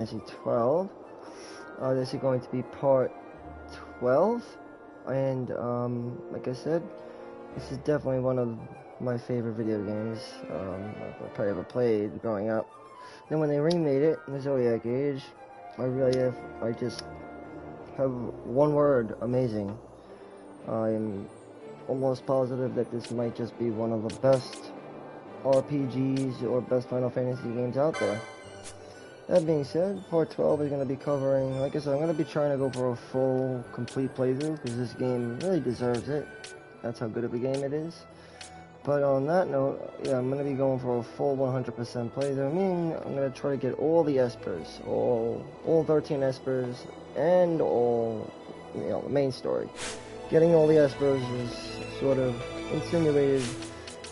Fantasy 12. This is going to be part 12, and like I said, this is definitely one of my favorite video games I probably ever played growing up. Then when they remade it in the Zodiac Age, I just have one word: amazing. I'm almost positive that this might just be one of the best RPGs or best Final Fantasy games out there. That being said, part 12 is going to be covering, like I said, I'm going to be trying to go for a full, complete playthrough, because this game really deserves it. That's how good of a game it is. But on that note, yeah, I'm going to be going for a full 100% playthrough, meaning I'm going to try to get all the espers, all 13 espers, and all, the main story. Getting all the espers is sort of insinuated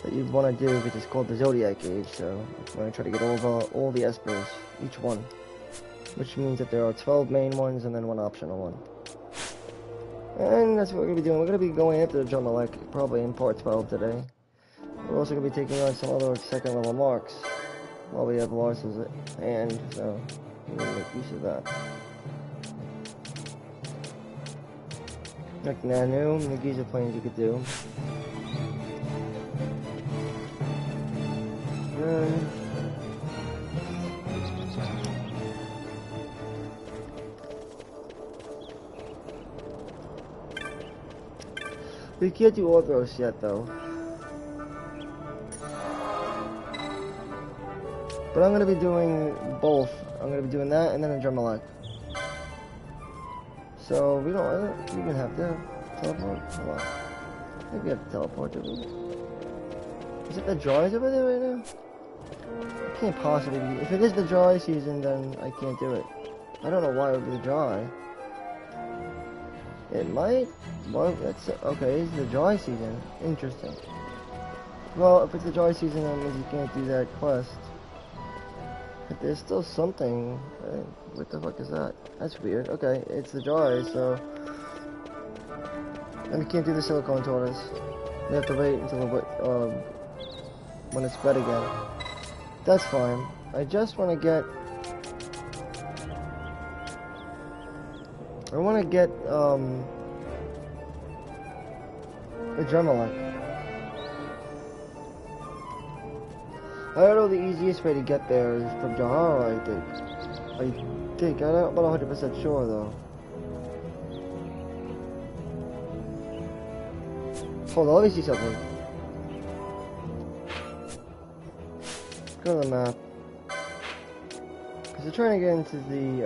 that you'd want to do, which is called the Zodiac Age, so I'm going to try to get all the espers, each one, which means that there are 12 main ones and then one optional one. And that's what we're going to be doing. We're going to be going after the Jamalek, probably in part 12 today. We're also going to be taking on some other second level marks, while we have Lars's hand, so we're going to make use of that. Like Nanu, the Giza planes you could do. We can't do Orthros yet, though. But I'm going to be doing both. I'm going to be doing that and then a Drumalek. So we don't even have to teleport. Hold on. I think we have to teleport, do we? Is it the dries over there right now? I can't possibly be. If it is the dry season, then I can't do it. I don't know why it would be the dry. It might. Well, that's okay. It's the dry season. Interesting. Well, if it's the dry season, that means you can't do that quest. But there's still something. What the fuck is that? That's weird. Okay, it's the dry, so. And we can't do the silicone tortoise. We have to wait until when it's wet again. That's fine. I just want to get. I want to get a Jamalek. I don't know, the easiest way to get there is from Jahara, I think. I'm not 100% sure though. Hold on, let me see something. Go to the map. Because we're trying to get into the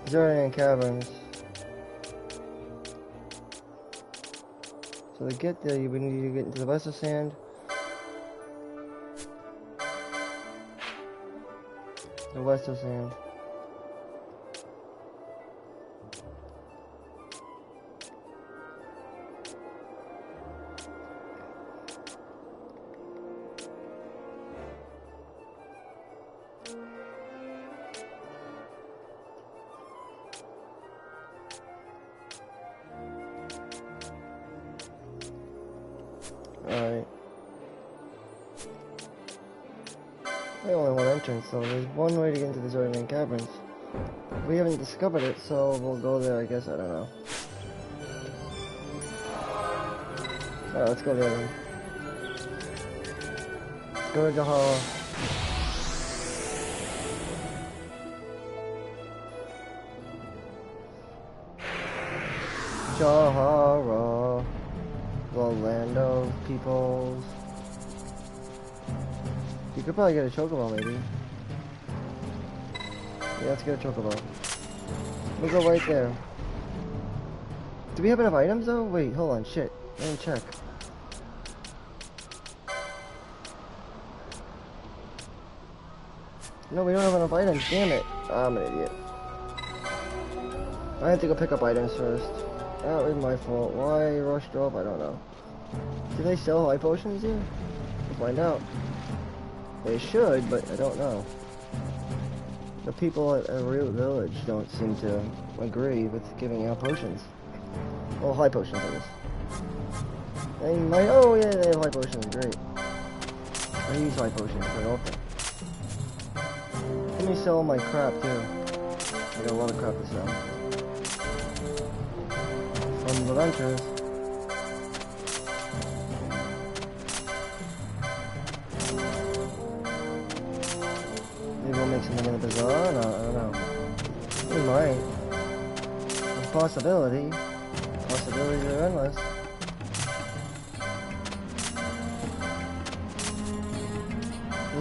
Zorian Caverns. So to get there, we need to get into the Vessel Sand. The Western Sand. Alright. I only one entrance, so there's one way to get into the Zorian Caverns. We haven't discovered it, so we'll go there, I guess, I don't know. Alright, let's go there then. Let's go to Jahara. Jahara, the land of peoples. You could probably get a chocobo, maybe. Yeah, let's get a chocobo. We'll go right there. Do we have enough items, though? Wait, hold on, shit. I didn't check. No, we don't have enough items, damn it. I'm an idiot. I have to go pick up items first. That was my fault. Why I rushed off, I don't know. Do they sell high potions here? We'll find out. They should, but I don't know. The people at a real village don't seem to agree with giving out potions. Well, high potions, I guess. They might. Oh yeah, they have high potions. Great. I use high potions quite often. Come me sell all my crap too. I got a lot of crap to sell. From the renters. Maybe we'll make something in the bazaar? No, I don't know. We might. A possibility. Possibilities are endless.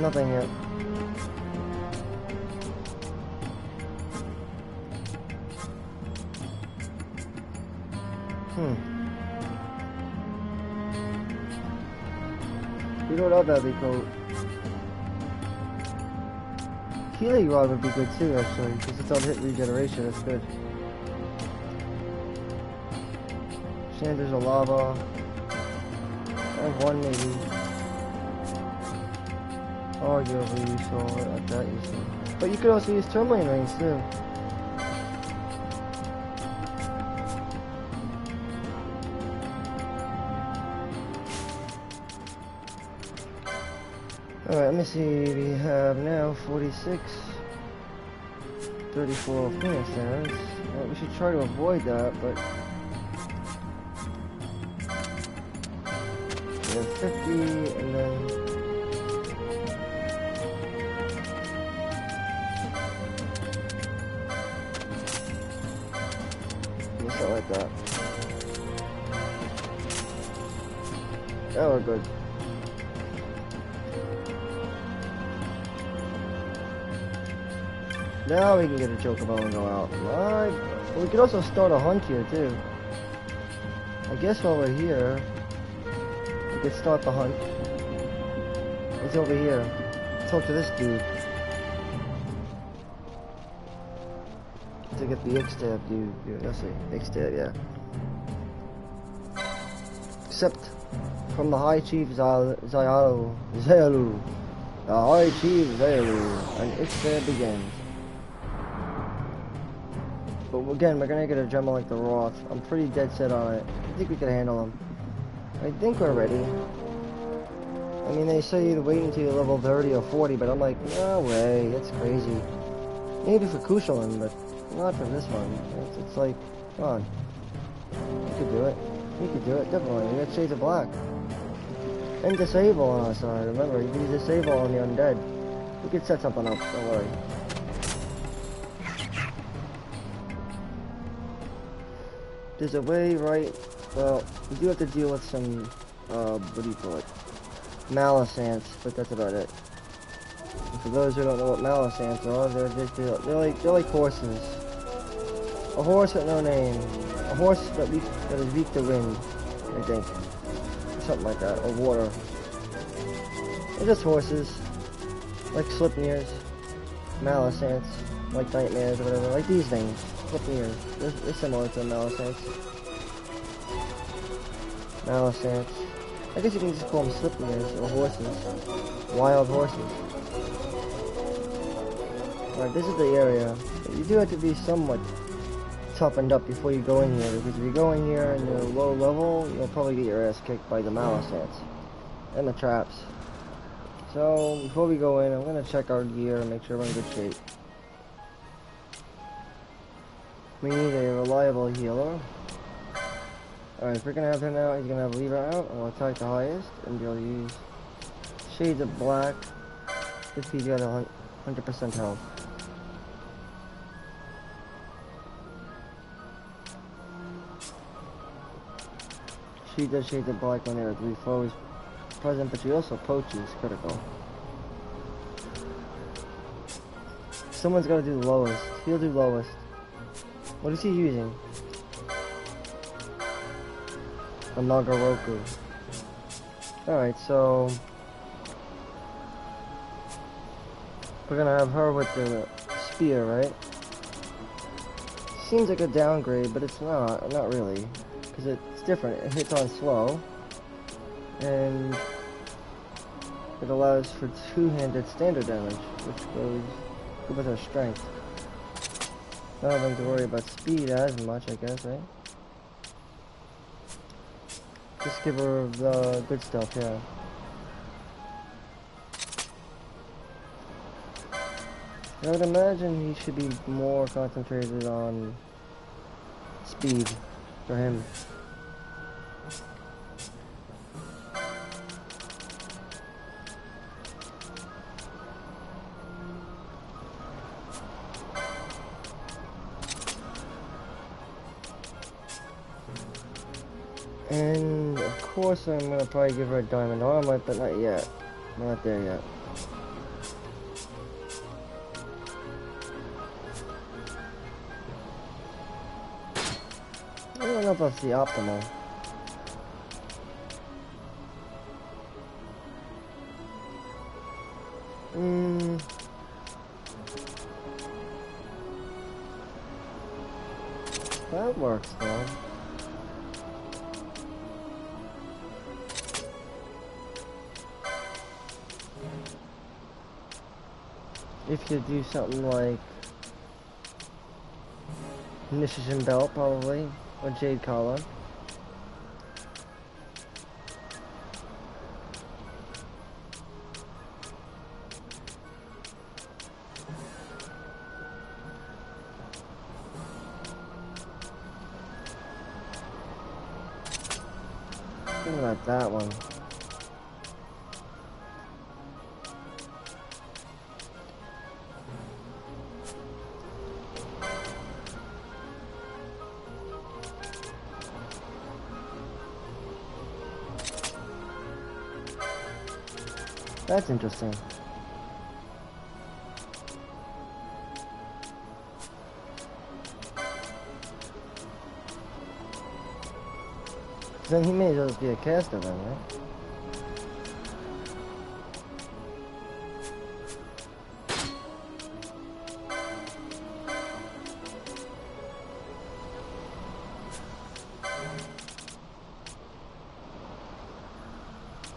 Nothing yet. We don't have heavy coat. Healing rod would be good too, actually, because it's on hit regeneration. That's good. Sanders of lava. I have one maybe. Arguably useful, not that useful. But you could also use tourmaline rings too. Alright, let me see, we have now 46, 34 Afghanistans. Well, we should try to avoid that, but we have 50, and then something like that. Oh, we're good. Now we can get a chocobo and go out. Right. We could also start a hunt here too. I guess while we're here, we could start the hunt. It's over here. Talk to this dude. To get the XII dude. Let's see. XII, yeah. Except from the High Chief Zayalu. The High Chief Zayalu. And XII begins. But again, we're gonna get a Dremel like the Roth. I'm pretty dead set on it. I think we can handle him. I think we're ready. I mean, they say you wait until you're level 30 or 40, but I'm like, no way, that's crazy. Maybe for Kushalin, but not for this one. It's like, come on. You could do it. You could do it, definitely. We got Shades of Black. And Disable on our side, remember, you can disable on the undead. We could set something up, don't worry. There's a way, right? Well, we do have to deal with some, what do you call it? Malisants, but that's about it. And for those who don't know what Malisants are, they're like horses. A horse with no name. A horse that is weak to wind, I think. Something like that, or water. They're just horses. Like Slipnears. Malisants. Like nightmares or whatever. Like these things. Slipnears. They're similar to Malisants. Malisants. I guess you can just call them Slipnears or horses. Wild horses. Alright, this is the area. You do have to be somewhat toughened up before you go in here, because if you go in here and you're low level, you'll probably get your ass kicked by the Malisants. And the traps. So, before we go in, I'm going to check our gear and make sure we're in good shape. We need a reliable healer. Alright, if we're going to have him out, he's going to have Lever out, and we'll attack the highest, and be able to use Shades of Black if he's got 100% health. She does Shades of Black when there are 3 foes present, but she also poaches critical. Someone's got to do the lowest. He'll do lowest. What is he using? A Nagaroku. Alright, so we're gonna have her with the spear, right? Seems like a downgrade, but it's not really. Because it's different. It hits on slow. And it allows for 2-handed standard damage, which goes good with her strength. Not having to worry about speed as much, I guess, right? Just give her the good stuff, yeah. I would imagine he should be more concentrated on speed for him. And of course I'm gonna probably give her a diamond armlet, but not yet. Not there yet. I don't know if that's the optimal. That works though. If you do something like Nishijan Belt, probably, or Jade Collar. Think about that one. That's interesting. Then he may as well just be a caster then, right?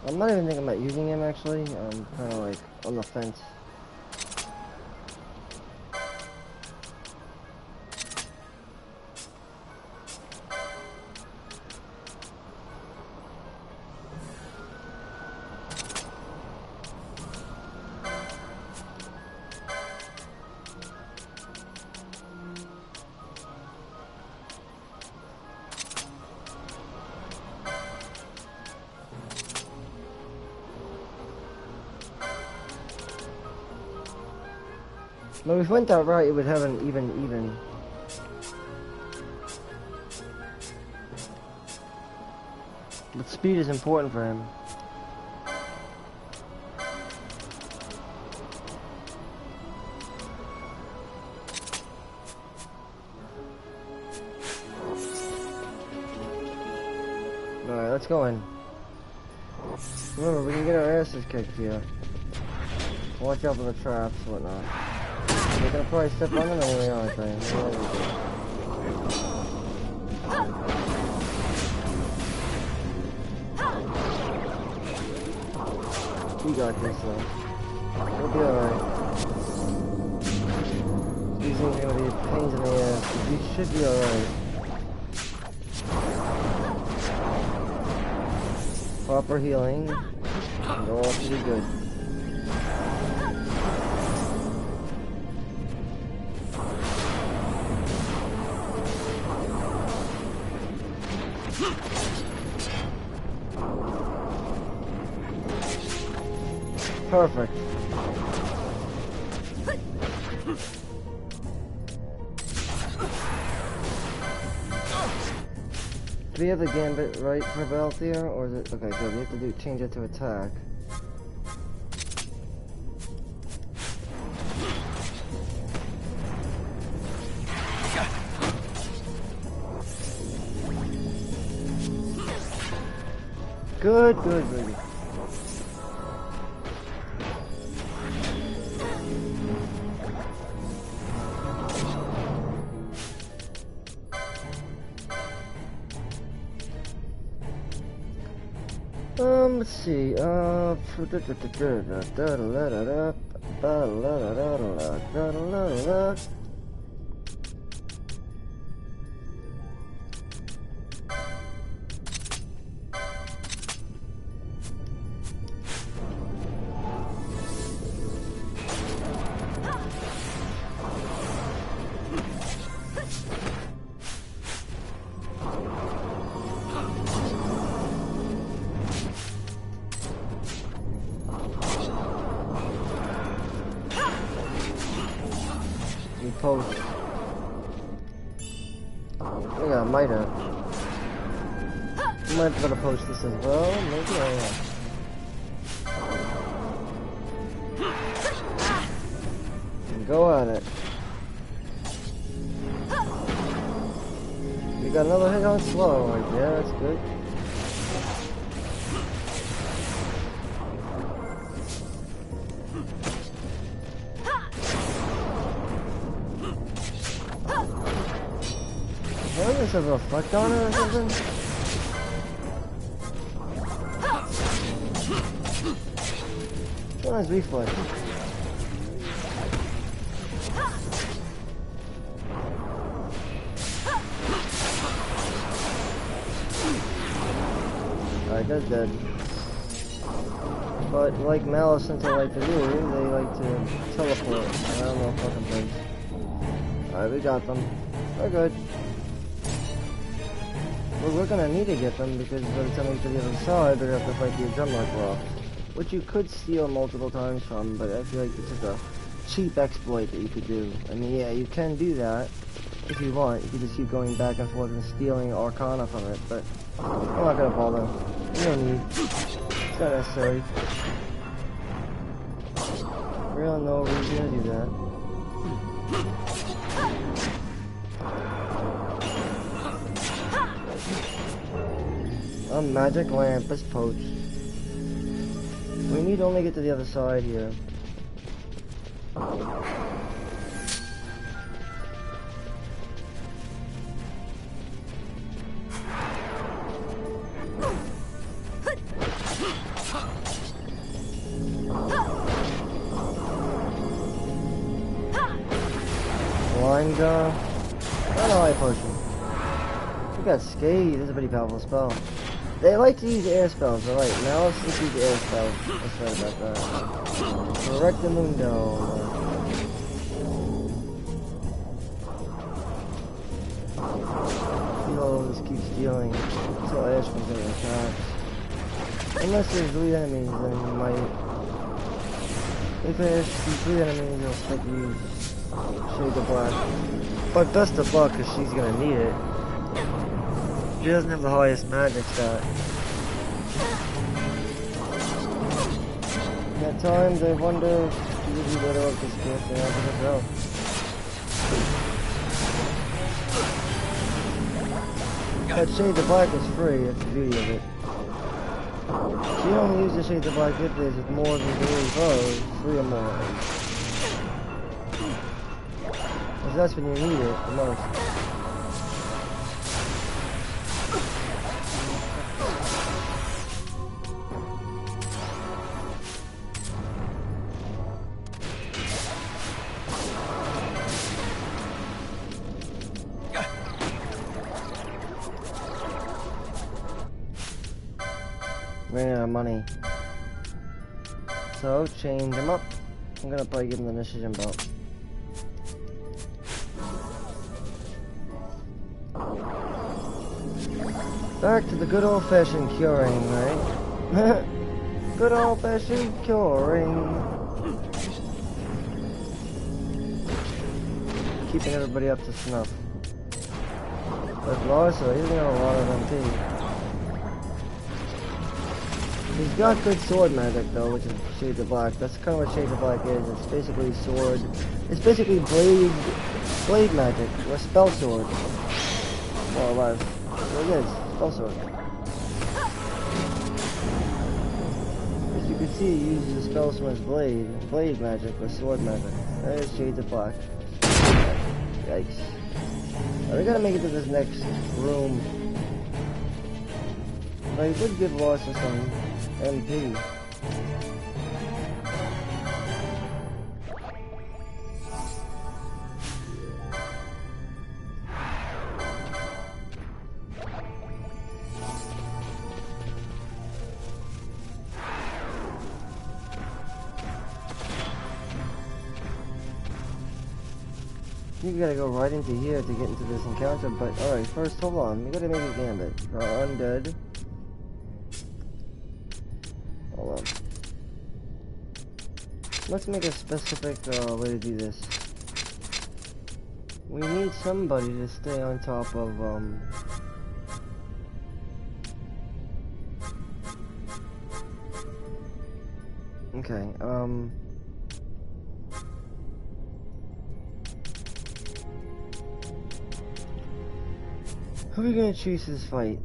I'm not even thinking about using him actually. I'm kind of like on the fence. But if we went that route, it would have an even. But speed is important for him. Alright, let's go in. Remember, we can get our asses kicked here. Watch out for the traps and whatnot. They're gonna probably step on them anyway, aren't they? We got this though. We'll be alright. These things are gonna be pains in the ass, but we should be alright. Proper healing, and all should be good. Perfect. Do we have the gambit right for Balthier, or is it okay? Good. We have to change it to attack. Good. Let's see, We post. We got a miter. I might gotta post this as well. Maybe I am. Go at it. We got another hit on slow right there, that's good. What is this, a reflect on it or something? Which one has reflect? Alright, that's dead. But like Maleficent like to do, they like to teleport. I don't know fucking things. Alright, we got them. We're good. We're gonna need to get them because by the time we get to the other side, we're gonna have to fight the Drumlock Rock. Which you could steal multiple times from, but I feel like it's just a cheap exploit that you could do. I mean, yeah, you can do that if you want. You can just keep going back and forth and stealing Arcana from it, but I'm not gonna bother. You don't need. It's not necessary. Real no reason to do that. A magic lamp is poached. We need to only get to the other side here. Blind Jaw. Not a high potion. We got Scathe. This is a pretty powerful spell. They like to use air spells, alright. Now let's just use air spells. That's right about that. Correctamundo. He'll just keep stealing until Ash comes in and attacks. Unless there's 3 enemies, then you might. If Ash sees 3 enemies, he'll stick use Shade of Black. But best of luck, because she's gonna need it. She doesn't have the highest magic stat. At times I wonder if she would be better off just casting out of herself. That Shades of Black is free, that's the beauty of it. She only uses Shades of Black if there's more than 3 foes, 3 or more. Because that's when you need it the most. Ran out of money. So, chained him up. I'm gonna probably give him the Nishigen belt. Back to the good old-fashioned curing, right? Good old-fashioned curing. Keeping everybody up to snuff. But Larsa, he's got a lot of MP. He's got good sword magic though, which is Shades of Black. That's kind of what Shades of Black is. It's basically sword. It's basically blade magic, or spell sword. More or less. So it is, spell sword. As you can see, he uses the spell sword's blade magic, or sword magic. That is Shades of Black. Yikes. Now we gotta make it to this next room. But he did give Larsa some MP. You gotta go right into here to get into this encounter, but alright, first hold on, we gotta make a gambit. Undead. Hold on. Let's make a specific way to do this. we need somebody to stay on top of, okay, who are we gonna choose this fight?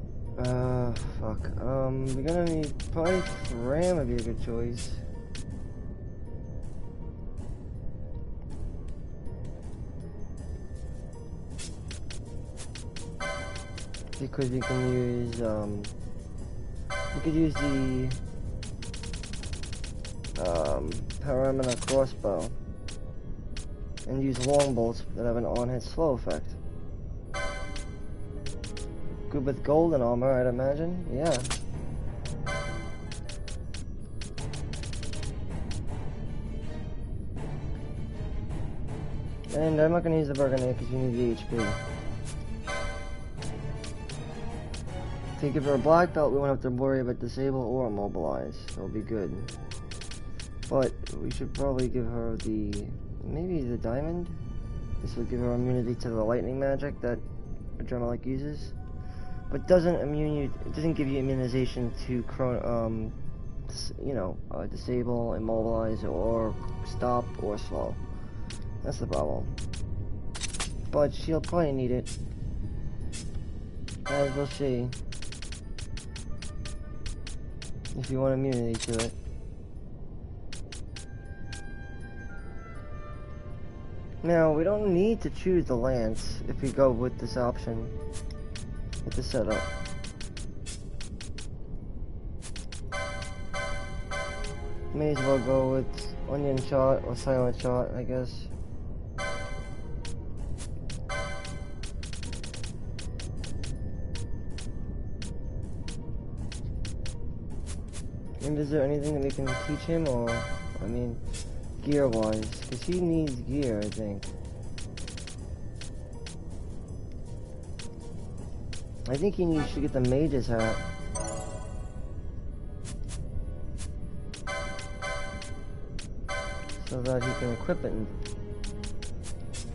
Fuck. We're gonna need, probably Ram would be a good choice. Because we can use, we could use the, Paramina crossbow. And use long bolts that have an on-hit slow effect. Good with golden armor, I'd imagine. Yeah. And I'm not gonna use the Burgundy because you need the HP. To give her a black belt, we won't have to worry about disable or immobilize. That'll be good. But we should probably give her the, maybe the diamond. This will give her immunity to the lightning magic that Adrenaline uses. But doesn't it doesn't give you immunization to disable, immobilize, or stop or slow. That's the problem. But she'll probably need it, as we'll see. If you want immunity to it. Now we don't need to choose the lance if we go with this option. With the setup. May as well go with onion shot or silent shot, I guess. And is there anything that we can teach him, or, I mean, gear-wise? Because he needs gear, I think. I think he needs to get the mage's hat. So that he can equip it. And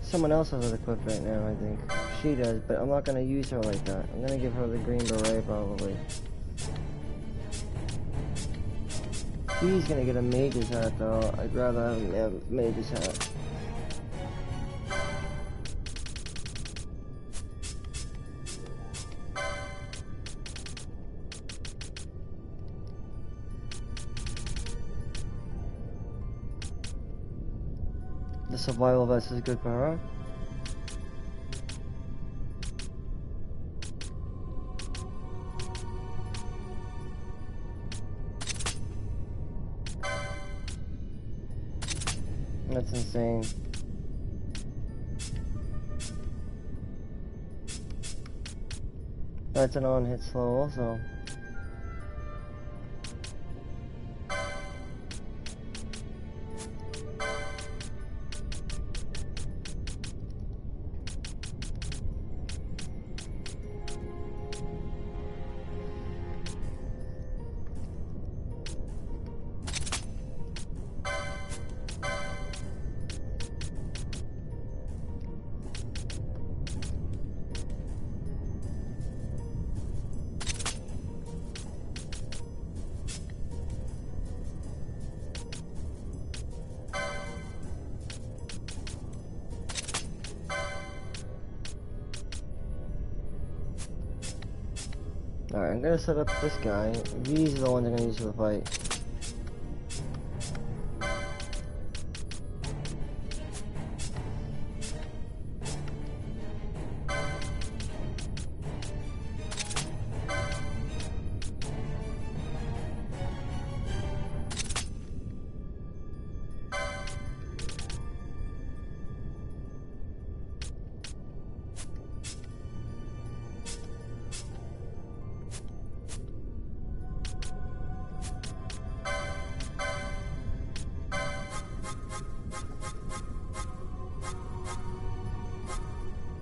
someone else has it equipped right now, I think. She does, but I'm not going to use her like that. I'm going to give her the green beret, probably. She's going to get a mage's hat, though. I'd rather have him have a mage's hat. The survival vest is good for her. That's insane. That's an on-hit slow also. Alright, I'm gonna set up this guy. These are the ones I'm gonna use for the fight.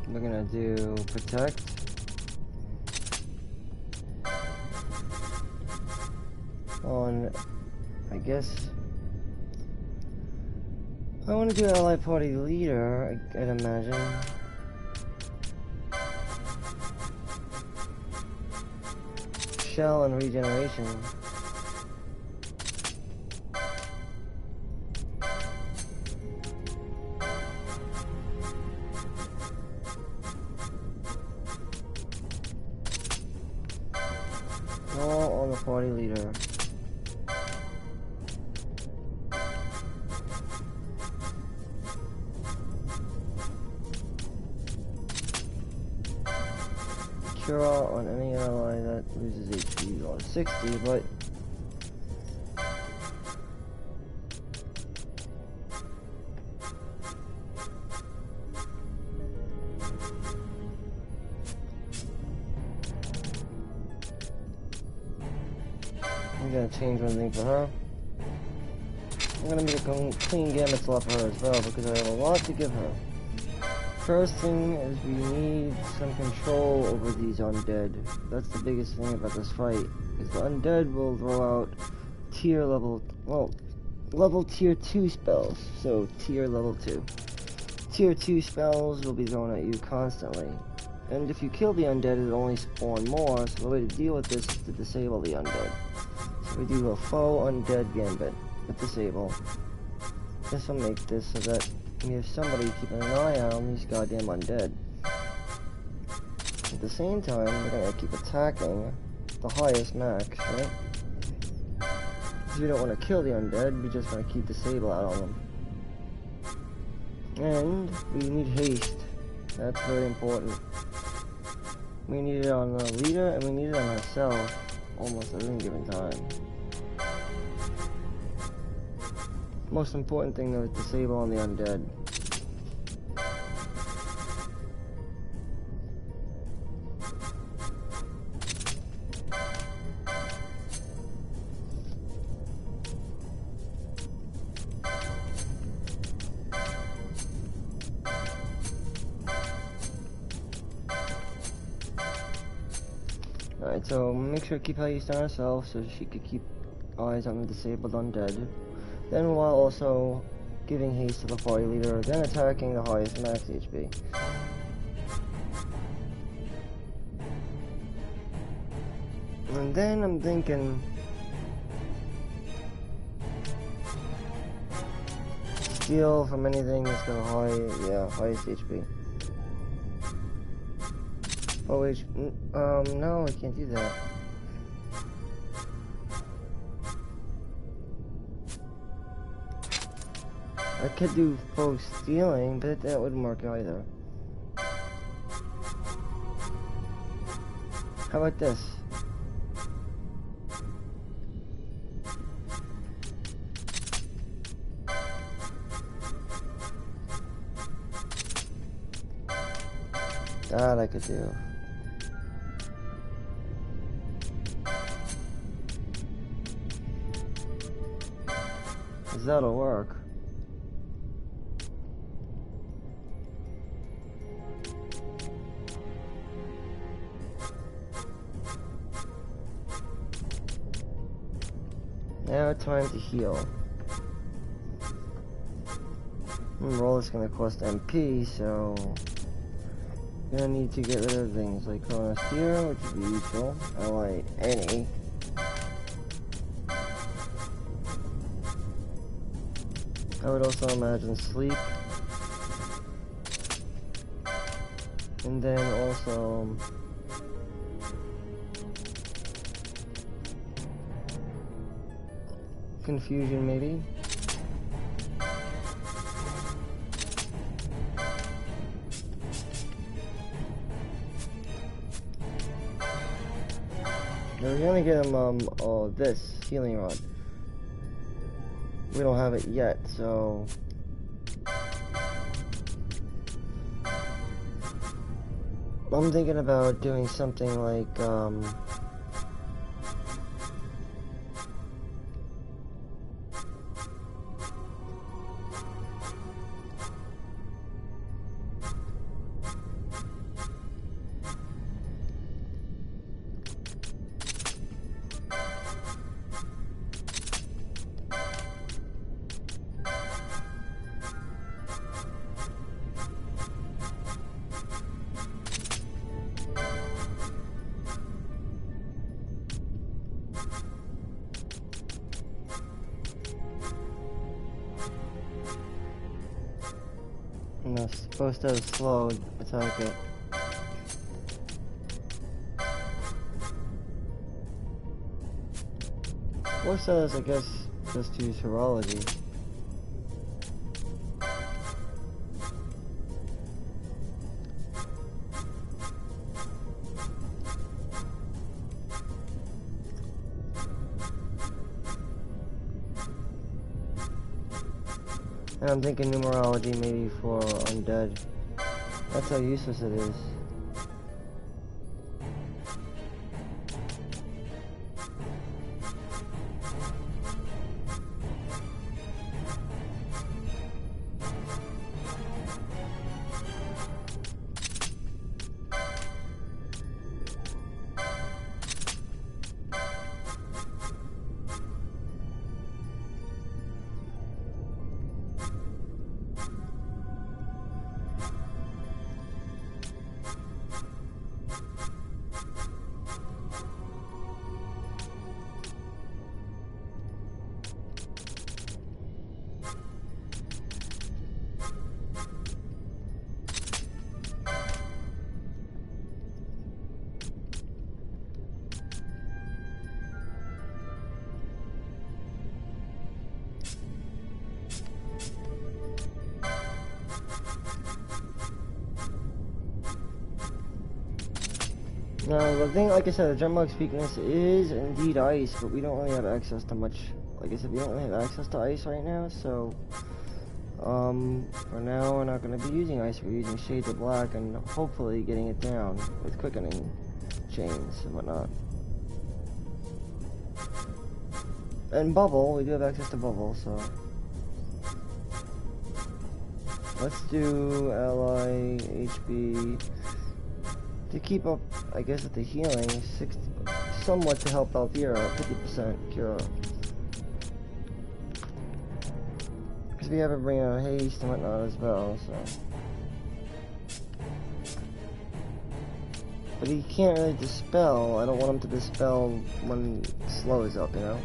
We're gonna do protect. On, I guess, I want to do ally party leader, I'd imagine. shell and regeneration. All on the party leader. Cure on any ally that loses HP on 60, but I'm gonna change one thing for her. I'm gonna make a clean gamut slot for her as well because I have a lot to give her. First thing is we need some control over these undead. That's the biggest thing about this fight, is the undead will throw out level tier 2 spells, so tier level 2. Tier 2 spells will be thrown at you constantly, and if you kill the undead it only spawn more, so the way to deal with this is to disable the undead. So we do a faux undead gambit with disable. This will make this so that we have somebody keeping an eye out on these goddamn undead. At the same time, we're gonna keep attacking the highest max, right? Because we don't want to kill the undead, we just want to keep disable out on them. And we need haste. That's very important. We need it on the leader, and we need it on herself almost at any given time. Most important thing though is disable on the undead. Alright, so make sure to keep haste on herself so she could keep eyes on the disabled undead. Then while also giving haste to the party leader, then attacking the highest max HP. And then I'm thinking steal from anything that's got a highest HP. Oh wait, no, I can't do that. I could do faux stealing, but that wouldn't work either. How about this? That I could do. 'Cause that'll work. Now time to heal. Roll is gonna cost MP, so you're gonna need to get rid of things like Chronosphere, which would be useful. I like any. I would also imagine sleep. And then also confusion maybe. We're gonna get him this healing rod. We don't have it yet, so I'm thinking about doing something like supposed to slow attack it. Or says, I guess, just use horology. And I'm thinking numerology maybe for undead. That's how useless it is. Now, the thing, like I said, the Gemlock's weakness is indeed ice, but we don't really have access to much. Like I said, we don't really have access to ice right now, so for now we're not going to be using ice. We're using Shades of Black and hopefully getting it down with quickening chains and whatnot. And bubble, we do have access to bubble, so let's do ally HB. To keep up, I guess, with the healing, somewhat to help out the 50% cure. Because we have a bring out haste and whatnot as well, so. But he can't really dispel. I don't want him to dispel when slow is up, you know?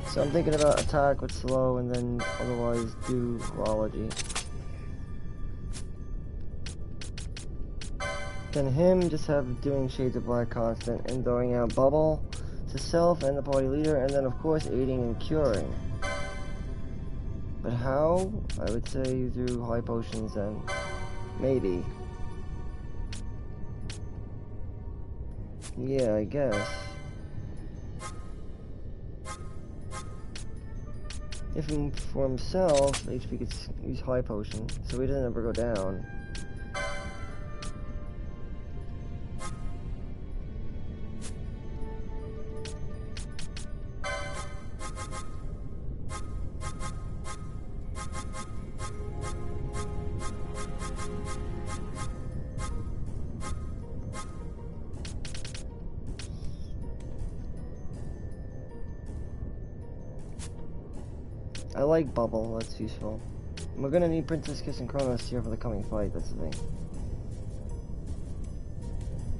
So I'm thinking about attack with slow and then otherwise do horology. Then him just have doing Shades of Black constant and throwing out bubble to self and the party leader, and then of course aiding and curing. But how? I would say through high potions then. Maybe. Yeah, I guess. If for himself, HP could use high potion, so he doesn't ever go down. I like bubble, that's useful. We're gonna need Princess Kiss and Kronos here for the coming fight, that's the thing.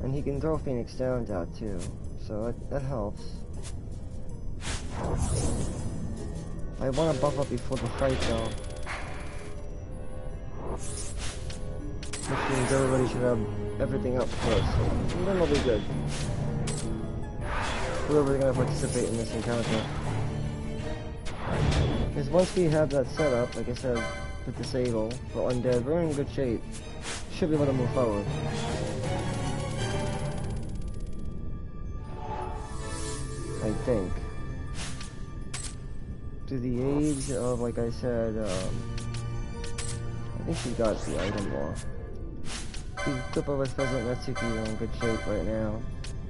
And he can throw Phoenix Downs out too, so that helps. I want to buff up before the fight though. Which means everybody should have everything up first, and then we'll be good. Whoever's gonna participate in this encounter. Because once we have that set up, like I said, with Disable for Undead, we're in good shape. Should be able to move forward. I think. To the age of, like I said, I think we got the item more. If we equip our with President Natsuki, we're in good shape right now.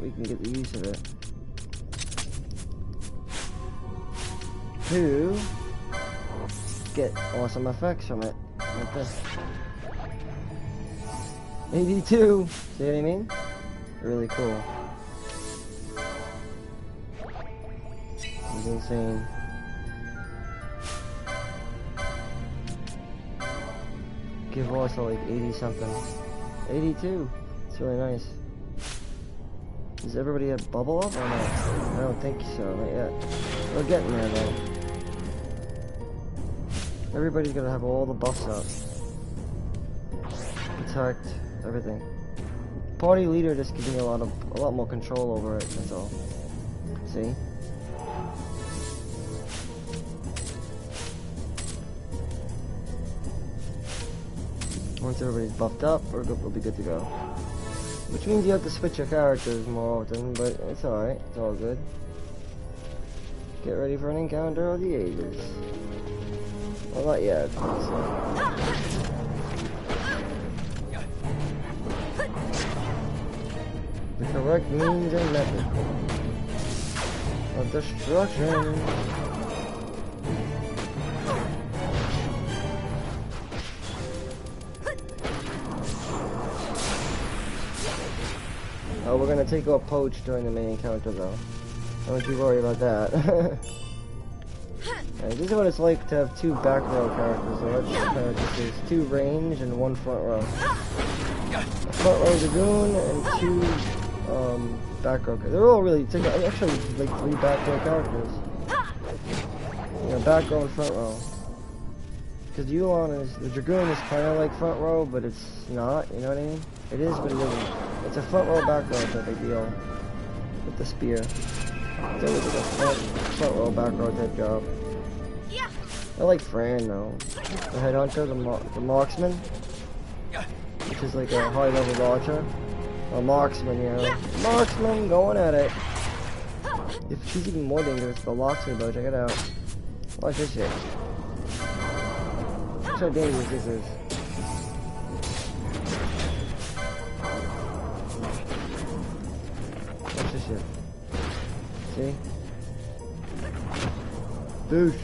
We can get the use of it. 2. Get awesome effects from it, like this. 82! See what I mean? Really cool. It's insane. Give also like 80 something. 82! It's really nice. Does everybody have bubble up or not? I don't think so, not yet. We're getting there though. Everybody's gonna have all the buffs up. protect, everything. Party leader just gives me a lot more control over it, that's all. See? Once everybody's buffed up, we'll be good to go. Which means you have to switch your characters more often, but it's alright, it's all good. Get ready for an encounter of the ages. Well, not yet, the correct means and method of destruction. Oh, we're gonna take out Poach during the main encounter though. Don't you worry about that. Right, this is what it's like to have 2 back row characters. So let's compare this is 2 range and 1 front row. A front row Dragoon and 2 back row. They're all really actually like 3 back row characters. You know, back row and front row. Because the Dragoon is kind of like front row, but it's not. You know what I mean? It is, but it isn't. It's a front row, back row type of deal with the spear. It's always like a front row, back row type job. I like Fran though. The headhunter, the marksman, which is like a high level archer. A marksman, you know. Marksman going at it. If she's even more dangerous, the locksmith though, check it out. Watch this shit. Watch how dangerous this is. Watch this shit. See? Boosh.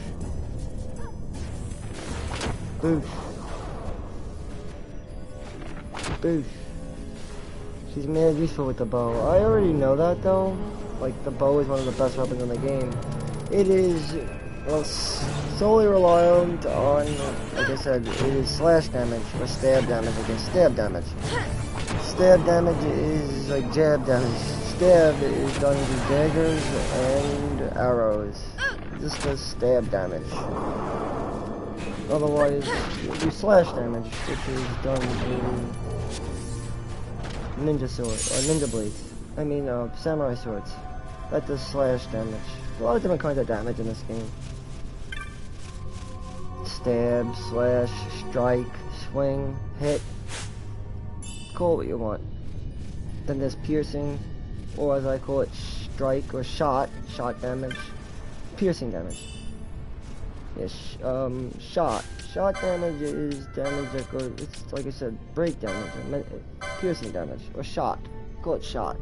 Boosh. Boosh. She's mad useful with the bow. I already know that though. Like, the bow is one of the best weapons in the game. It is, well, solely reliant on, like I said, it is slash damage or stab damage against stab damage. Stab damage is like jab damage. Stab is done with daggers and arrows. This does stab damage. Otherwise, you do slash damage, which is done with ninja swords, or ninja blades. I mean, samurai swords. That does slash damage. A lot of different kinds of damage in this game. Stab, slash, strike, swing, hit. Call it what you want. Then there's piercing, or as I call it, strike or shot damage. Piercing damage. Yes, shot. Shot damage is damage that goes, it's like I said, break damage, piercing damage, or shot. Call it shot.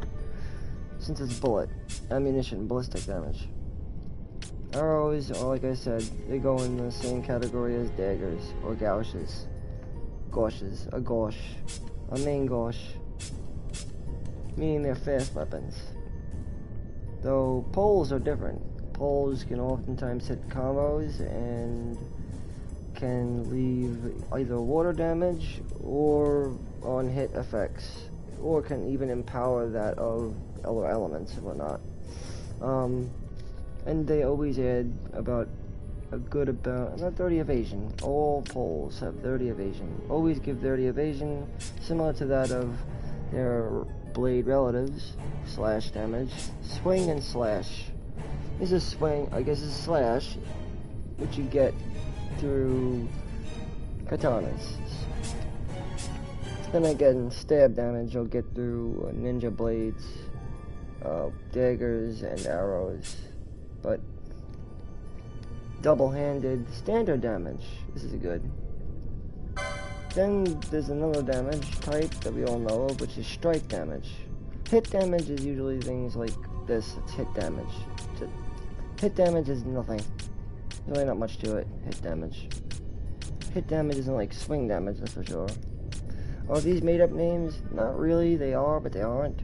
Since it's bullet, ammunition, ballistic damage. Arrows, like I said, they go in the same category as daggers, or gouges. Gauches, a gauche, a main gauche. Meaning they're fast weapons. Though poles are different. Poles can oftentimes hit combos and can leave either water damage or on hit effects, or can even empower that of other elements and whatnot. And they always add about 30 evasion. All poles have 30 evasion. Always give 30 evasion, similar to that of their blade relatives. Slash damage, swing and slash. This is swing, I guess it's slash, which you get through katanas. Then again, stab damage you'll get through ninja blades, daggers, and arrows. But double-handed standard damage, this is good. Then there's another damage type that we all know of, which is strike damage. Hit damage is usually things like this, it's hit damage. Hit damage is nothing. There's really not much to it, hit damage. Hit damage isn't like swing damage, that's for sure. Are these made up names? Not really, they are, but they aren't.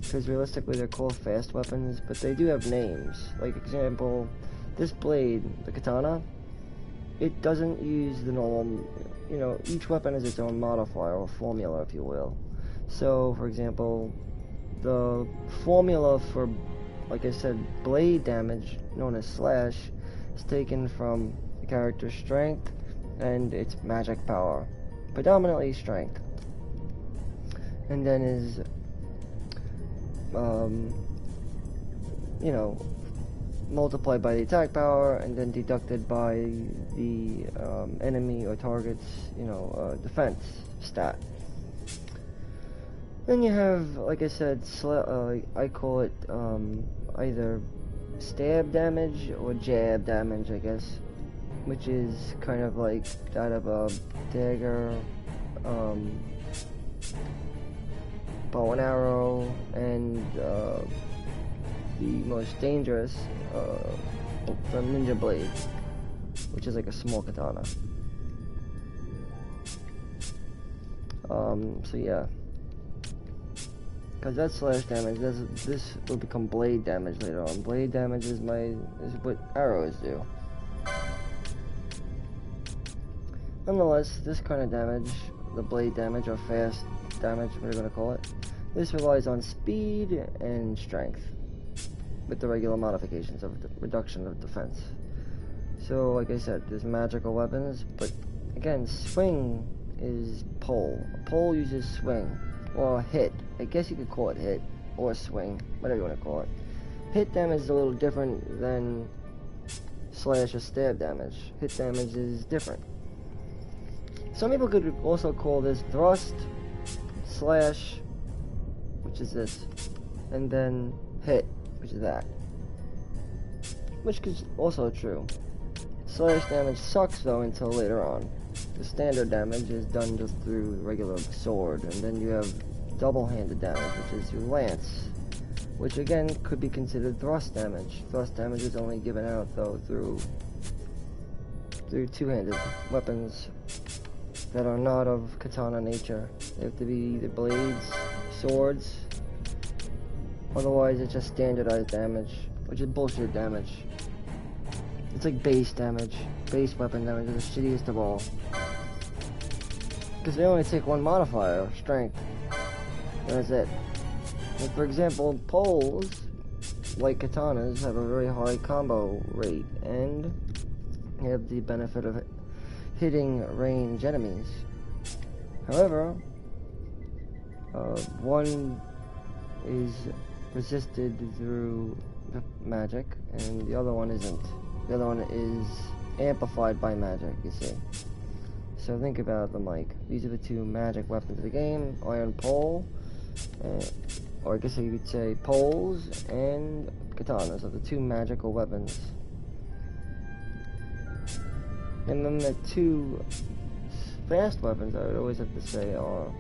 Because realistically they're called fast weapons, but they do have names. Like, example, this blade, the katana, it doesn't use the normal, you know, each weapon has its own modifier, or formula, if you will. So, for example, the formula for, like I said, blade damage, known as slash, is taken from the character's strength and its magic power. Predominantly strength. and then is, you know, multiplied by the attack power, and then deducted by the enemy or target's, you know, defense stat. Then you have, like I said, I call it either stab damage or jab damage, I guess, which is kind of like that of a dagger, bow and arrow, and the most dangerous from Ninja Blade, which is like a small katana. So yeah, because that's slash damage. This will become blade damage later on. Blade damage is what arrows do. Nonetheless, this kind of damage, the blade damage or fast damage, whatever you're gonna call it, this relies on speed and strength, with the regular modifications of the reduction of defense. So, like I said, there's magical weapons, but again, swing is pole. A pole uses swing, or hit. I guess you could call it hit, or swing, whatever you want to call it. Hit damage is a little different than slash or stab damage. Hit damage is different. Some people could also call this thrust, slash, which is this, and then hit, which is that. Which is also true. Slash damage sucks though until later on. The standard damage is done just through regular sword, and then you have double-handed damage, which is through lance, which again could be considered thrust damage. Thrust damage is only given out though through two-handed weapons that are not of katana nature. They have to be either blades, swords, otherwise it's just standardized damage, which is bullshit damage. It's like base damage. Base weapon damage is the shittiest of all. Because they only take one modifier, strength. And that's it. Like for example, poles, like katanas, have a very high combo rate, and they have the benefit of hitting range enemies. However, one is resisted through the magic, and the other one isn't. The other one is amplified by magic, you see. So think about them like, these are the two magic weapons of the game, iron pole, or I guess you could say poles and katanas are the two magical weapons. And then the two fast weapons I would always have to say are,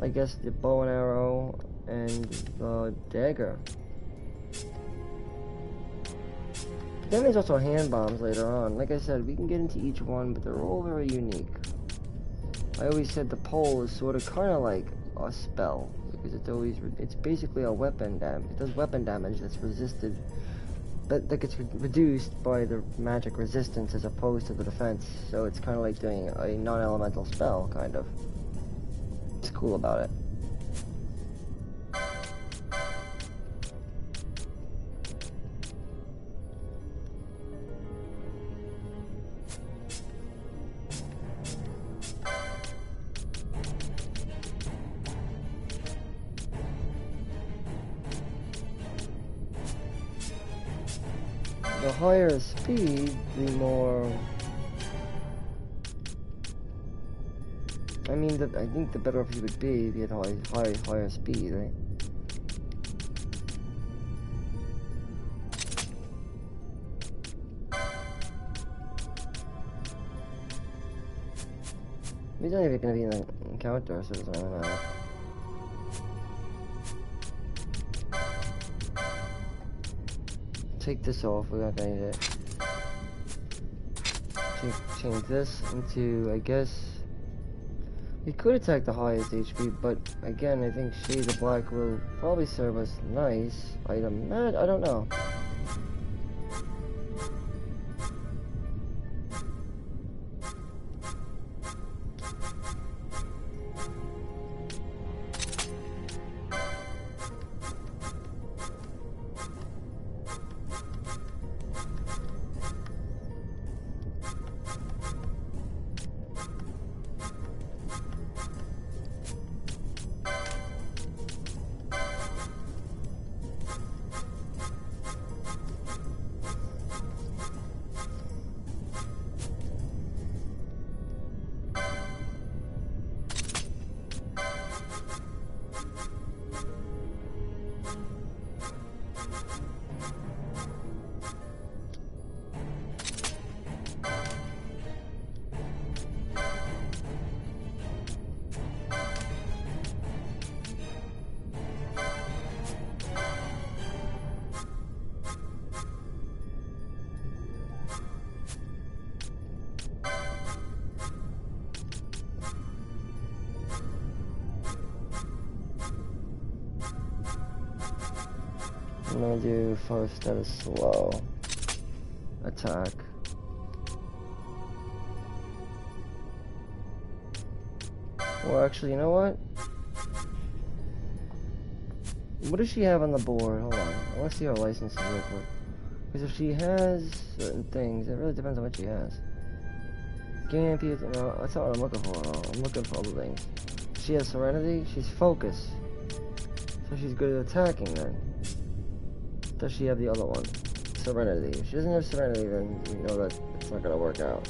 I guess, the bow and arrow and the dagger. Then there's also hand bombs later on. Like I said, we can get into each one, but they're all very unique. I always said the pole is sort of kind of like a spell, because it's basically a weapon damage. It does weapon damage that's resisted, that gets reduced by the magic resistance as opposed to the defense. So it's kind of like doing a non-elemental spell, kind of. It's cool about it. The higher speed, the more... I mean, I think the better off you would be if you had higher speed, right? He's not even gonna be in the encounter, so it doesn't really matter. Take this off, we're not gonna need it. Change this into, I guess, we could attack the highest HP, but again, I think Shades of Black will probably serve us nice item. I don't know. I'm gonna do first that is slow attack. Or actually, you know what? What does she have on the board? Hold on. I want to see her licenses real quick. Because if she has certain things, it really depends on what she has. Guarantee, no, that's not what I'm looking for. I'm looking for other things. She has Serenity. She's Focus. So she's good at attacking then. Does she have the other one? Serenity. If she doesn't have Serenity, then you know that it's not going to work out.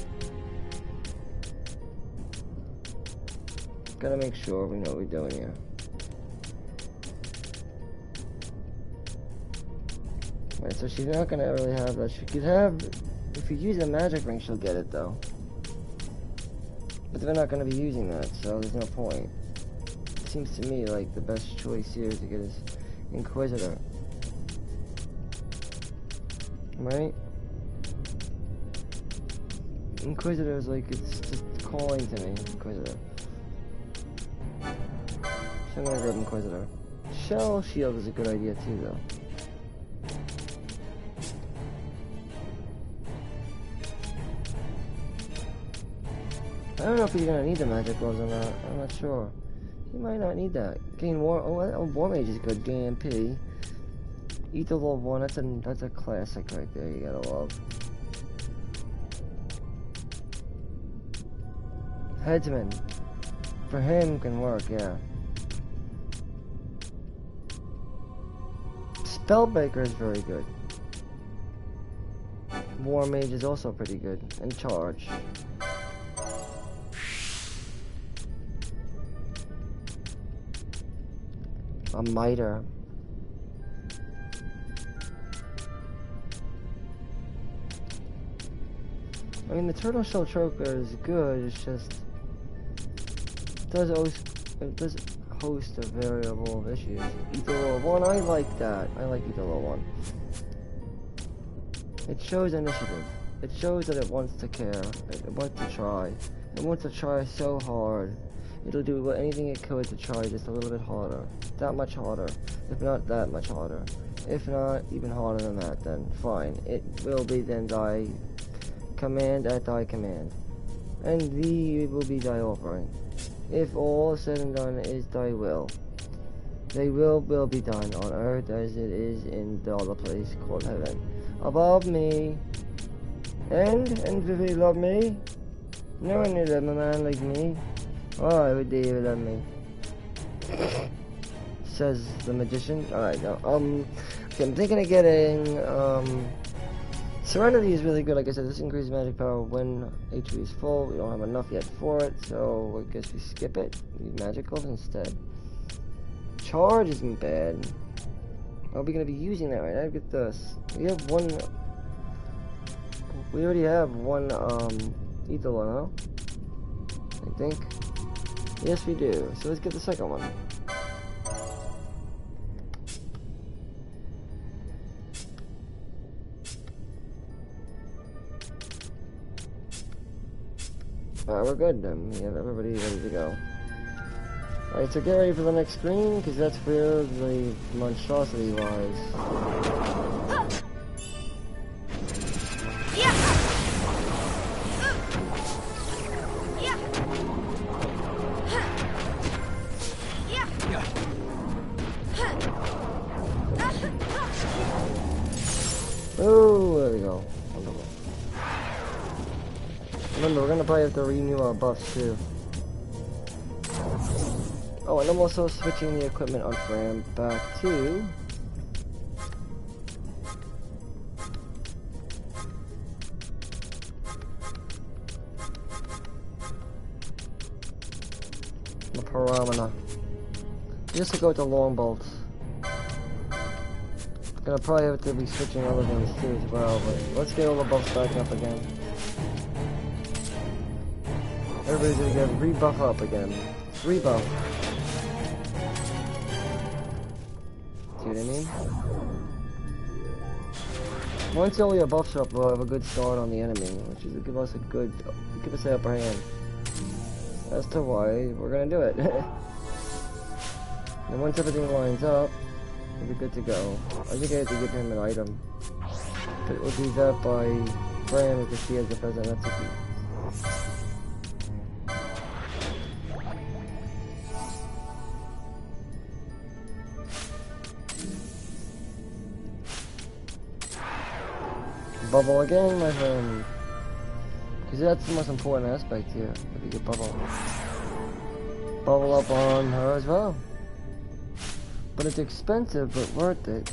Gotta make sure we know what we're doing here. Right, so she's not gonna really have that. She could have, if you use a magic ring, she'll get it though. But they're not gonna be using that, so there's no point. It seems to me like the best choice here to get is Inquisitor. Right? Inquisitor is like, it's just calling to me, Inquisitor. So I'm gonna grab Inquisitor. Shell Shield is a good idea too though. I don't know if you're gonna need the magic gloves or not. I'm not sure. You might not need that. Gain War. Oh, War Mage is good. Gain MP. Eat the level 1. That's a classic right there. You gotta love. Headsman. For him can work. Yeah. Spellbreaker is very good. War Mage is also pretty good. And Charge. A Miter. I mean, the Turtle Shell Choker is good, it's just... It does host a variable of issues. Ether 1, I like that. I like Ether 1. It shows initiative. It shows that it wants to care. It wants to try. It wants to try so hard. It'll do anything it could to try just a little bit harder. That much harder. If not that much harder. If not even harder than that, then fine. It will be then thy command at thy command. And thee will be thy offering. If all is said and done is thy will. Thy will be done on earth as it is in the other place called heaven. Above me. And if they love me, no one will love a man like me. Why would they even love me? Says the magician. Alright, now, okay, I'm thinking of getting, Serenity is really good. Like I said, this increases magic power when HP is full. We don't have enough yet for it, so I guess we skip it. We use magicals instead. Charge isn't bad. Are we gonna be using that right now? Get this. We have one. We already have one, Ethelon, huh? I think. Yes, we do. So let's get the second one. Alright, we're good then. We have everybody ready to go. Alright, so get ready for the next screen, because that's where the monstrosity lies. Oh, there we go. Wonderful. Remember, we're gonna probably have to renew our buffs too. Oh, and I'm also switching the equipment on Fram back to... the Paramana. Just to go with the long bolts. Gonna probably have to be switching other things too as well, but let's get all the buffs back up again. Everybody's gonna get rebuff up again. Rebuff. See what I mean? Once all your buffs are up, we'll have a good start on the enemy, which is give us the upper hand. As to why we're gonna do it. And once everything lines up, We'll be good to go. I think I have to give him an item. But we'll do that by Fran because she has the present recipe. Bubble again, my friend. Because that's the most important aspect here. If you get bubble. Bubble up on her as well. But it's expensive, but worth it.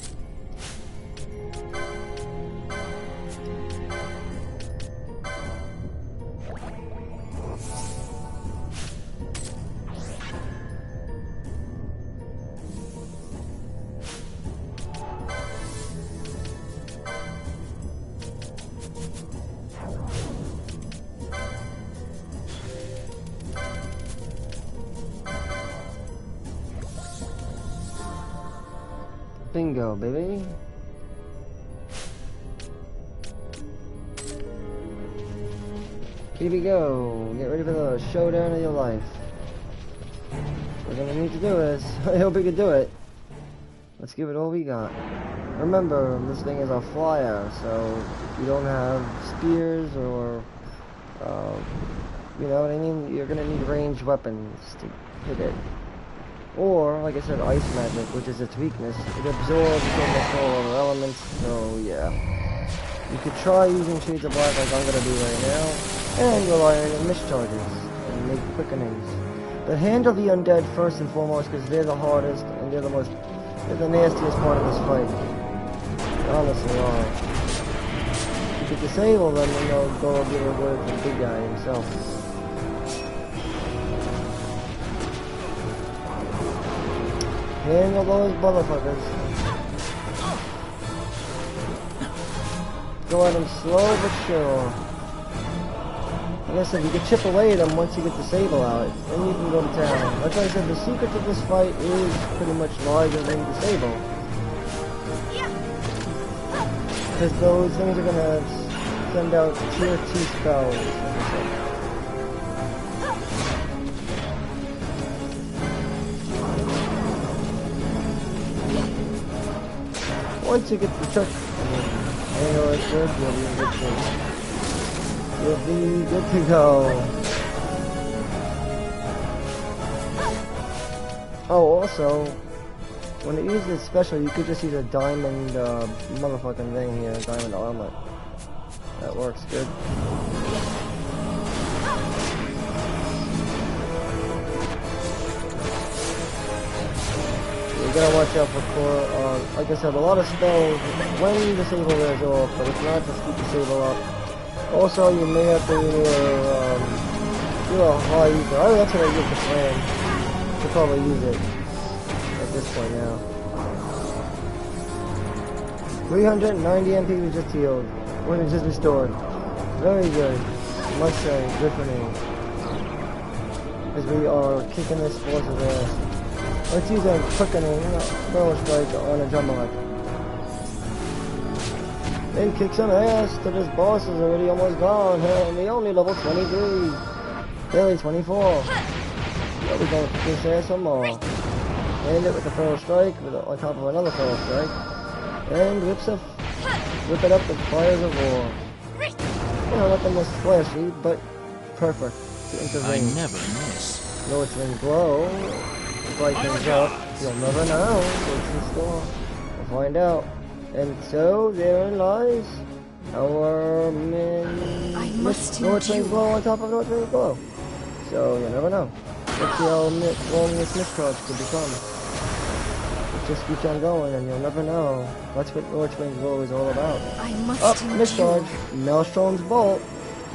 Bingo, baby. Here we go. Get ready for the showdown of your life. We're gonna need to do this. I hope we can do it. Let's give it all we got. Remember, this thing is a flyer, so if you don't have spears or, you know what I mean? You're gonna need ranged weapons to hit it. Or, like I said, ice magic, which is its weakness. It absorbs almost all other elements, so yeah. You could try using Shades of Black like I'm gonna do right now, and rely on your mischarges, and make quickenings. But handle the undead first and foremost, because they're the hardest, and they're the nastiest part of this fight. They honestly are. If you could disable them, then they'll go a bit of work with the big guy himself. Handle those motherfuckers. Go at them slow but sure. Like I said, you can chip away at them once you get the Sable out. Then you can go to town. Like I said, the secret to this fight is pretty much larger than the Sable. Because those things are gonna send out tier 2 spells. Once you get the trick, I know it's good, you'll be good to go. Oh, also, when it uses special, you could just use a diamond motherfucking thing here, diamond armlet. That works good. You gotta watch out for core, like I said, a lot of spells, when the Sable wears off, but it's not just keep the Sable up. Also, you may have to, do a high user. Oh, that's what I use the plan. Should probably use it at this point now. 390 MP was just healed. When it just restored. Very good. Must say, good for me. As we are kicking this force's ass. Let's use a quickening throw strike on a Jumbolite. Then kick some ass to this boss is already almost gone. And we only level 23. Barely 24. But we're gonna kick this ass some more. End it with a throw strike on top of another throw strike. And whip it up with fires of war. You know, nothing was flashy, but perfect. I never miss. Know it's been glow. Bright things up. You'll never know what's in store. We'll find out. And so therein lies our North Wing Glow on top of North Wing Glow. So you never know. Let's see how long this mischarge could become. It just keeps on going and you'll never know. That's what North Wing Glow is all about. Up, mischarge. Maelstrom's Bolt.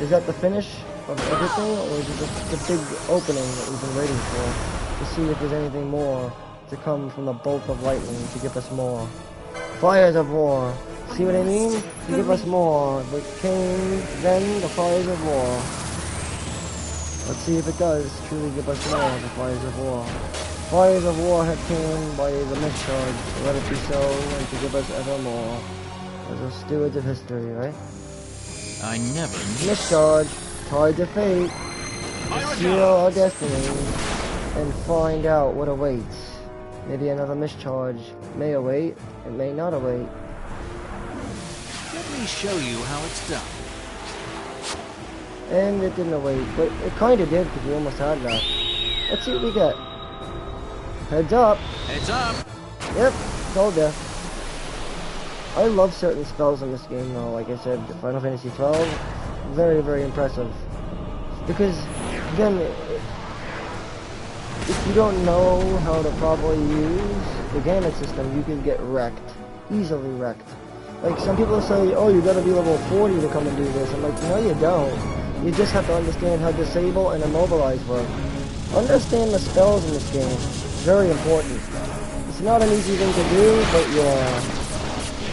Is that the finish of everything, or is it just the big opening that we've been waiting for? To see if there's anything more to come from the bolt of lightning to give us more. Fires of war. See what I mean? To give us more. But came then the fires of war. Let's see if it does truly give us more, the fires of war. Fires of war have came by the mischarge. Let it be so, and to give us ever more. As the stewards of history, right? I never mischarge. Tied to fate. To seal our destiny. And find out what awaits. Maybe another mischarge may await. It may not await. Let me show you how it's done. And it didn't await, but it kind of did because we almost had that. Let's see what we get. Heads up. Heads up. Yep, told ya. I love certain spells in this game though. Like I said, Final Fantasy XII, very, very impressive. Because, again, if you don't know how to properly use the gamut system, you can get wrecked. Easily wrecked. Like, some people say, oh, you gotta be level 40 to come and do this. I'm like, no you don't. You just have to understand how disable and immobilize work. Understand the spells in this game. Very important. It's not an easy thing to do, but yeah.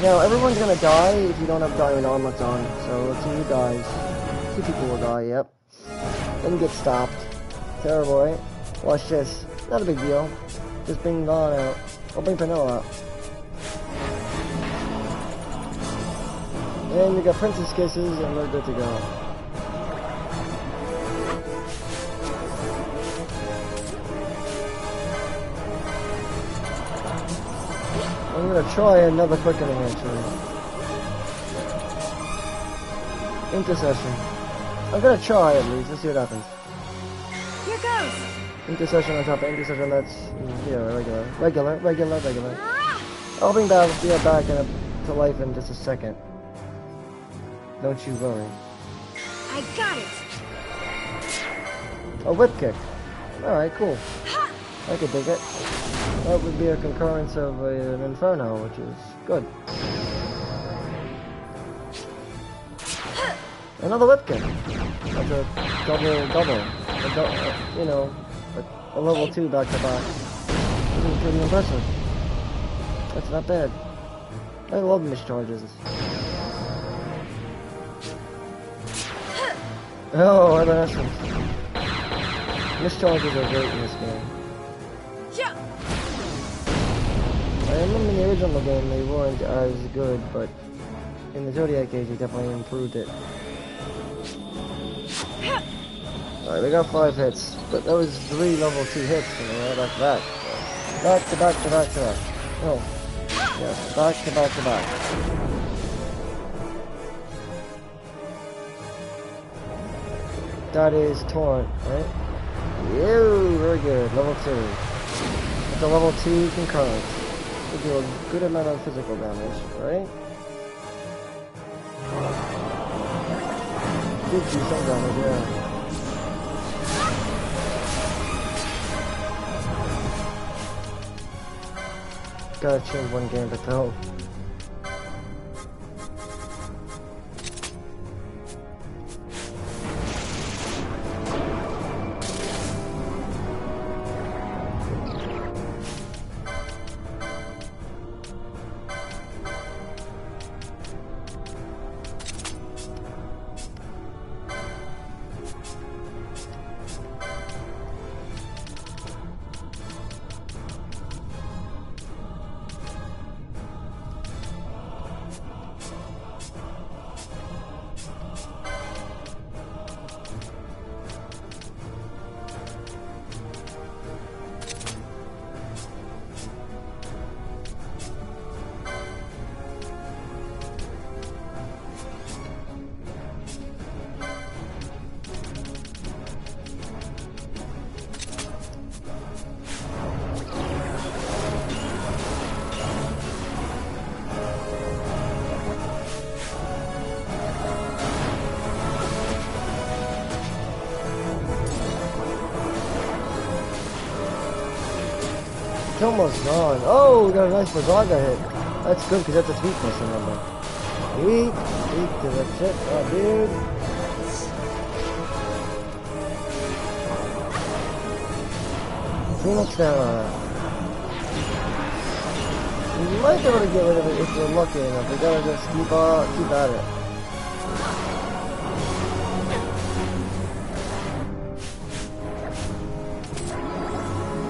Now, everyone's gonna die if you don't have diamond armlets on. So, let's see who dies. 2 people will die, yep. Then get stopped. Terrible, right? Watch this. Not a big deal. Just bring Vaughn out. I'll bring Vanilla out. And we got Princess Kisses, and we're good to go. I'm gonna try another quickening actually. Intercession. I'm gonna try at least. Let's see what happens. Here goes. Intercession on top of intercession. That's regular. I'll bring back to life in just a second. Don't you worry. I got it. A whip kick. All right, cool. I could dig it. That would be a concurrence of an inferno, which is good. Another whip kick. That's a double. You know, a level 2 back to back. This is pretty impressive. That's not bad. I love mischarges. Oh, Evanescence. Mischarges are great in this game. I remember in the original game they weren't as good, but in the Zodiac Age they definitely improved it. Alright, we got 5 hits, but that was 3 level 2 hits, you know, right after that. Back to back. Oh, yeah, back to back. That is Torrent, right? Ew, very good, level 2. It's a level 2 concurrent. Will do a good amount of physical damage, right? Gives you some damage, yeah. Gotta change one game to go. It's almost gone. Oh, we got a nice Brazaga hit. That's good because that's a weakness, remember. Weak to the shit, oh dude. Phoenix down. We might be able to get rid of it if we're lucky enough. We gotta just keep at it.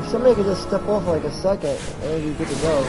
Somebody could just step off for like a second and then you're good to go.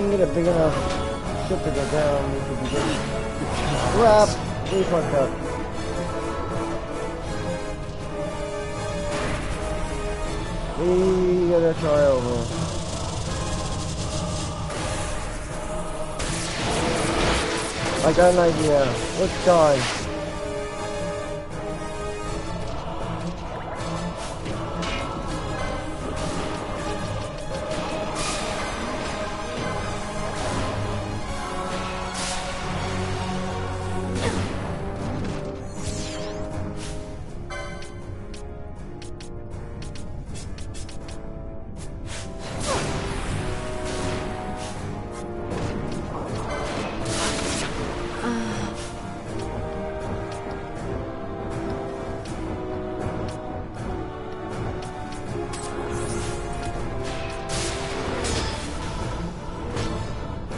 can get a big enough ship to go down, we could be good. Crap! We fucked up. We gotta try over. I got an idea. Let's die.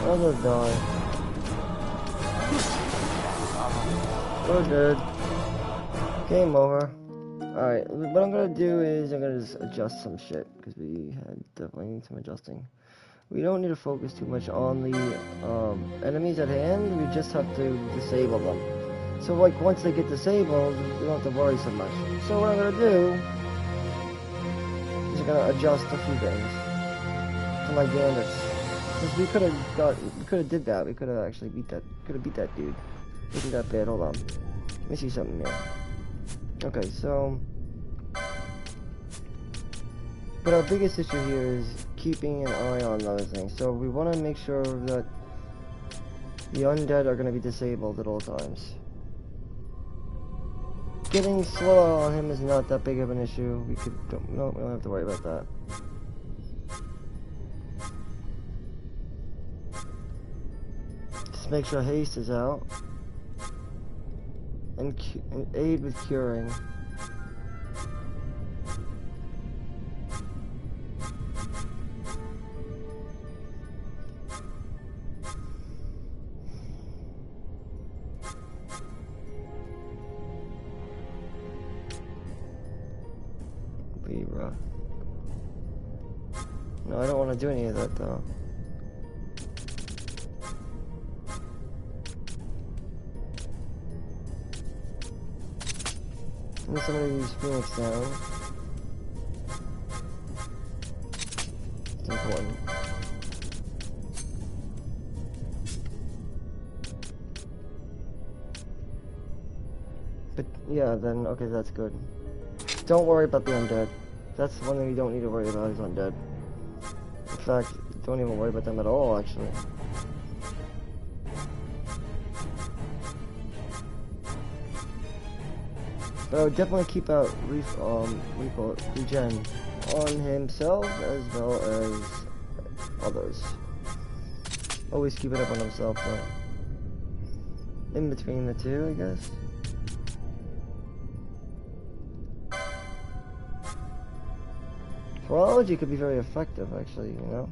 I'm gonna die. We're dead. Game over. Alright, what I'm gonna do is I'm gonna just adjust some shit, because we had definitely need some adjusting. We don't need to focus too much on the enemies at hand, we just have to disable them. So like once they get disabled, we don't have to worry so much. So what I'm gonna do is I'm gonna adjust a few things to my bandits. Because we could have did that. We could have actually beat that dude. Isn't that bad? Hold on. Let me see something here. Okay, so but our biggest issue here is keeping an eye on those things. So we want to make sure that the undead are going to be disabled at all times. Getting slow on him is not that big of an issue. We don't have to worry about that. Just make sure haste is out, and aid with curing. Libra. No, I don't want to do any of that though. And somebody use Phoenix down. It's important. But yeah, then okay, that's good. Don't worry about the undead. That's one thing you don't need to worry about is undead. In fact, don't even worry about them at all, actually. But I would definitely keep out regen on himself as well as others. Always keep it up on himself though. In between the two, I guess. Horology could be very effective, actually, you know?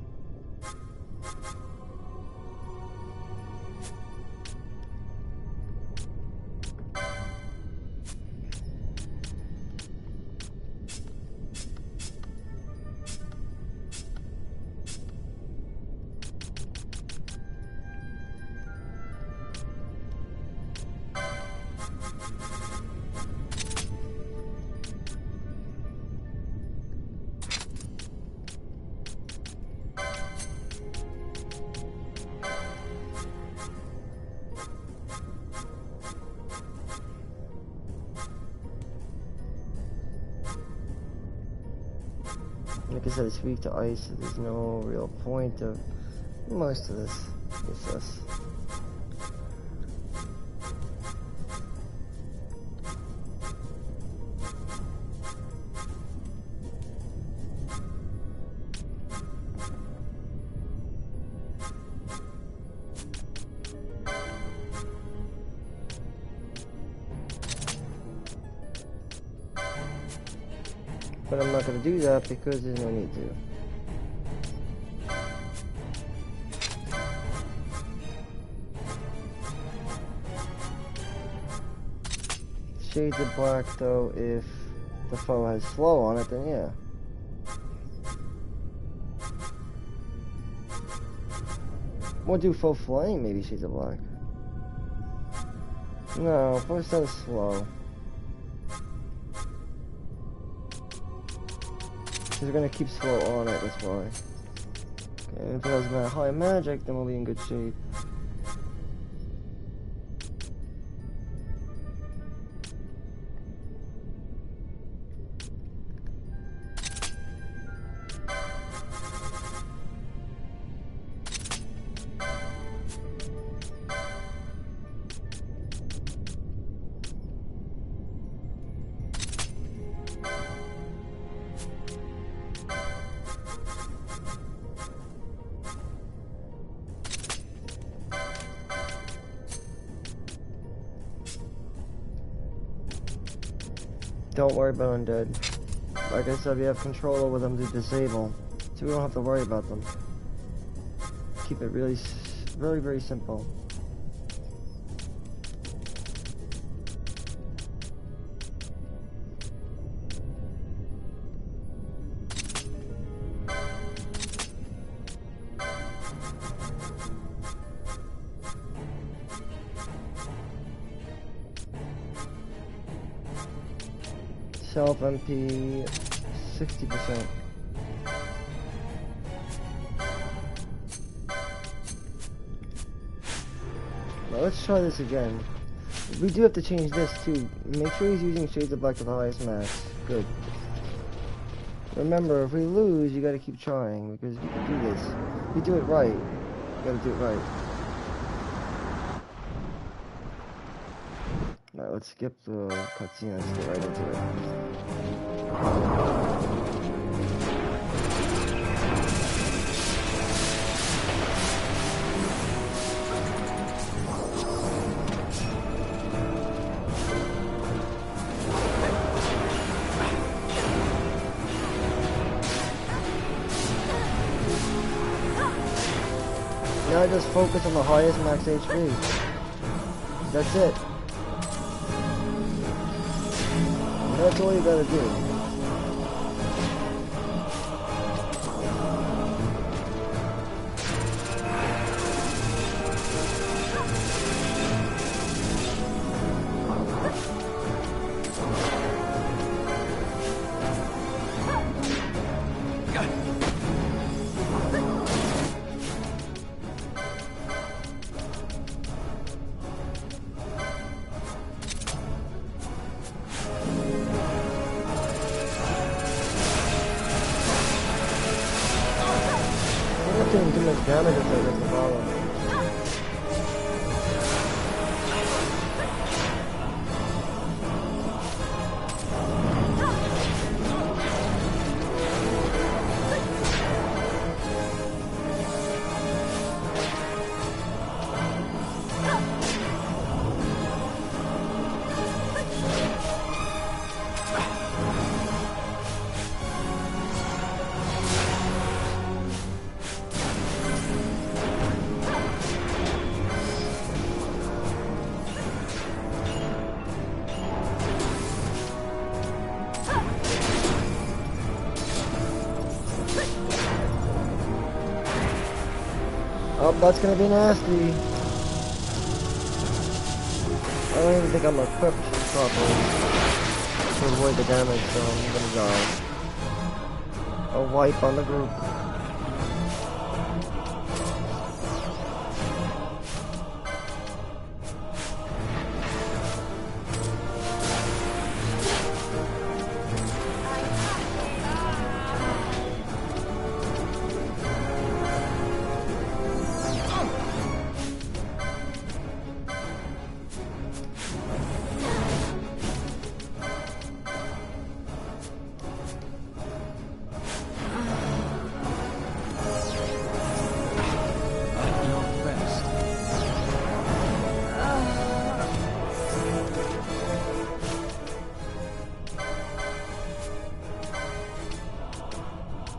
Like I said, it's weak to ice, so there's no real point of most of this. It's this. But I'm not going to do that because there's no need to. Shades of black though, if the foe has slow on it, then yeah. We'll do full flame, maybe Shades of Black. No, first that is slow. Because we're gonna keep slow on it, that's why. Okay, if it has high magic, then we'll be in good shape. Don't worry about undead. Like I said, we have control over them to disable, so we don't have to worry about them. Keep it really, very, very simple. Self MP 60%. Now let's try this again. We do have to change this too. Make sure he's using Shades of Black to the highest max. Good. Remember, if we lose, you gotta keep trying, because we can do this. If we do it right, you gotta do it right. Alright, let's skip the cutscene and let's get right into it. Now just focus on the highest max HP. That's it. That's all you gotta do. Doing too much damage if that's the problem. Oh, that's gonna be nasty. I don't even think I'm equipped properly to avoid the damage, so I'm gonna die. A wipe on the group.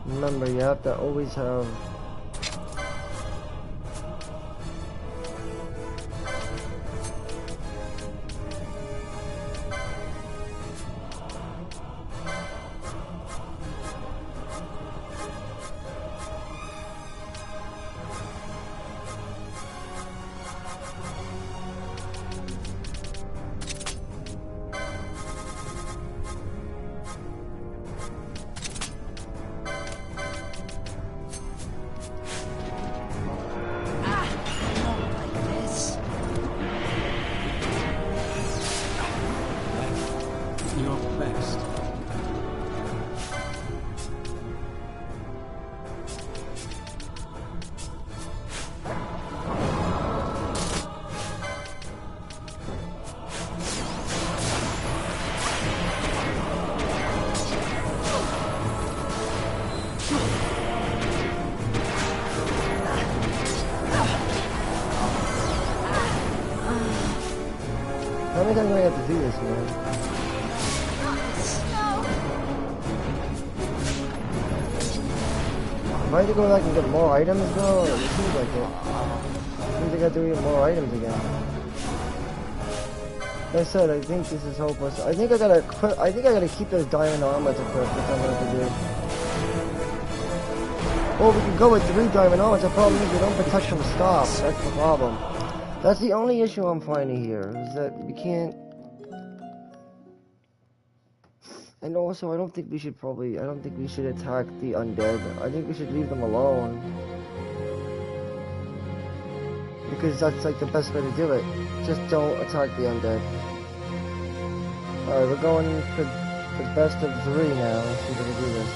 Remember, you have to always have How many times do I have to do this, man? Am I have to go back and get more items, though? It seems like it. Seems like I have to get more items again. Like I said, I think this is hopeless. I think I gotta keep those diamond armors equipped. That's what I'm gonna do. Well, we can go with 3 diamond armors. The problem is we don't protect from stop. That's the problem. That's the only issue I'm finding here, is that we can't... And also, I don't think we should attack the undead. I think we should leave them alone. Because that's like the best way to do it. Just don't attack the undead. Alright, we're going for the best of 3 now. Let's see if we can do this.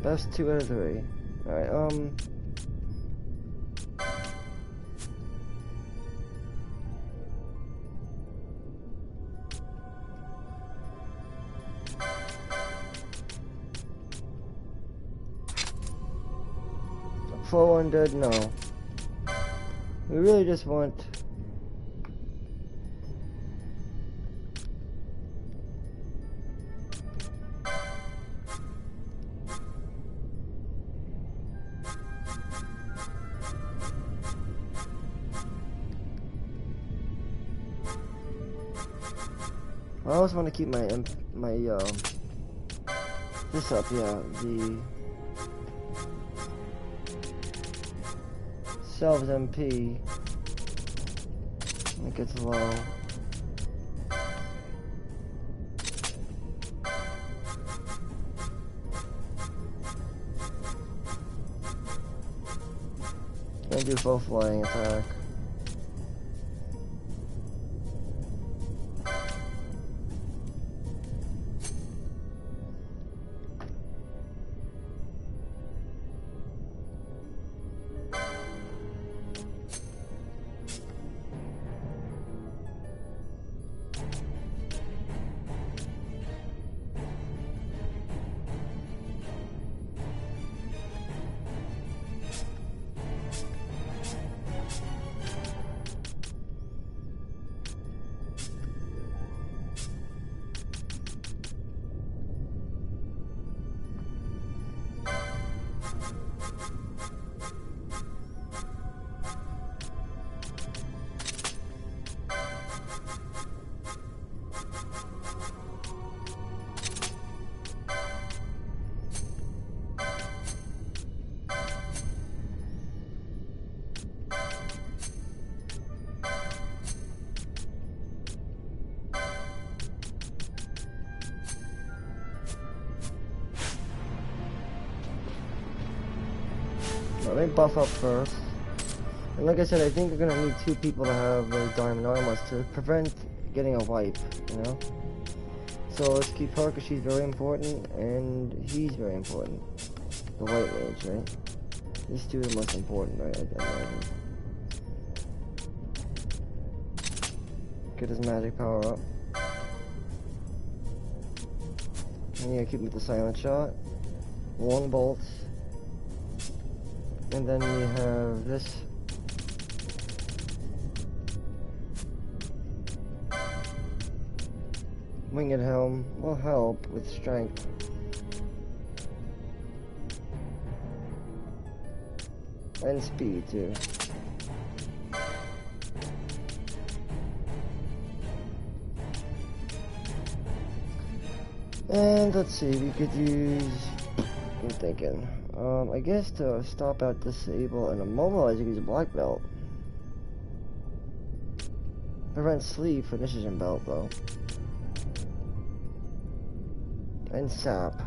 Best 2 out of 3. Alright, full undead, no. We really just want... I always want to keep my this up, yeah, the Selves MP. It gets low. Gonna do full flying attack. Let me buff up first. And like I said, I think we're gonna need 2 people to have those diamond armors to prevent getting a wipe, you know? So let's keep her because she's very important, and he's very important. The white mage, right? These 2 are the most important, right? I imagine. Get his magic power up. And yeah, keep him with the silent shot. Long bolts. And then we have this. Winged helm will help with strength. And speed too. And let's see, we could use, I'm thinking, I guess to stop out disable and immobilize, you could use a black belt. Prevent sleep for precision belt though. And sap.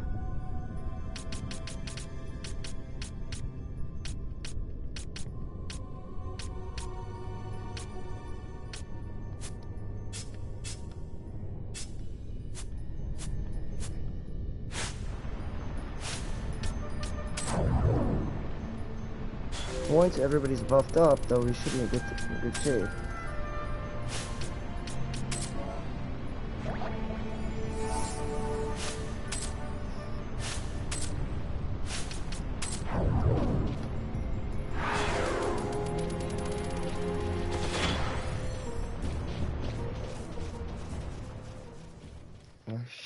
Once everybody's buffed up, though, we should be in good shape.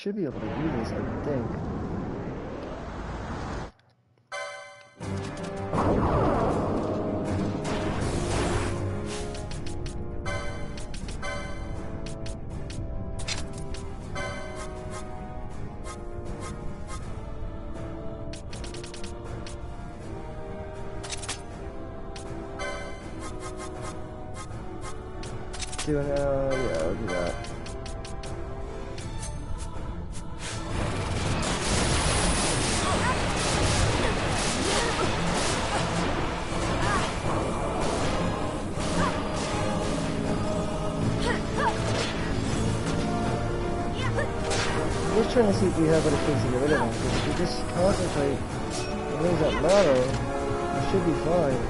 should be able to do this, I think. Yeah, I'll do that. Just trying to see if we have other things to get rid of them, because if we just concentrate on things that matter, we should be fine.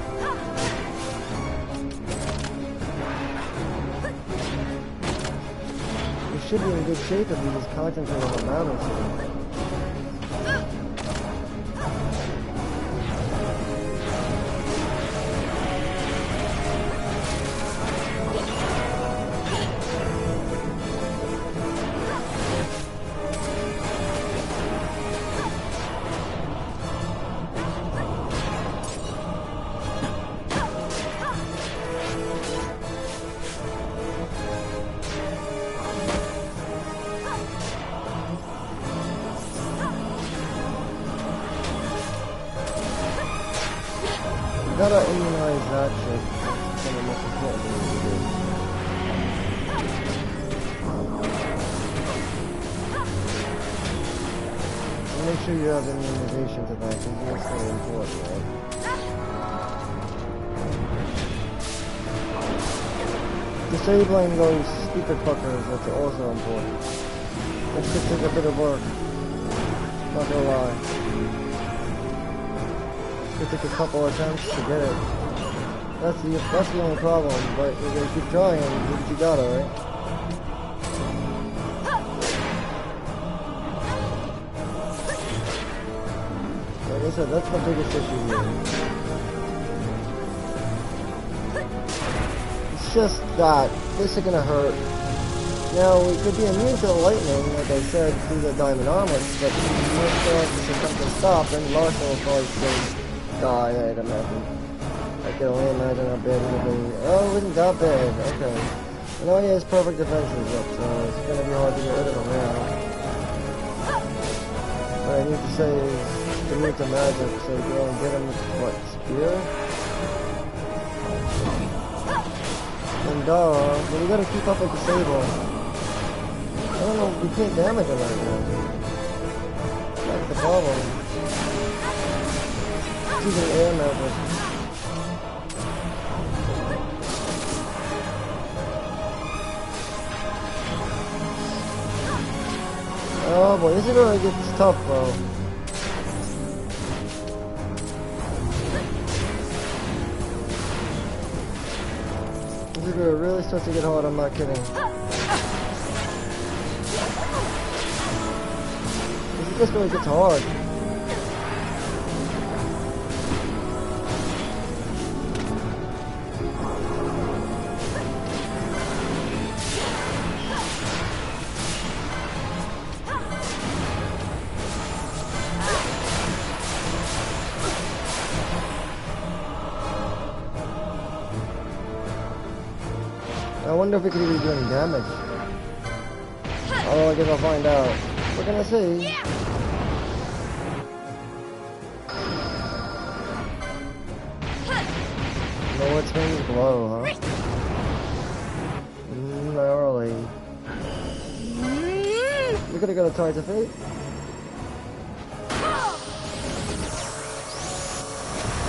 Should be in good shape if we just concentrate on the matters. Gotta immunize that shit. That's one of the most important things to do. And make sure you have immunization to that, because that's very important, right? Disabling those stupid fuckers, that's also important. That could take a bit of work. Not gonna lie. It took a couple attempts to get it. That's the only problem, but you're gonna keep trying, do what you gotta, right? Like I said, that's the biggest issue here. It's just that this is gonna hurt. Now, we could be immune to the lightning, like I said, through the diamond armlets, but once the something stopped, then Marshall will probably stay. Die, I'd imagine. I can only imagine how bad it'll be. Oh, it wasn't that bad. Okay. I know he has perfect defenses up, so it's gonna be hard to get rid of him now. What I need to say is to move to magic, so you can only get him with what, spear? And but we gotta keep up with the Sable. I don't know, we can't damage him right now. That's the problem. Using air magic. Oh boy, this is where it gets tough, bro. This is where it really starts to get hard, I'm not kidding. This is just where it gets hard. I wonder if it could even do any damage. Oh, I guess I'll find out. We're gonna see. No, it's going to blow, huh? Gnarly. We could have got a Tides of Fate.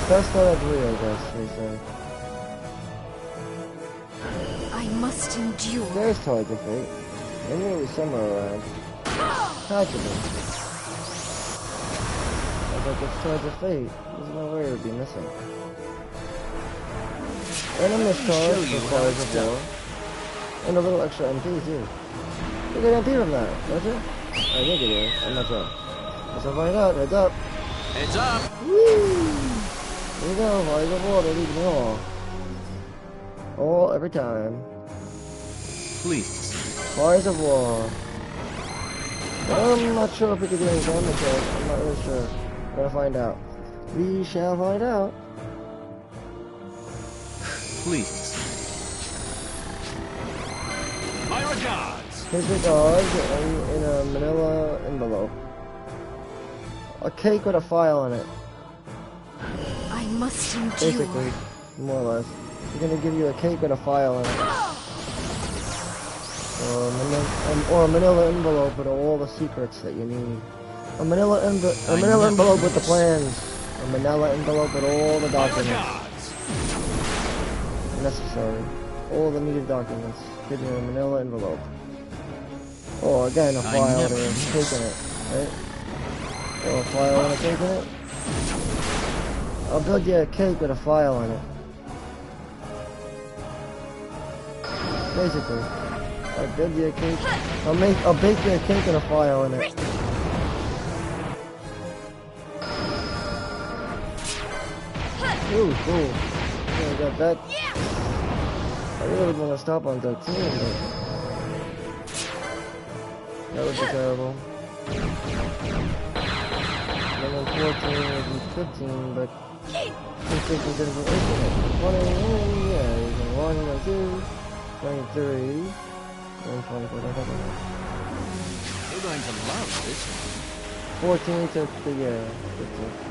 Best out of 3, I guess, they say. I must endure. There's Tides of Fate. I knew it was somewhere around. Had to be. I was like, it's Tides of Fate. There's no way it would be missing. And a mischarge for Fires of War. And a little extra MP too. You get MP from that, don't you? I think it is. I'm not sure. Let's find out. Heads up. Heads up! Woo! There you go. Fires of War. They leave me all. All every time. Please. Fires of War. I'm not sure if we can do any damage yet. I'm not really sure. We're gonna find out. We shall find out. Please. My regards. His regards in a manila envelope. A cake with a file in it. I must endure. Basically, more or less. He's gonna give you a cake with a file in it. Or a manila envelope with all the secrets that you need. A manila envelope with the plans. A manila envelope with all the documents. Necessary. All the needed documents. Hidden in a manila envelope. Or again, a file with a cake in it. Right? Or a file and a cake in it. I'll build you a cake with a file in it. Basically. I'll build you a cake. I'll bake you a cake with a file in it. Ooh, cool. Yeah, I got that. I really want to stop on 13, but that would be terrible. And then 14 would be 15, but 15 is going to be infinite. 20, yeah, you can 1 and 2, 23, and 24. You're going to love this one. 14 to the, 15.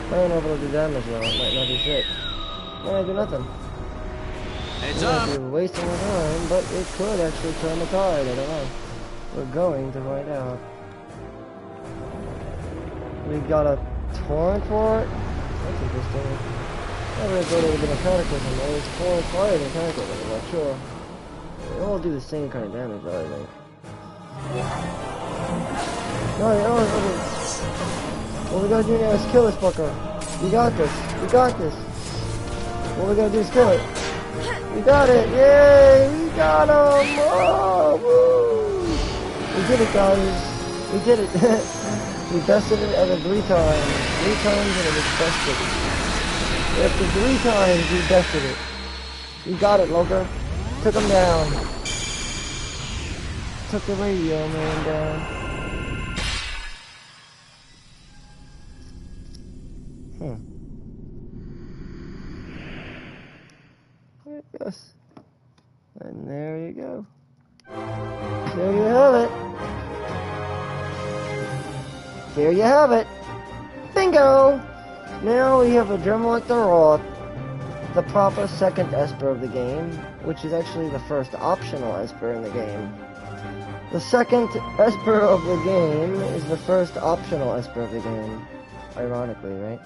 I don't know if it'll do damage though, it might not do shit. Might not do nothing. Heads Might up! be wasting our time, but it could actually turn the tide, I don't know. We're going to find out. We got a torrent for it? That's interesting. I'm gonna go to a bit of cataclysm, or it's torrent fire than cataclysm, I'm not sure. They all do the same kind of damage though, I think. No, they don't. What we gotta do now is kill this fucker. We got this. We got this. What we gotta do is kill it. We got it. Yay! We got him! Oh, woo! We did it, guys. We did it. We bested it at 3 times. 3 times and it was bested. After 3 times, we bested it. We got it, Loker. Took him down. Took the radio man down. Yes. And there you go. There you have it. There you have it. Bingo! Now we have a Dremelic the Roth, the proper second Esper of the game, which is actually the first optional Esper in the game. The second Esper of the game is the first optional Esper of the game. Ironically, right?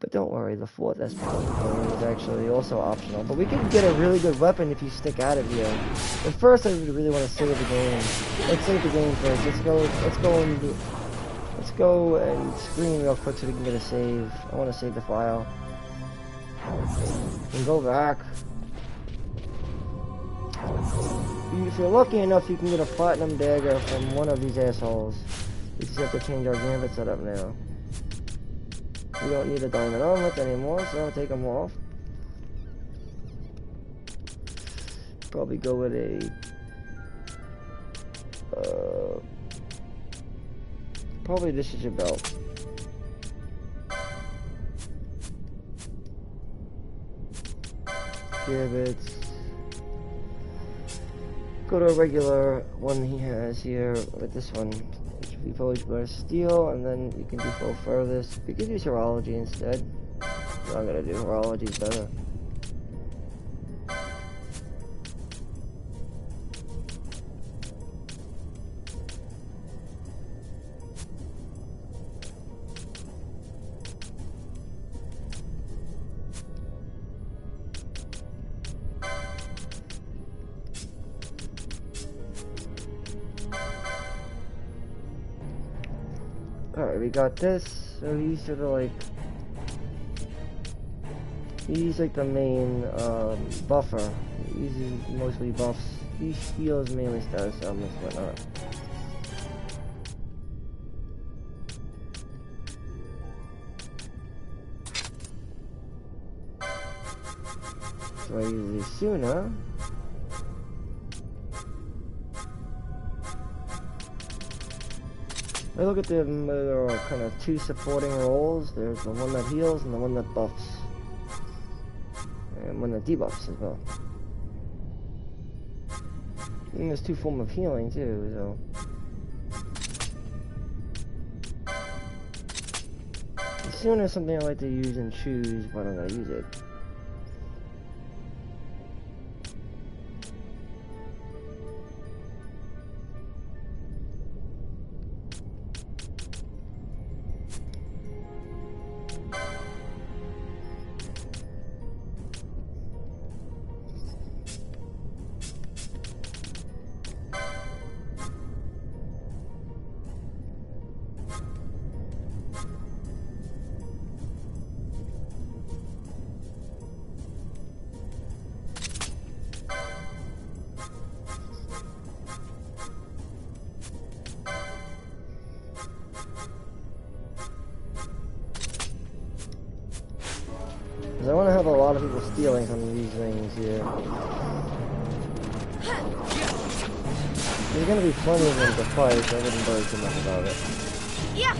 But don't worry, the 4th Esper of the game is actually also optional. But we can get a really good weapon if you stick at it here. But first, I really want to save the game. Let's save the game first. Let's go and screen real quick so we can get a save. I want to save the file. And go back. If you're lucky enough, you can get a platinum dagger from one of these assholes. We just have to change our gambit setup now. We don't need the diamond armlets anymore, so I'll take them off. Probably go with a... probably this is your belt. Gibbets. Go to a regular one he has here with this one. We probably wear steel, and then you can do full furthest. We could use horology instead. I'm not gonna do horology, better. Alright, we got this, so he's sort of like, he's like the main buffer. He uses mostly buffs. He heals mainly status elements, whatnot. So I use the Suna. I look at them, there are kind of two supporting roles. There's the one that heals and the one that buffs. And one that debuffs as well. And there's two forms of healing too, so. As soon as something I like to use and choose, why don't I use it? I want to have a lot of people stealing from these things here. There's going to be plenty of them to fight, so I wouldn't worry too much about it. Yeah.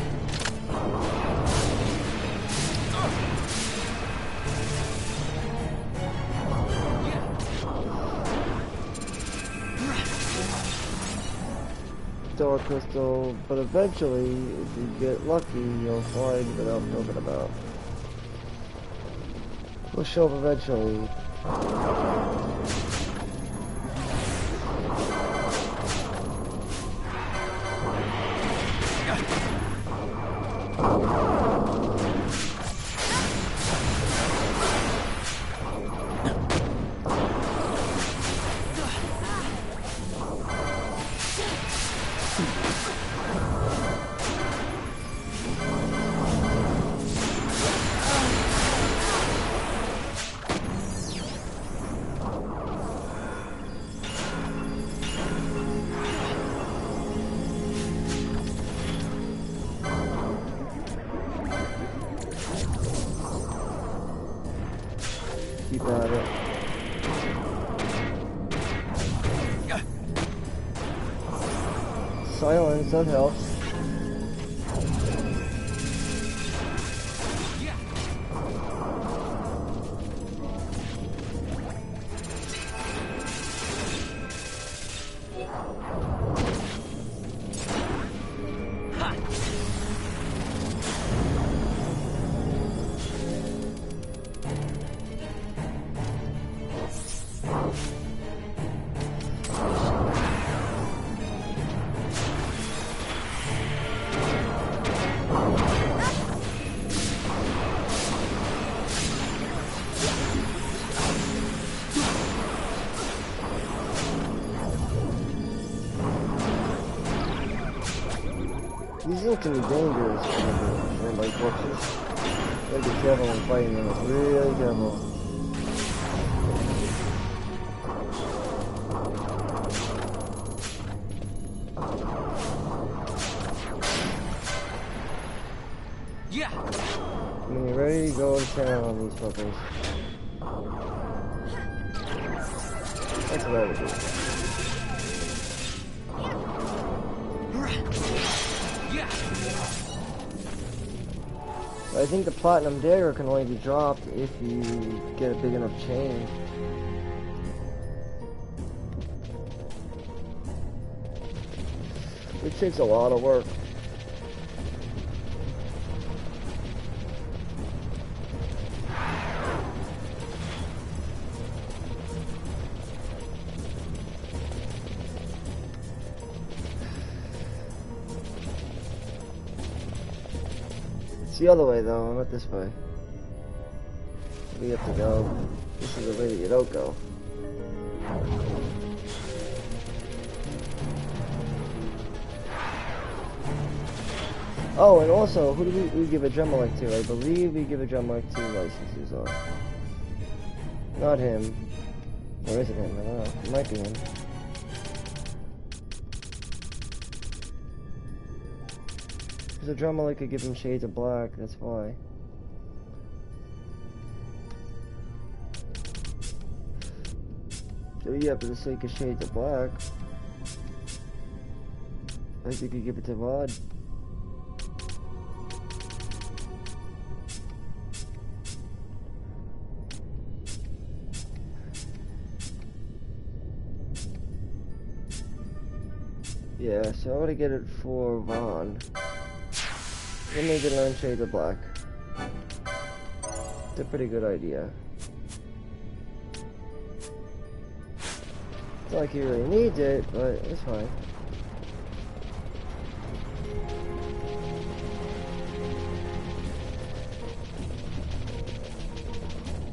Door crystal, but eventually, if you get lucky, you'll find what I'm talking about. We'll show up eventually. Keep at it. Silence, that helps. These things can be dangerous for like corpses. You gotta be careful when fighting them, really careful. Yeah. When you're ready, go to town on these fuckers. That's what I would do. I think the platinum dagger can only be dropped if you get a big enough chain. It takes a lot of work. It's the other way though, not this way. We have to go. This is the way that you don't go. Oh, and also, who do we give a Dremelec to? I believe we give a Dremelec to licenses on. Not him. Or is it him? I don't know. It might be him. Because a Dremelec could give him shades of black, that's why. So yeah, for the sake of shades of black, I think we give it to Vod. Yeah, so I'm gonna get it for Ron. Then they can learn Shades of Black. It's a pretty good idea. It's not like he really needs it, but it's fine.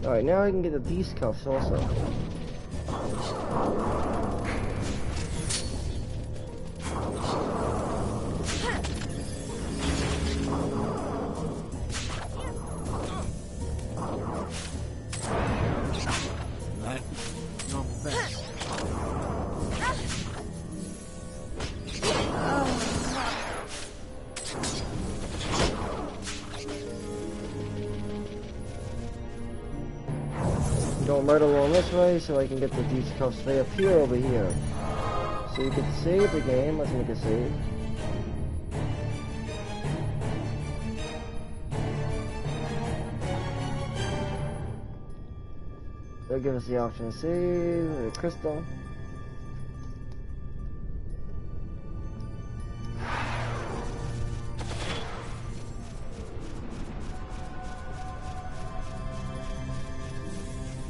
Alright, now I can get these cuffs also. Going right along this way so I can get the these cuffs. They appear over here. So you could save the game. Let's make a save. They'll give us the option to save the crystal.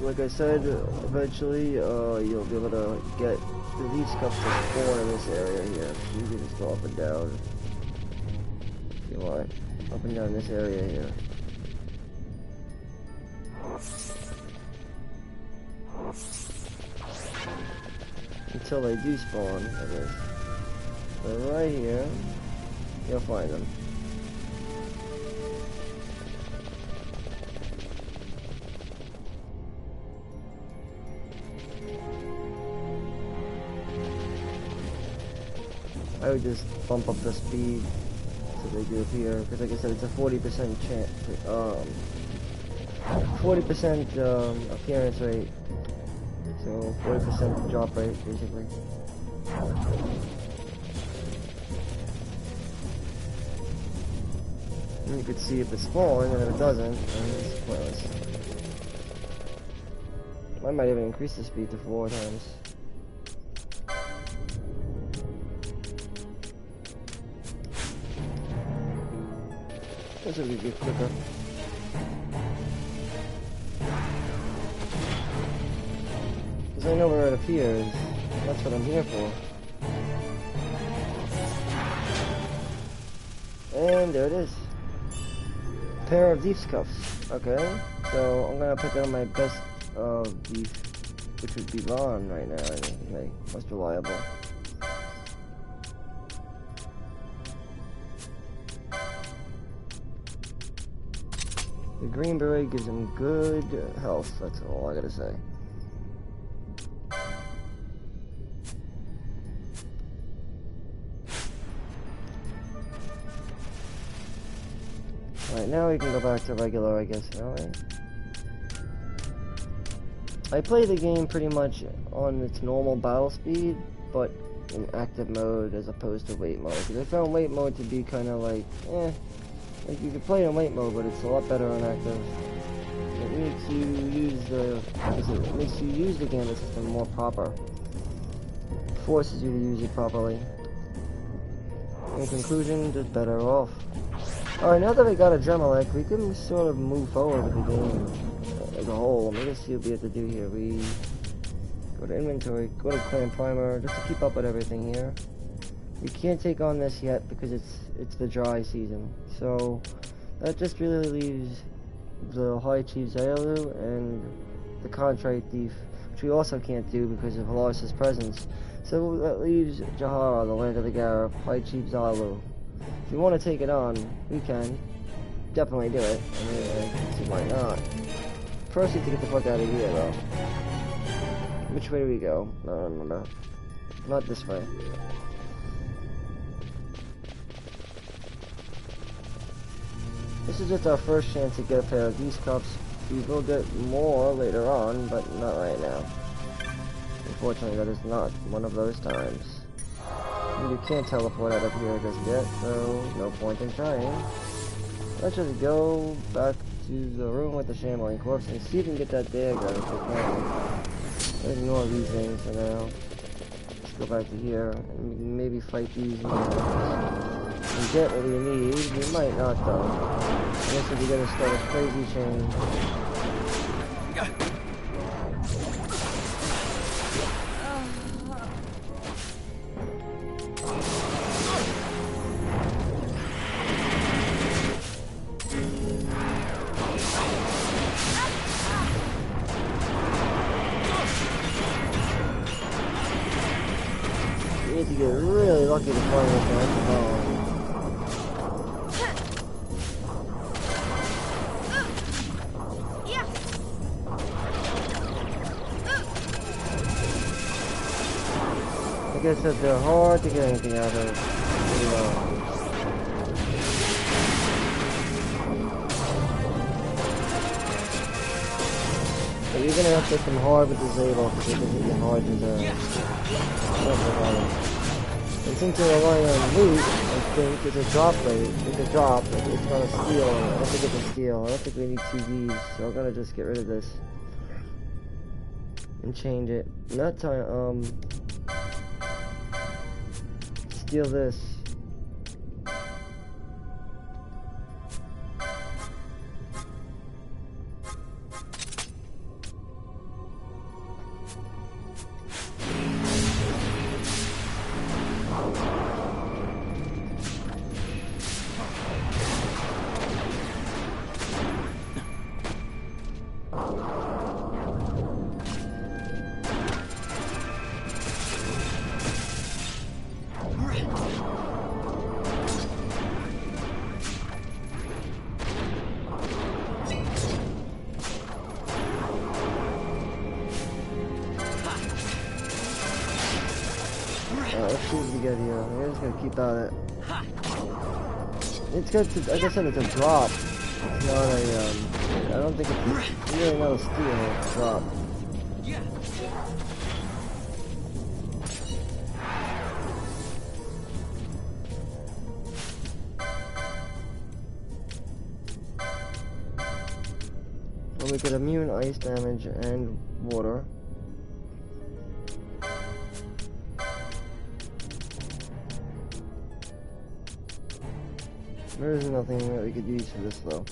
Like I said, eventually you'll be able to get the leech cups to spawn in this area here. So you can just go up and down if you want. Up and down this area here. Until they do spawn, I guess. But right here, you'll find them. I would just bump up the speed so they do appear, because like I said, it's a 40% chance, 40% appearance rate, so 40% drop rate, basically. And you could see if it's spawning, and if it doesn't, then it's pointless. I might even increase the speed to 4 times. This will be quicker. Because I know where it appears. That's what I'm here for. And there it is. Pair of Thief's Cuffs. Okay. So I'm gonna put down my best thief, which would be Ron right now. I think my most reliable. The green beret gives him good health, that's all I gotta say. Alright, now we can go back to regular, I guess, right? I play the game pretty much on its normal battle speed, but in active mode as opposed to wait mode. Because I found wait mode to be kind of like, like you can play in wait mode, but it's a lot better on active. It makes you use the gambit system more proper. Forces you to use it properly. In conclusion, just better off. Alright, now that we got a Gemelec, we can sort of move forward with the game as a whole. Let me just see what we have to do here. We go to inventory, go to clan primer, just to keep up with everything here. We can't take on this yet because it's the dry season. So that just really leaves the High Chief Zaylu and the Contrite Thief, which we also can't do because of Halaris's presence. So that leaves Jahara, the Land of the Garab, High Chief Zaylu. If you want to take it on, we can. Definitely do it. I mean, I can see why not. First, we have to get the fuck out of here, though. Which way do we go? I don't remember. Not this way. This is just our first chance to get a pair of these cups. We will get more later on, but not right now. Unfortunately, that is not one of those times. And you can't teleport out of here just yet, so no point in trying. Let's just go back to the room with the shambling corpse and see if we can get that dagger if we can. Ignore these things for now. go back to here and maybe fight these and get what we need. We might not though. Unless if we're gonna start a crazy chain. You need to get really lucky to find this one. Like I said, they're hard to get anything out of. But you're gonna have to hit them hard with the Zabel because they can hit you hard with the... And since you're relying on loot, I think it's a drop rate. It's a drop. It's gonna steal. I don't think it's a steal. I don't think we need 2 Vs. So I'm gonna just get rid of this and change it. Not time. Steal this. Let's see what we get here. We're just gonna keep at it. It's good to, like I said, it's a drop. It's not a, I don't think it's really not a steal, it's a drop. Well, we get immune ice damage and water. There is nothing that we could use for this though.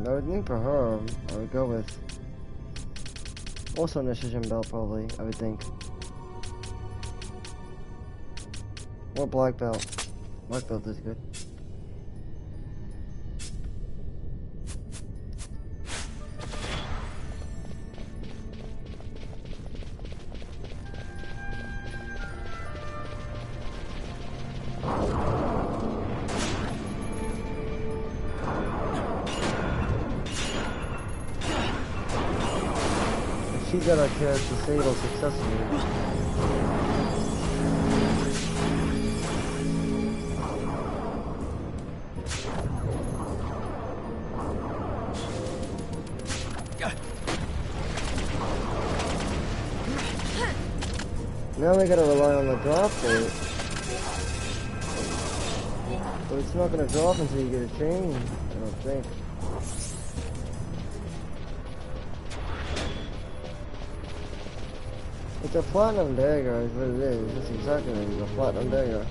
I would think for her, I would go with also an Incision Belt probably, I would think. Or Black Belt. Black Belt is good. She got our character disabled successfully. Now we gotta rely on the drop rate. But it's not gonna drop until you get a chain, I don't think. It's a platinum dagger is what it is. That's exactly what it is, a platinum dagger.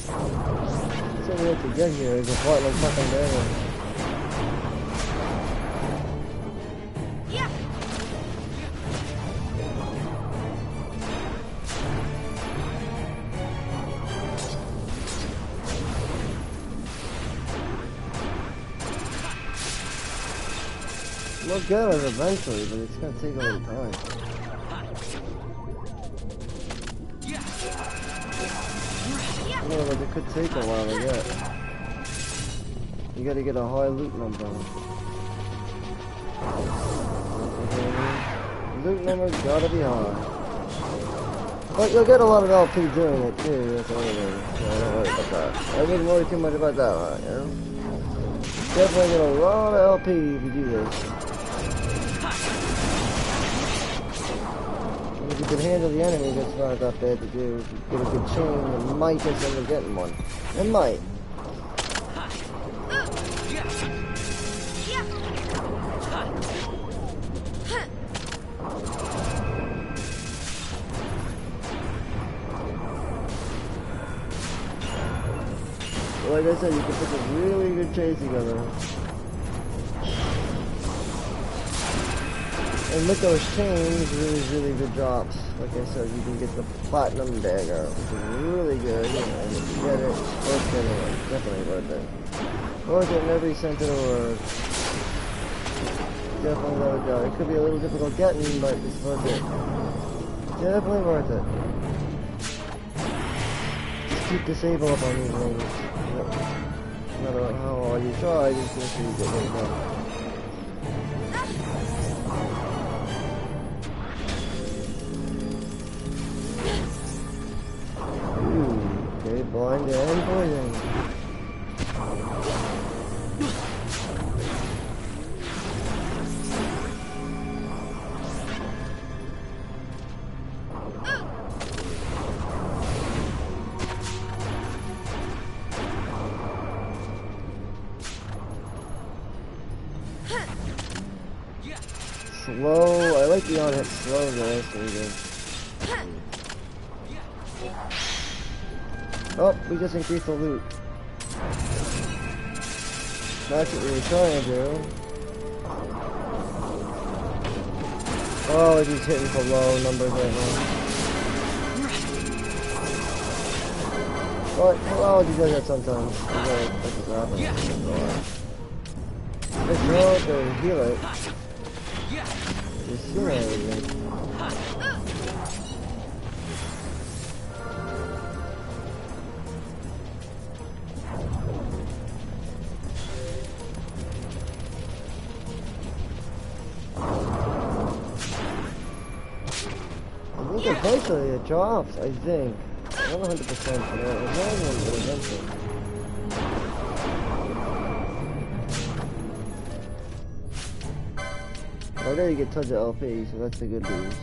That's what we have to get here is a platinum fucking dagger. We'll get it eventually, but it's gonna take a little time. In other words, it could take a while to get. You gotta get a high loot number. Okay. Loot number's gotta be high. But you'll get a lot of LP doing it too, that's all it is. So don't worry about that. I wouldn't worry too much about that, right, you know? Definitely get a lot of LP if you do this. And if you can handle the enemies, it's not that bad to do. If you get a good chain, you might just end up getting one. It might. Like I said, you can put a really good chase together. And with those chains, really good drops. Like I said, you can get the platinum dagger, which is really good. And if you get it, it's worth getting it. Definitely worth it. Worth it in every sense of the word. Definitely let it go. It could be a little difficult getting, but it's worth it. Definitely worth it. Just keep disable up on these things. No matter how hard you try, just make sure you get what you want. Ooh, okay, blind and poison. Slow, I like the on-hit slow there, that's pretty good. Oh, we just increased the loot. That's what we were trying to do. Oh, he's hitting for low numbers right now. But, well, he does that sometimes. He's like a grapple. Let's throw it to heal it. Just heal everything. Eventually it drops, I think. Not 100%, but it's not eventually. Right there you get tons of LP, so that's the good news.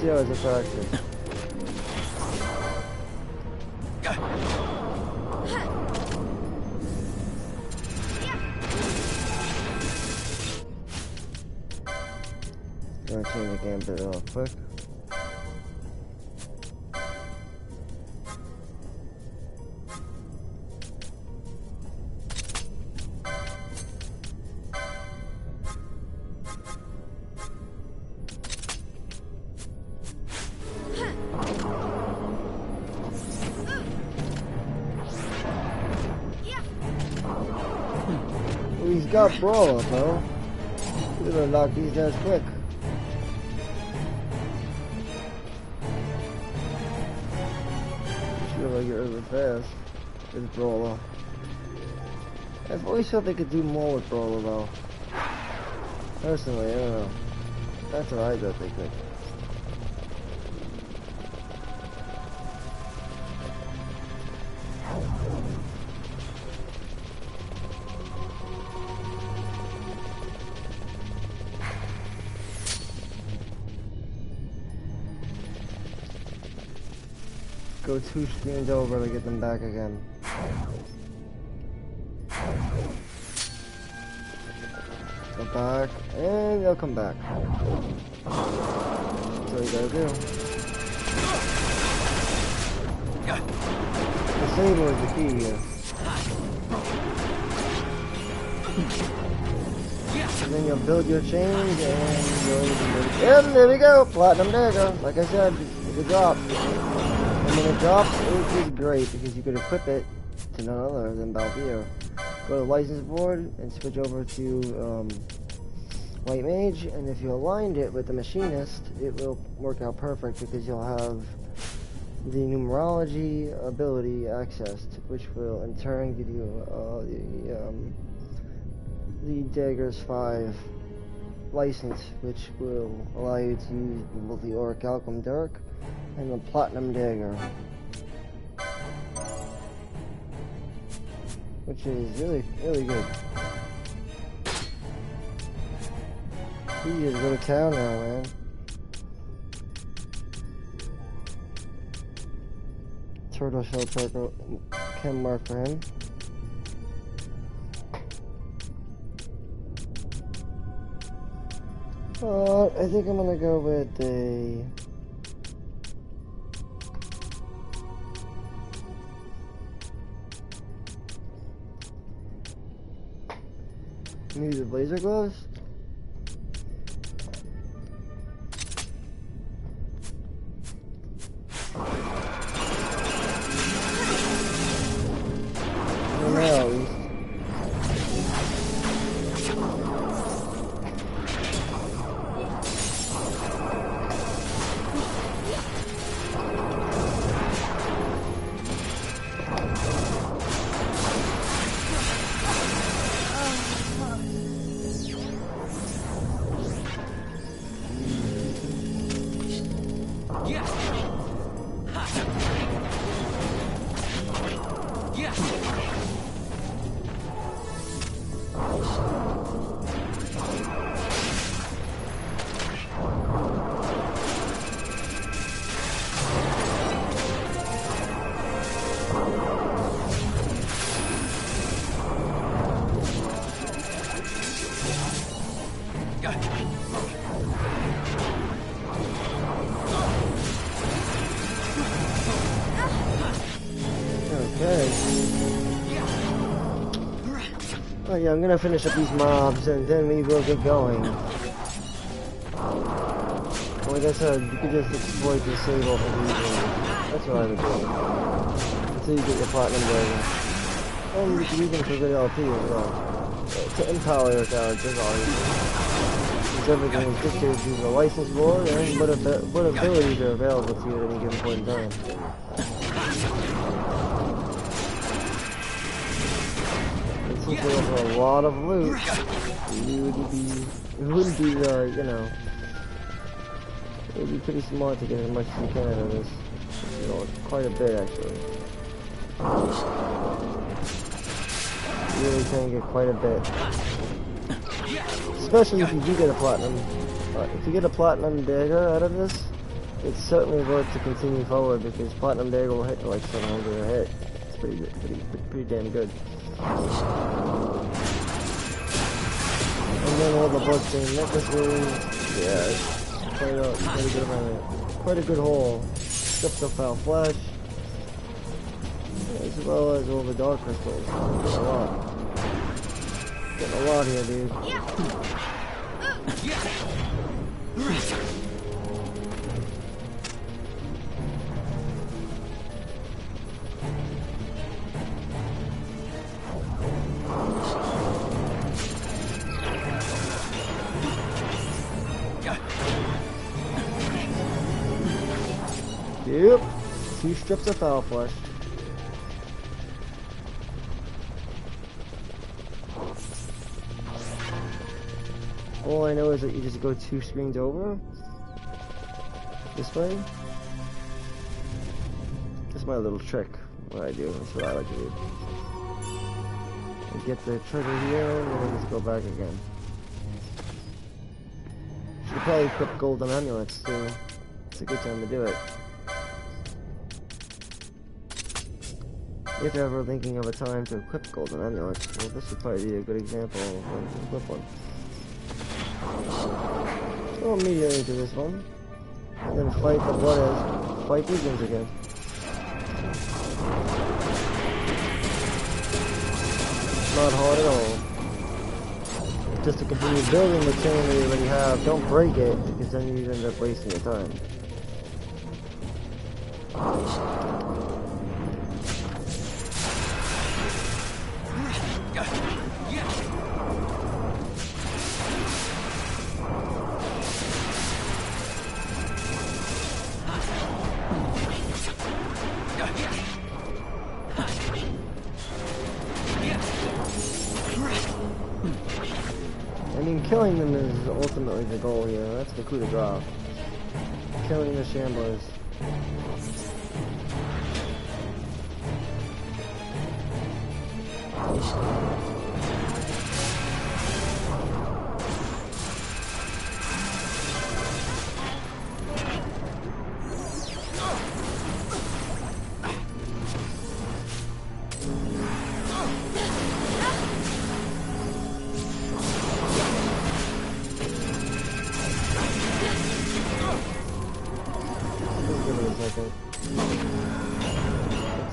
Yeah, it's a practice. Gonna change the game a bit real quick. He's got brawl up, bro. We're gonna knock these guys quick. Sure, like you're really fast. With brawler. I've always felt they could do more with brawler though. Personally, I don't know. That's what I thought they could. Go 2 screens over to get them back again. Go back, and they'll come back. That's all you gotta do. Disable is the key here. And then you'll build your chains, and there we go! Platinum dagger. Like I said, it's a drop. And when it drops, it is great, because you could equip it to none other than Balthier. Go to the license board and switch over to White Mage, and if you aligned it with the Machinist, it will work out perfect, because you'll have the numerology ability accessed, which will in turn give you the Daggers 5 license, which will allow you to use both the Auric Alchem Dirk and the Platinum Dagger, which is really, really good. You just go to town now, man. Turtle shell turtle can mark for him. I think I'm gonna go with a maybe the laser gloves. Oh yeah, I'm gonna finish up these mobs and then we will get going. Like I said, you could just exploit the save-off of these ones. That's what I would do. Until you get your platinum dagger. And you can use them for good LP as well. To empower your characters, obviously. Since everything is dictated through the license board and what abilities are available to you at any given point in time. Since they offer a lot of loot, it wouldn't be, you know, it would be pretty smart to get as much as you can out of this. You know, quite a bit actually. You really can get quite a bit. Especially if you do get a platinum. If you get a platinum dagger out of this, it's certainly worth to continue forward, because platinum dagger will hit like 700 a hit. It's pretty good, pretty damn good. And then all the bloodstained necklaces, yeah, it's quite a good haul. Strips of foul flesh, as well as all the dark crystals. Getting a lot here, dude. Yep, 2 strips of foul flesh. All I know is that you just go 2 screens over. This way. That's my little trick. What I do. That's what I like to do. I get the trigger here, and then I just go back again. Should probably equip golden amulets too. It's a good time to do it. If you're ever thinking of a time to equip golden amulets, well, this would probably be a good example of when to equip one. Go immediately into this one. And then fight the fight these things again. Not hard at all. Just to continue building the chain that you already have. Don't break it, because then you end up wasting your time. I mean, killing them is ultimately the goal here. That's the coup de grace. Killing the shamblers.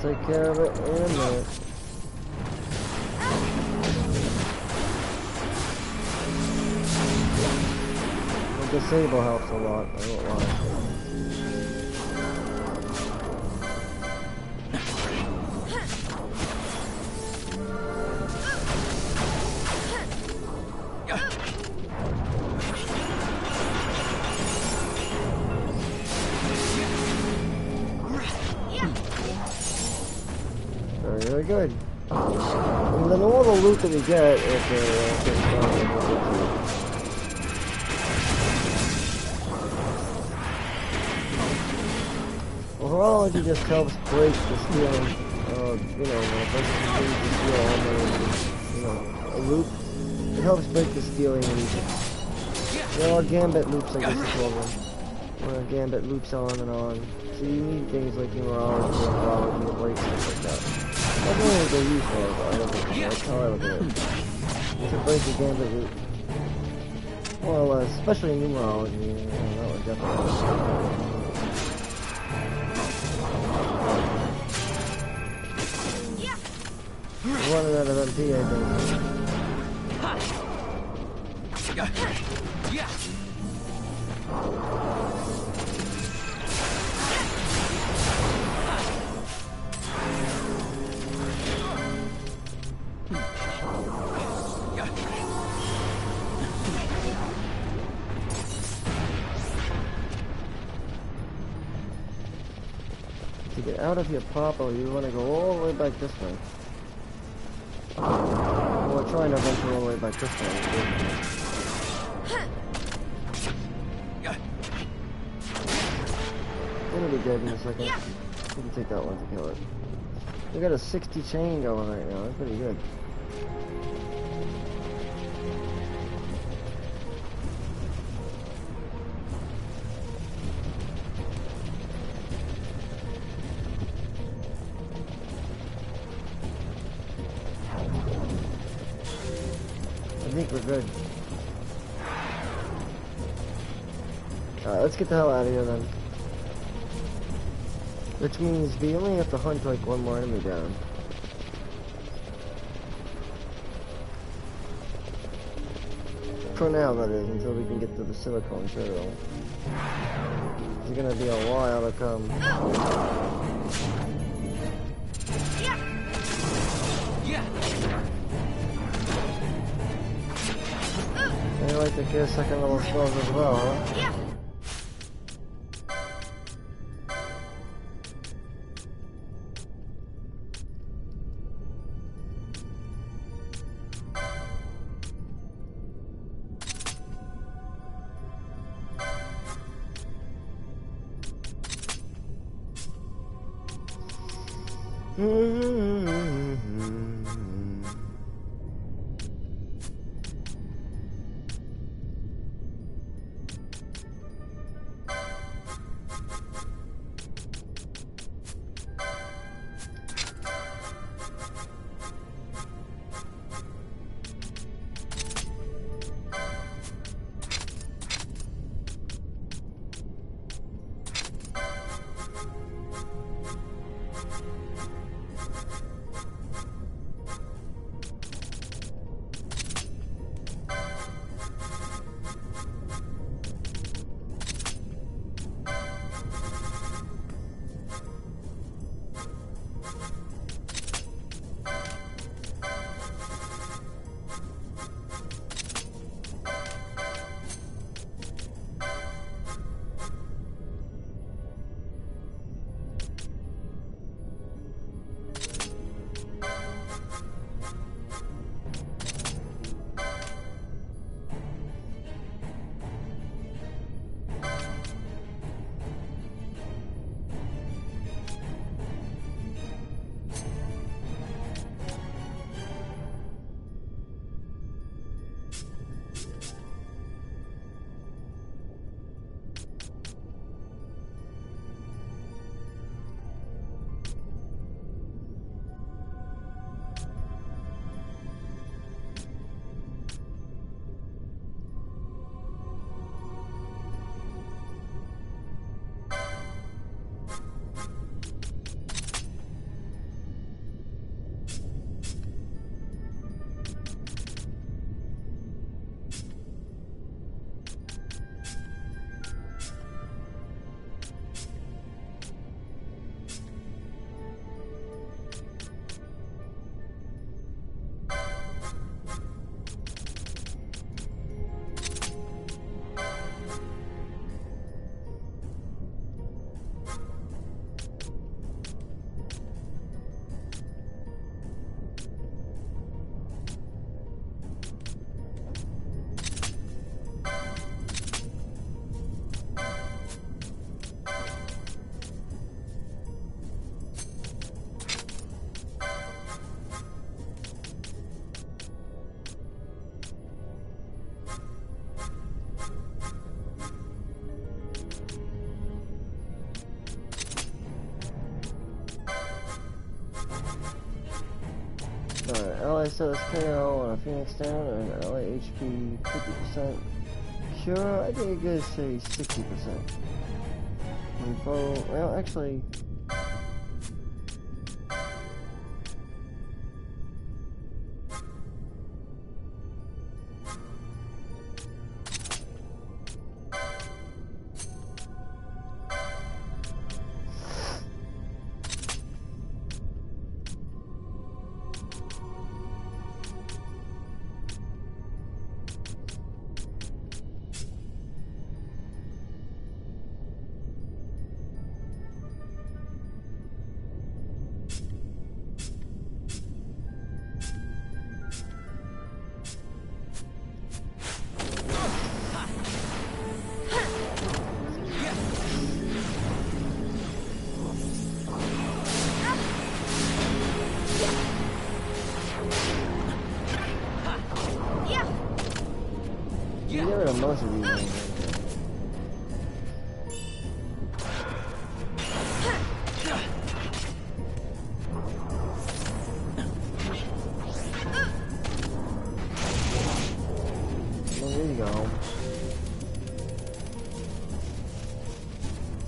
Take care of it in a minute. The disable helps a lot, I won't lie. Very good. And then all the loot that we get horology just helps break the stealing. You know, when a person continues to steal on a loop, it helps break the stealing illusion. There are gambit loops, I guess you call them. Where a gambit loops on and on. So you need things like numerology and horology to break stuff like that. That's only what they're used for, but I don't think that's how I look at it. You can break the gambit loop. More or less, especially numerology, that would definitely We're running out of MP, I think. To get out of here properly, you want to go all the way back this way. We're trying to venture all the way back this way. It'll be dead in a second. We can take that one to kill it. We got a 60 chain going right now. That's pretty good. I think we're good. Alright, let's get the hell out of here then. Which means we only have to hunt like one more enemy down. For now, that is, until we can get to the silicone turtle. It's gonna be a while to come. They like to kill second level spells as well, huh? ally status KO on a Phoenix down and ally HP 50% cure. I think it goes say 60%. Well, actually. You get rid of most of these things. Well, there you go.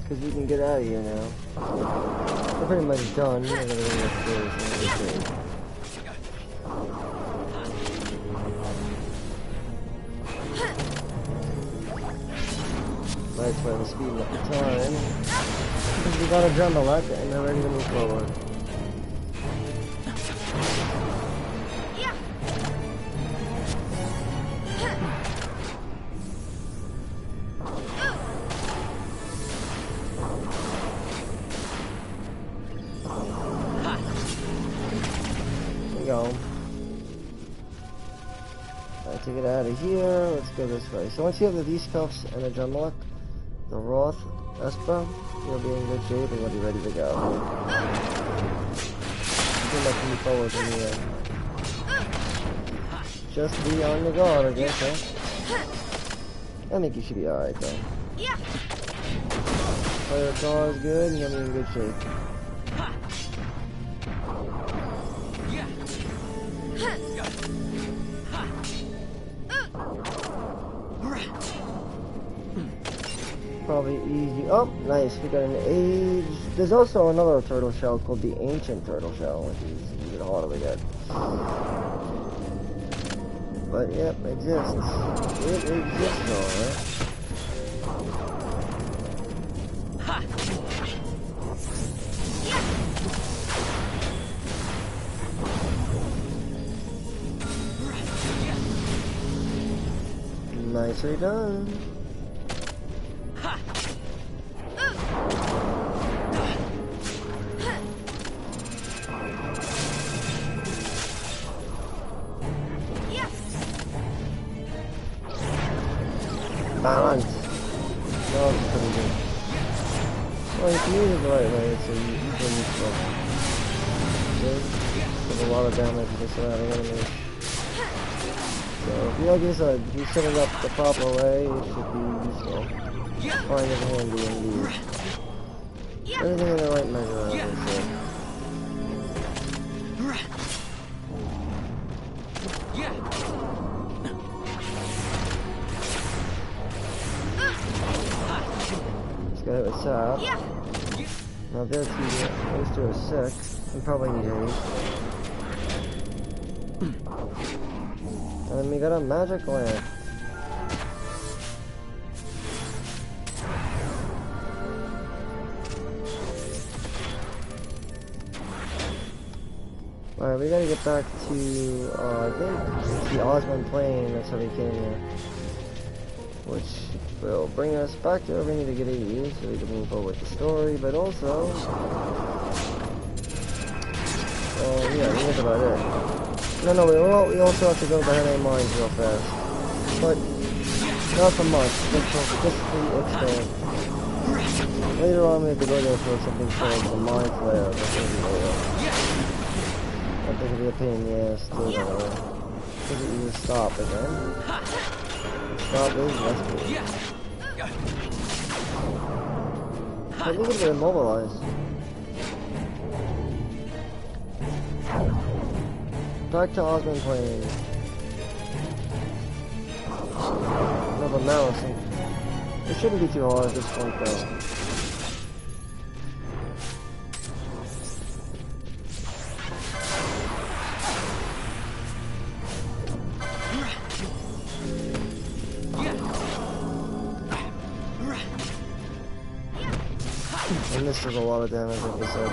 Because we can get out of here now. We're pretty much done. We're gonna go upstairs. That's why we're speeding up the time. Because we got a drum elect and they're ready to move forward. There we go. Alright, to get out of here, let's go this way. So once you have the V-Scuffs and the drum elect, the Roth Espa, you'll be in good shape and you'll be ready to go. You can let me forward from here. Just be on the guard, I guess, huh? I think you should be alright though. Fire car is good and you'll be in good shape. Probably easy. Oh, nice. We got an age. There's also another turtle shell called the Ancient Turtle Shell, which is even harder to get. But yep, it exists. It exists, alright. Nicely done. Balance. No, it's pretty good. Well, if you use it the right way, it's a useful. Does a lot of damage to surrounding enemies. So, if you like I said, if you set it up the proper way, it should be useful. Find it handy indeed. Everything in the right measure, as I said. Got it with Sap. Now they're close to a 6. We probably need 8. And then we got a magic lamp. Alright, we gotta get back to, I think, the Osmond Plain. That's how we came here. Which will bring us back to where we need to get 80 so we can move forward with the story, but also, yeah, that's about it. No, we also have to go behind our mines real fast, but not for much, just to expand. Later on we have to go there for something called the mine flare, I think it'll be a pain in the ass to do that. Because it will stop again. Stop is less cool. I think it's immobilized. back to Osman playing. Another mouse. It shouldn't be too hard at this point though. And this does a lot of damage, like I said.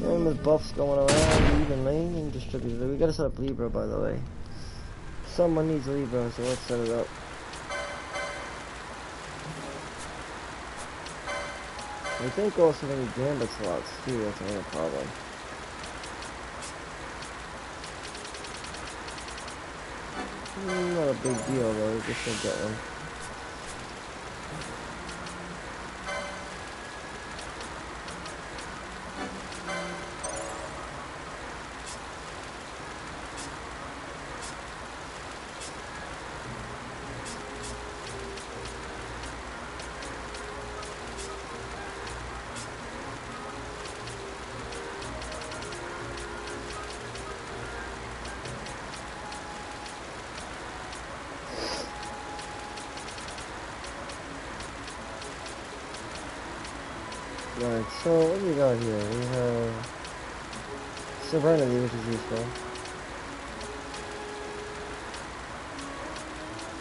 And with buffs going around evenly and distributed. We gotta set up Libra, by the way. Someone needs Libra, so let's set it up. I think also we need gambit slots too, that's another problem. Not a big deal though, just to get one. Right, so what do we got here? We have Serenity, which is useful.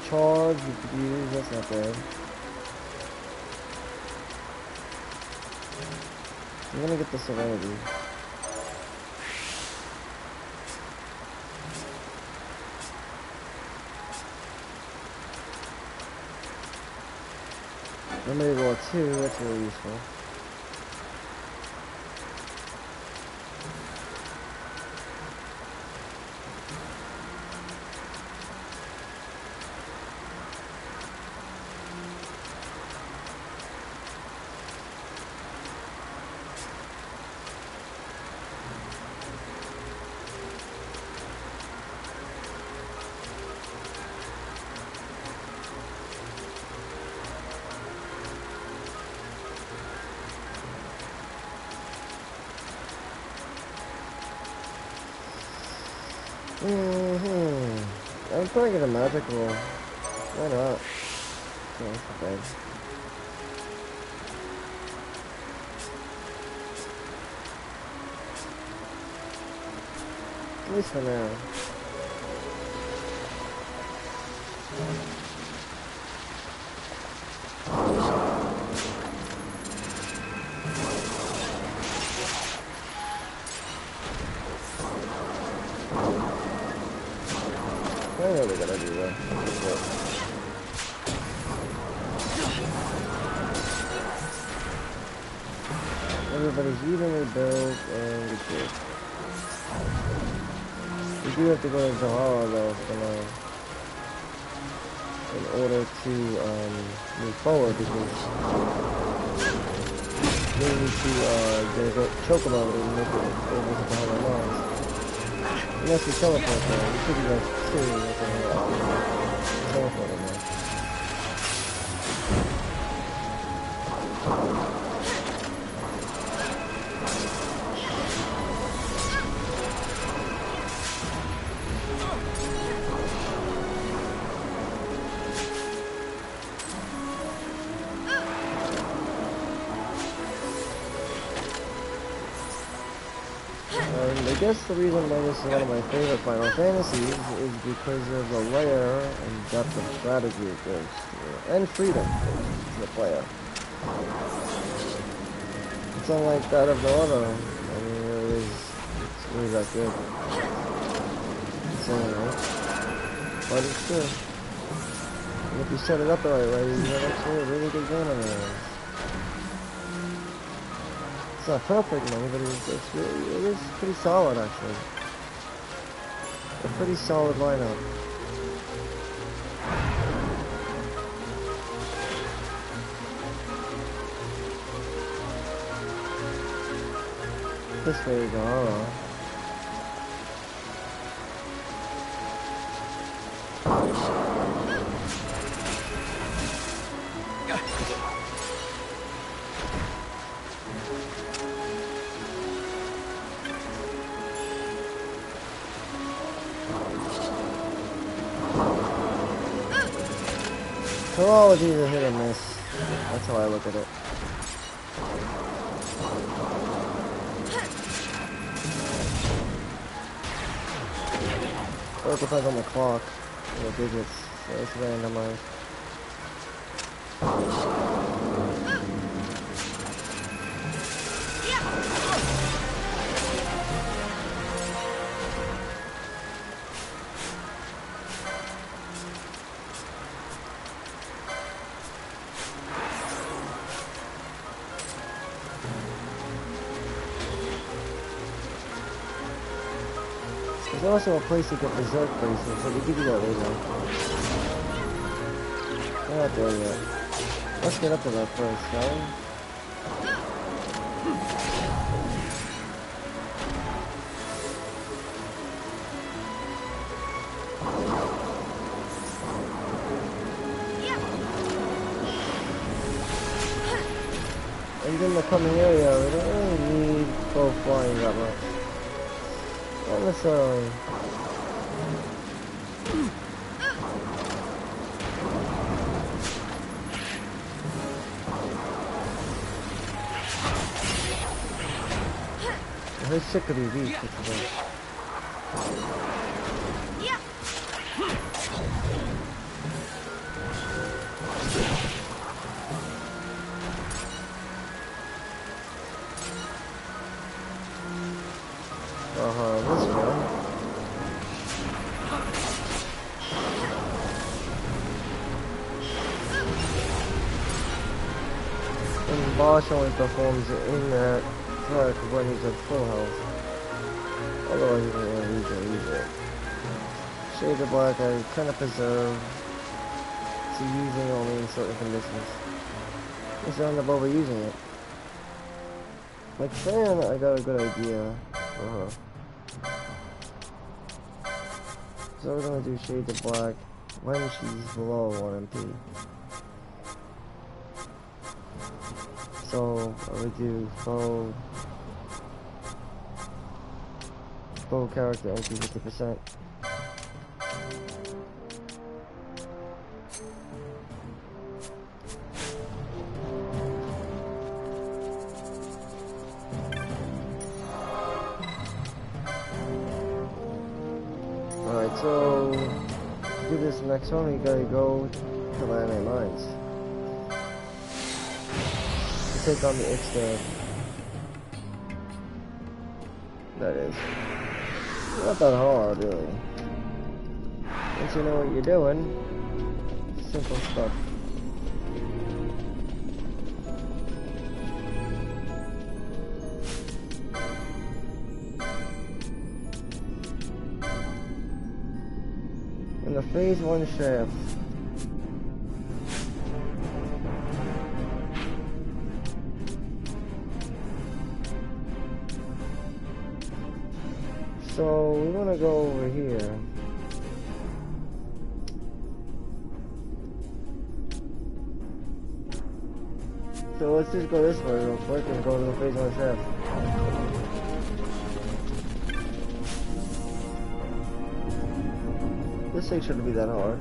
Charge, we could use, that's not bad. I'm gonna get the Serenity. Remedy Roll 2, that's really useful. I'm probably get a magic roll. Why not? Yeah, that's not bad. At least for now. I know what they're gonna do though. Everybody's evenly built and good shape. We do have to go to Zahara though in order to move forward because we need to get a chocobo to make it over to Zahara Mars. Unless we teleport there, we should be like 2 with the teleporting there. I guess the reason why this is one of my favorite Final Fantasies is because of the layer and depth of strategy it gives, and freedom to the player. It's unlike that of the other. I mean, it's really that good. It's right? But it's good. And if you set it up the right way, you have actually a really good game on it. It's not perfect money, but it's really, it is pretty solid actually. A pretty solid lineup. This way we go, alright. Oh, it's either hit or miss. That's how I look at it. Or it depends on the clock, the digits, so it's randomized. There's also a place to get Berserk bracelets, but we give you that later. We're not there yet. Let's get up to that first, shall we? And in the coming area, we don't really need both flying that much. Not necessarily. Her shit could be weak, which is nice. This one. And Bosch only performs in that track when he's at full health. Otherwise he's going to use it. Shades of Black I kind of preserve to using only in certain conditions. Instead I end up overusing it. Like Fan, I got a good idea for her. So we're gonna do Shades of Black when she's below 1 MP. So I would do full character MP 50%. Alright, so to do this next one, we gotta go to Land Mines. To take on the XII. That is. Not that hard, really. Once you know what you're doing, simple stuff. In the phase 1 shaft. So we want to go over here. So let's just go this way real quick and go to the phase 1 shaft. This thing shouldn't be that hard.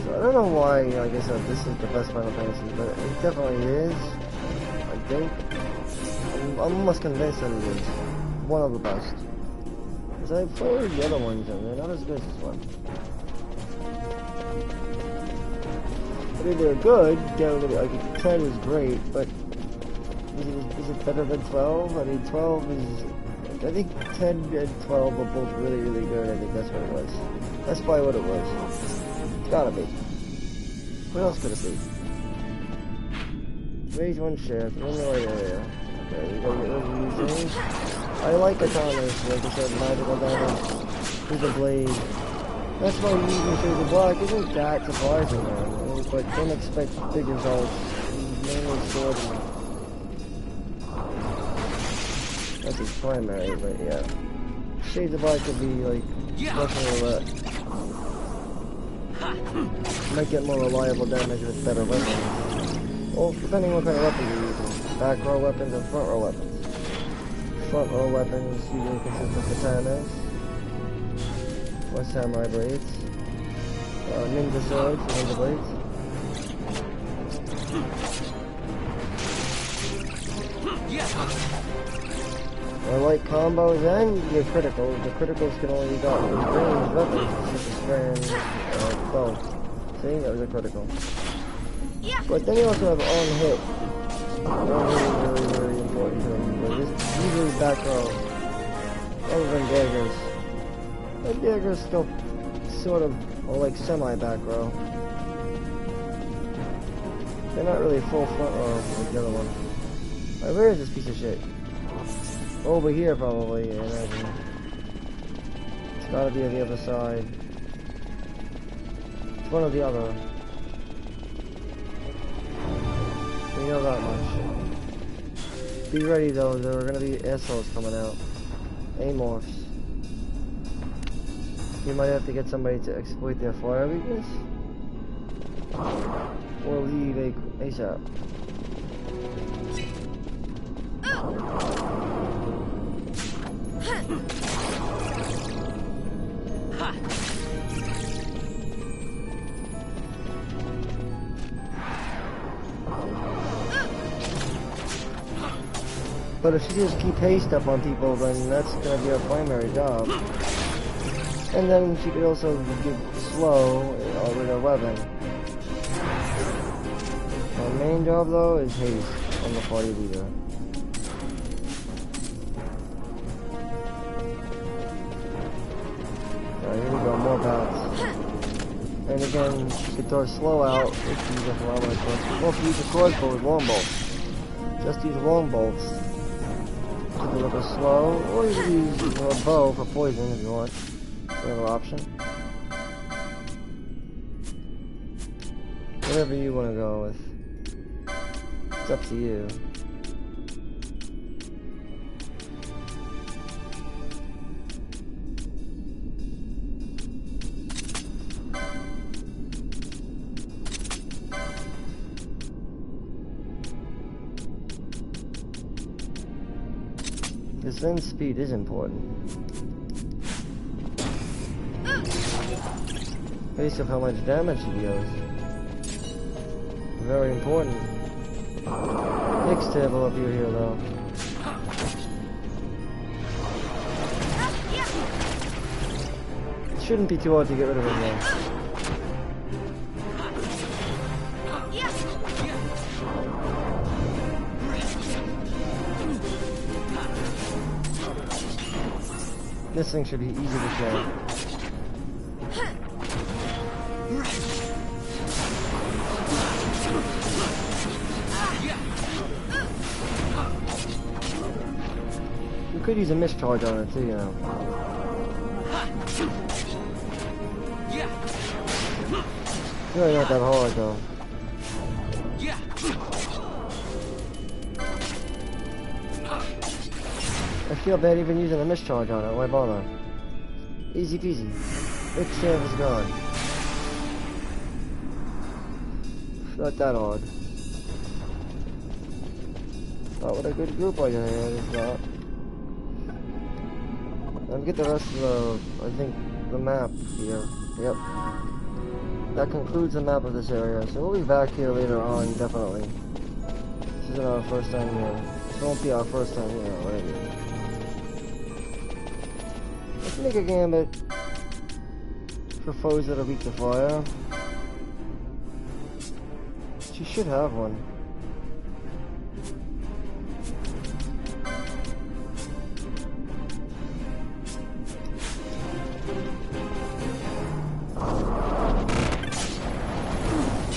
So I don't know why, like I said, this is the best Final Fantasy, but it definitely is. I think. I'm almost convinced that it is one of the best. Because I played the other ones and they're not as good as this one. But if they're good, like 10 is great, but Is it better than 12? I mean, 12 is... I think 10 and 12 were both really, really good. I think that's what it was. That's probably what it was. It's gotta be. What else could it be? Raise one shift. We're in the right area. Okay, we gotta get rid of these things. I like katanas, like I said, magical damage through the blade. That's why using through the block isn't that surprising, man. But don't expect big results. Mainly sword. That's his primary, but yeah. Shades of Light could be like Russian roulette. Might get more reliable damage with better weapons. Well, depending on what kind of weapons you're using. Back row weapons and front row weapons. Front row weapons usually consist of katanas, or samurai blades, ninja swords, and ninja blades. I like combos and your criticals. The criticals can only be gotten with ranged weapons, such as spray bow. See, that was a critical. But then you also have on hit. Really important to them. But it's usually back row, other than daggers. But daggers still sort of, or like semi-back row. They're not really full front row like the other one. Alright, where is this piece of shit? Over here, probably, I imagine. It's gotta be on the other side. It's one or the other. We know that much. Be ready, though. There are gonna be assholes coming out. Amorphs. You might have to get somebody to exploit their fire weakness. Or leave ASAP. But if she just keep haste up on people, then that's gonna be her primary job. And then she could also get slow with her weapon. Her main job though is haste on the party leader. Alright, here we go, more bats. And again, she could throw slow out if you use a flower like this. Well, if you use a crossbow with long bolts. Just use long bolts. To deliver slow, or you can use a bow for poison if you want. Another option. Whatever you want to go with. It's up to you. Descent speed is important. Based on how much damage he deals. Very important. Mix table up here though. It shouldn't be too hard to get rid of him though. This thing should be easy to kill. You could use a mischarge on it too, you know. It's really not that hard though. I feel bad even using a mischarge on it, why bother? Easy peasy. Big save is gone. Not that hard. Oh, what a good group I had, it's not. I'll get the rest of the, I think, the map here. Yep. That concludes the map of this area, so we'll be back here later on, definitely. This isn't our first time here. This won't be our first time here already. Let's make a gambit for foes that are weak to fire. She should have one.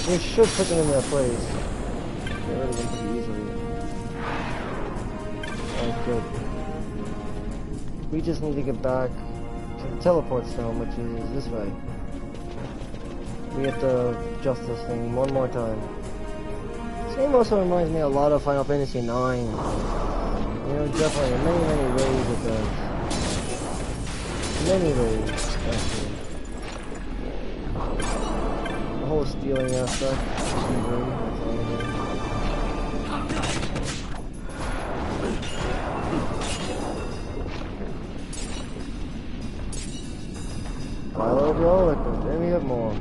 We should put them in their place. Get rid of them pretty easily. Alright, good. We just need to get back to the teleport stone, which is this way. We have to adjust this thing one more time. This game also reminds me a lot of Final Fantasy IX. You know, definitely in many, many ways it does. Many ways, actually. The whole stealing aspect. That's all it is. Pile of raw liquid, and we have more.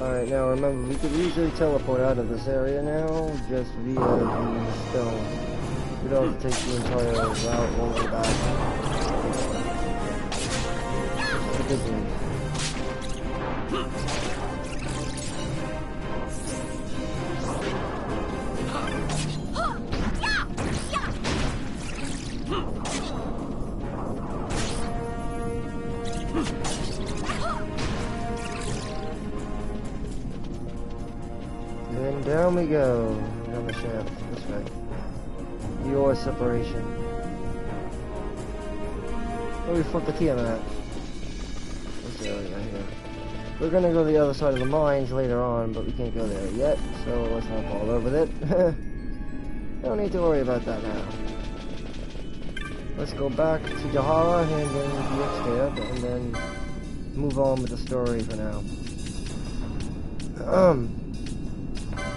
Alright, now remember, we could easily teleport out of this area now, just via the stone. We don't have to take the entire route all the way back. This is a good news. And down we go, down the shaft, this way. Your separation. Oh, we flipped the key on that. This area here. We're gonna go to the other side of the mines later on, but we can't go there yet, so let's not bother with it. Don't need to worry about that now. Let's go back to Jahara, hand in the X-Tab, and then move on with the story for now.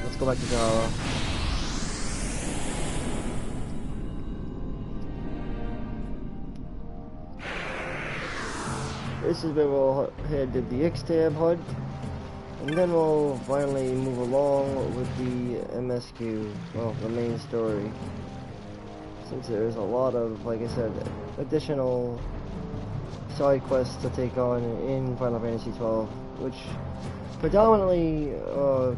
Let's go back to Jahara. This is where we'll head to the X-Tab HUD, and then we'll finally move along with the MSQ, well, the main story. Since there's a lot of, like I said, additional side quests to take on in Final Fantasy XII, which predominantly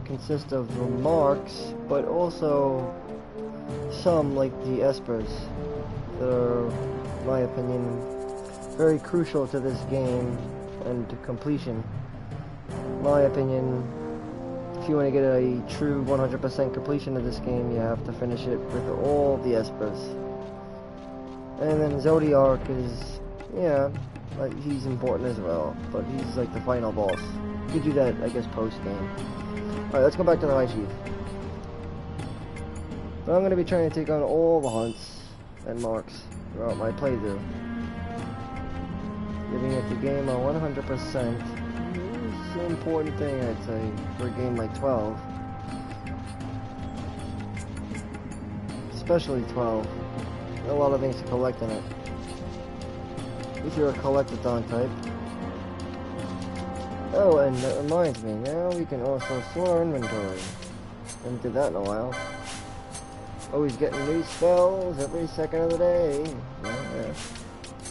consist of remarks, but also some, like the Espers, that are, in my opinion, very crucial to this game and to completion. In my opinion, if you want to get a true 100% completion of this game, you have to finish it with all the Espers. And then Zodiac is, yeah, like, he's important as well, but he's like the final boss. You could do that, I guess, post-game. Alright, let's go back to the High Chief. But I'm going to be trying to take on all the hunts and marks throughout my playthrough. Giving it the game a 100% is an important thing, I'd say, for a game like 12. Especially 12. A lot of things to collect in it. If you're a collectathon type. Oh, and that reminds me, now we can also sort our inventory. Haven't did that in a while. Always getting new spells every second of the day. Yeah.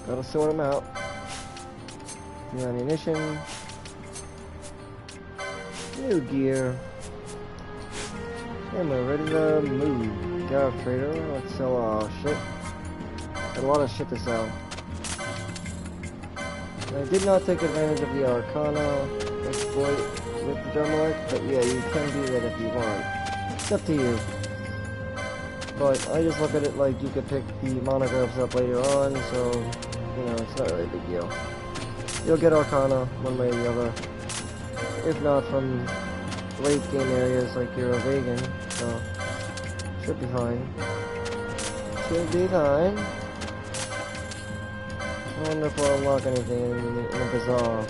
Gotta sort them out. New ammunition. New gear. And we're ready to move. Gareth Trader, let's sell our shit. Got a lot of shit to sell. I did not take advantage of the Arcana exploit with the Dermalect, but yeah, you can do that if you want. It's up to you. But I just look at it like you could pick the monographs up later on, so, you know, it's not really a big deal. You'll get Arcana one way or the other. If not from late game areas like you're a vegan, so should be fine. Should be fine. I wonder if we'll unlock anything in the bazaar.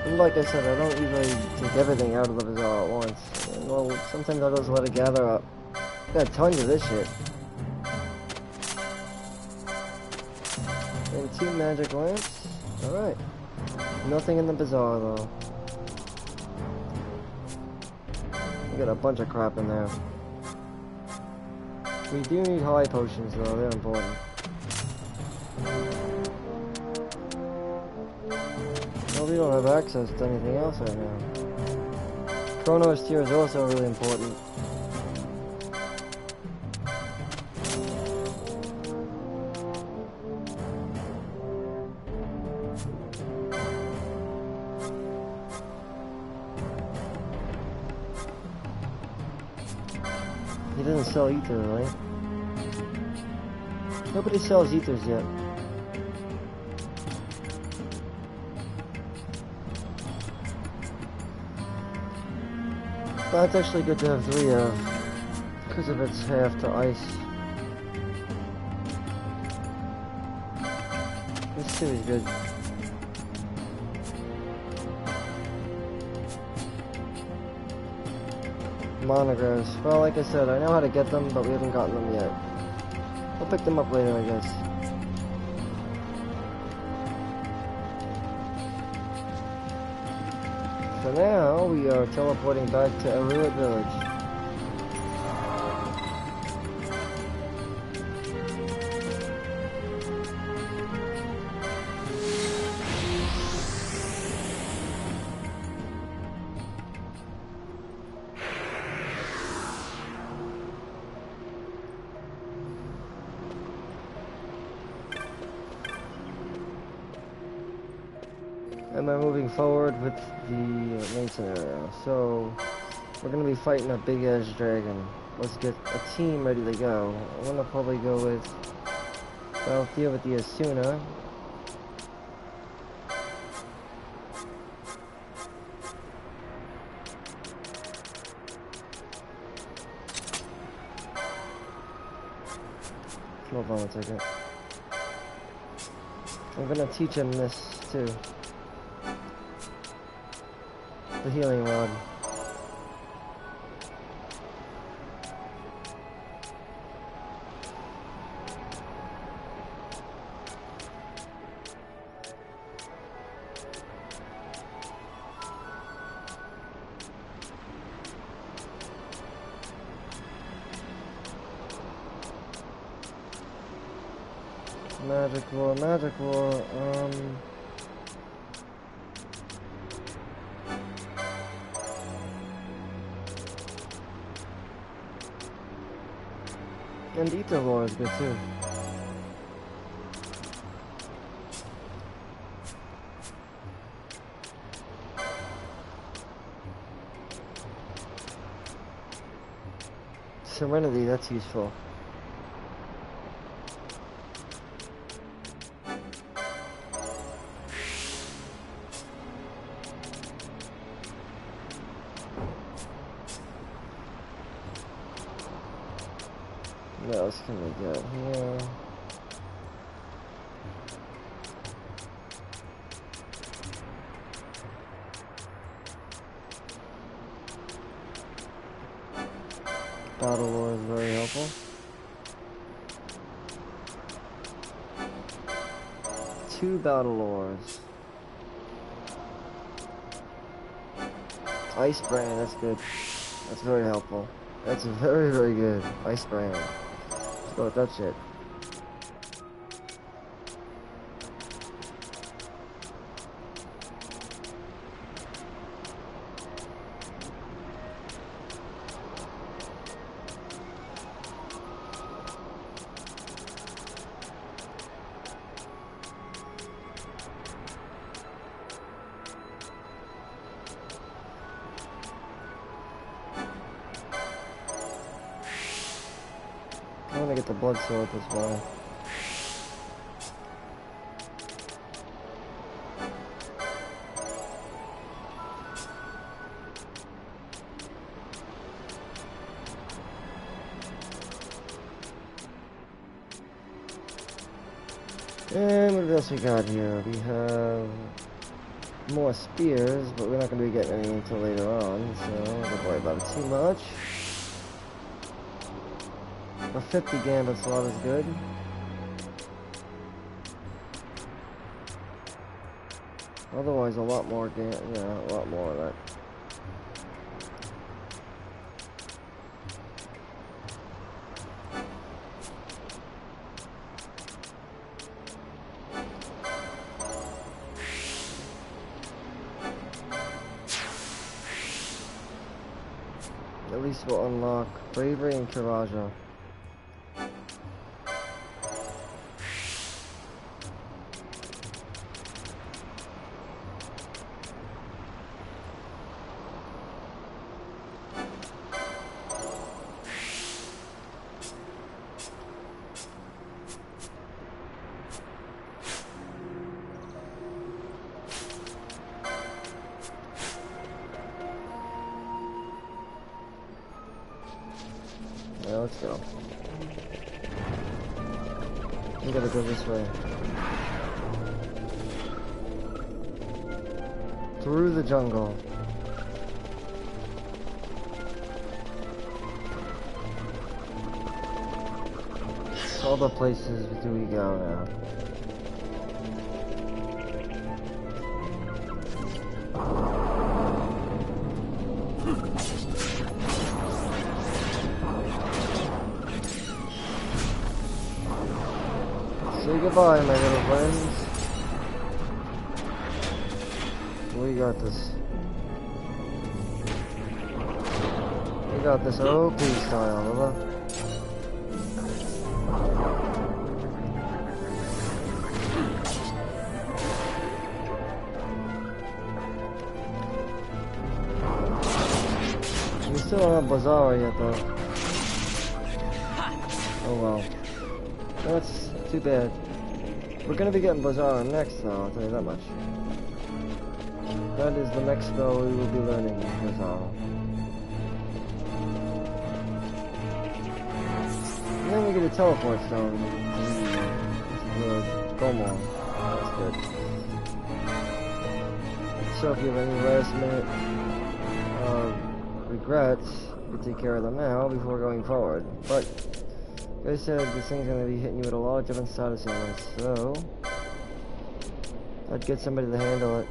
And like I said, I don't usually take everything out of the bazaar at once. Well, sometimes I'll just let it gather up. Got tons of this shit. And 2 magic lamps. Alright. Nothing in the bazaar though. We got a bunch of crap in there. We do need high potions though, they're important. Well, we don't have access to anything else right now. Chrono steer is also really important. He doesn't sell ether, right? Nobody sells ethers yet. That's actually good to have 3 of, because of its half to ice. This 2 is good. Monographs. Well, like I said, I know how to get them, but we haven't gotten them yet. We'll pick them up later, I guess. For now, we are teleporting back to Aruit Village. And we're moving forward with the main scenario. So, we're going to be fighting a big-ass dragon. Let's get a team ready to go. I'm going to probably go with Valthea with the Asuna. Hold on a second. I'm going to teach him this, too. The healing rod. Magic War, and Ether Lore is good too. Serenity, that's useful. What else can we get here? Battle Lore is very helpful. Two Battle Lores. Ice Brand, that's good. That's very helpful. That's very, very good. Ice Brand. Let's go with that shit. I want to get the blood sword as well. And what else we got here? We have more spears, but we're not going to be getting any until later on, so don't worry about it too much. A 50 gambit slot is good. Otherwise, a lot more a lot more of that. beast will unlock bravery and courage. Yeah, let's go. We gotta go this way. Through the jungle. All the places do we go now? Say goodbye, my little friends. We got this. We got this OP style, brother. We still don't have Bazaar yet, though. Oh well. That's too bad. We're gonna be getting Bazaar next, though, I'll tell you that much. That is the next spell we will be learning, Bazaar. And then we get a teleport stone. The Gomor. That's good. So if you have any last minute regrets, you take care of them now before going forward. But like I said, this thing's gonna be hitting you with a lot of different status ailments, so I'd get somebody to handle it.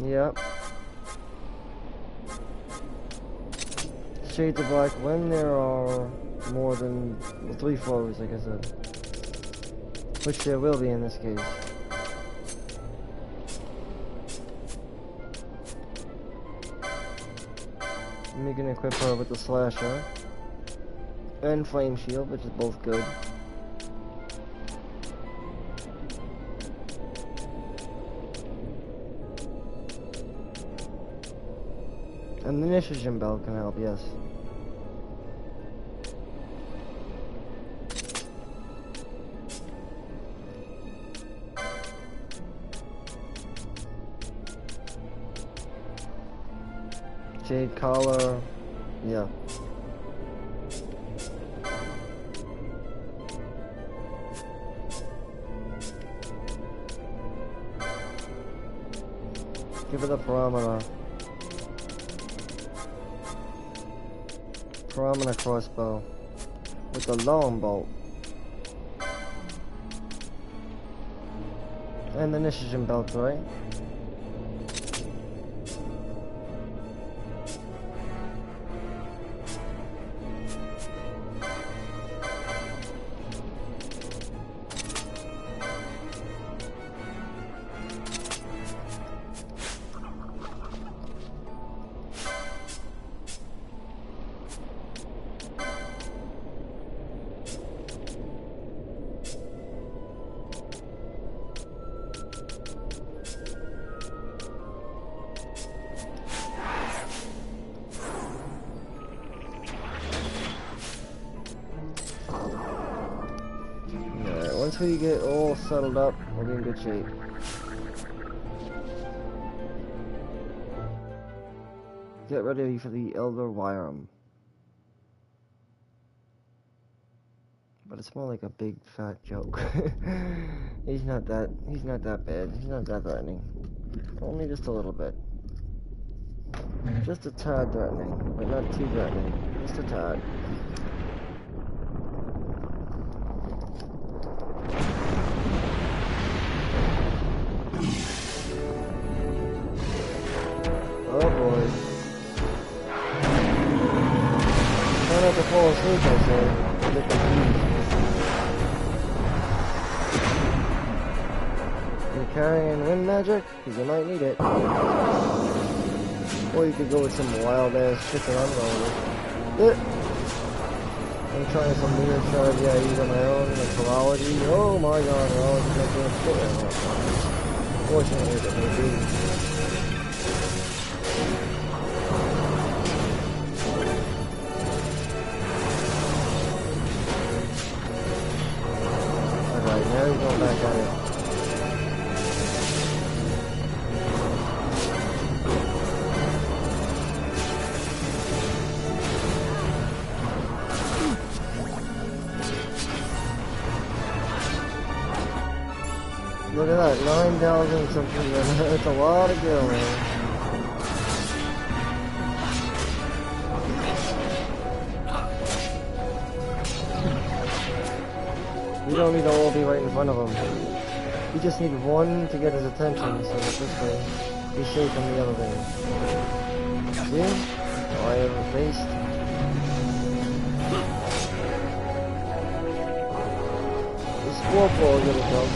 Yep. Shades of Black when there are more than 3 foes, like I said. Which there will be in this case. And you can equip her with the Slasher and Flame Shield, which is both good. And the Nitrogen Belt can help, yes. Jade Collar, yeah. Give it a Paramana. Paramana crossbow with the long bolt. And the Nitrogen Belt, right? Once we get all settled up, we'll be in good shape. Get ready for the Elder Wyram. But it's more like a big fat joke. He's not that bad. He's not that threatening. Only just a little bit. Just a tad threatening, but not too threatening. Just a tad. Oh boy. Try not to fall asleep, I say. A bit confused. carrying wind magic, because you might need it. Or you could go with some wild ass shit that I'm going with. I'm trying some weird strategy I use on my own, like virology. Oh my god, virology is not doing shit right now. Fortunately, it may be. Alright, now he's going back at it. Look at that, 9,000 something. That's a lot of gil, man. You don't need to all be right in front of him. You just need one to get his attention, so that this way he's safe from the other thing. See? All I ever faced. This Squirtle is gonna come.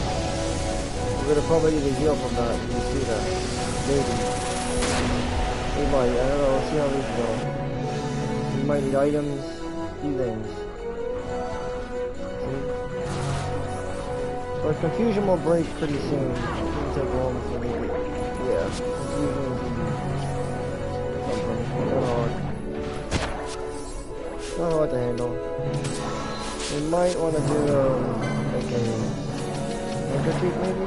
We're gonna probably get a heal from that. You can see that. Maybe. We might. I don't know. Let's see how these go. We might need items. Few things. See? But confusion will break pretty soon. It won't take long for me. Yeah. Confusion is something. Not hard. Not hard to handle. We might want to do like a retreat maybe?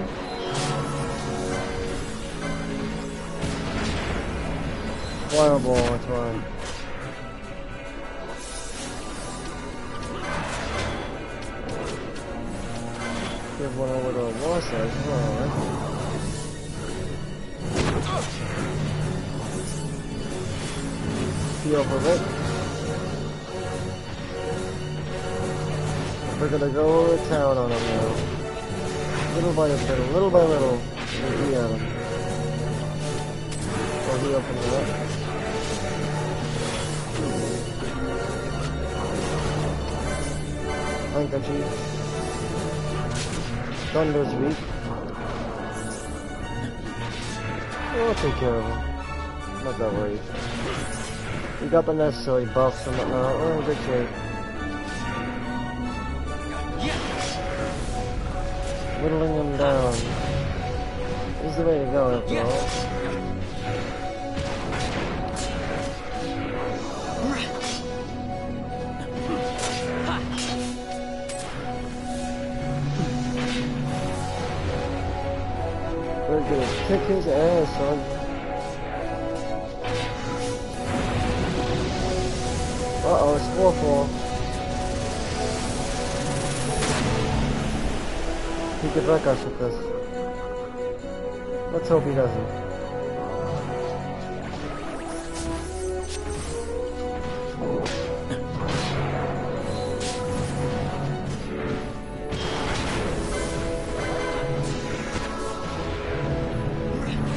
Fireball, that's right. Give one over to a wall size as well, right? Heal for a bit. We're gonna go to town on him now. Little by little, little by little, we'll be at him. Oh, he opens it up. Handkerchief. Thunder's weak. I'll take care of him. Not that worried. We got the necessary buffs and whatnot. We're in good shape. Whittling him down is the way to go after all. We're gonna kick his ass, son. Uh-oh, it's 4-4. He could wreck us with this. Let's hope he doesn't.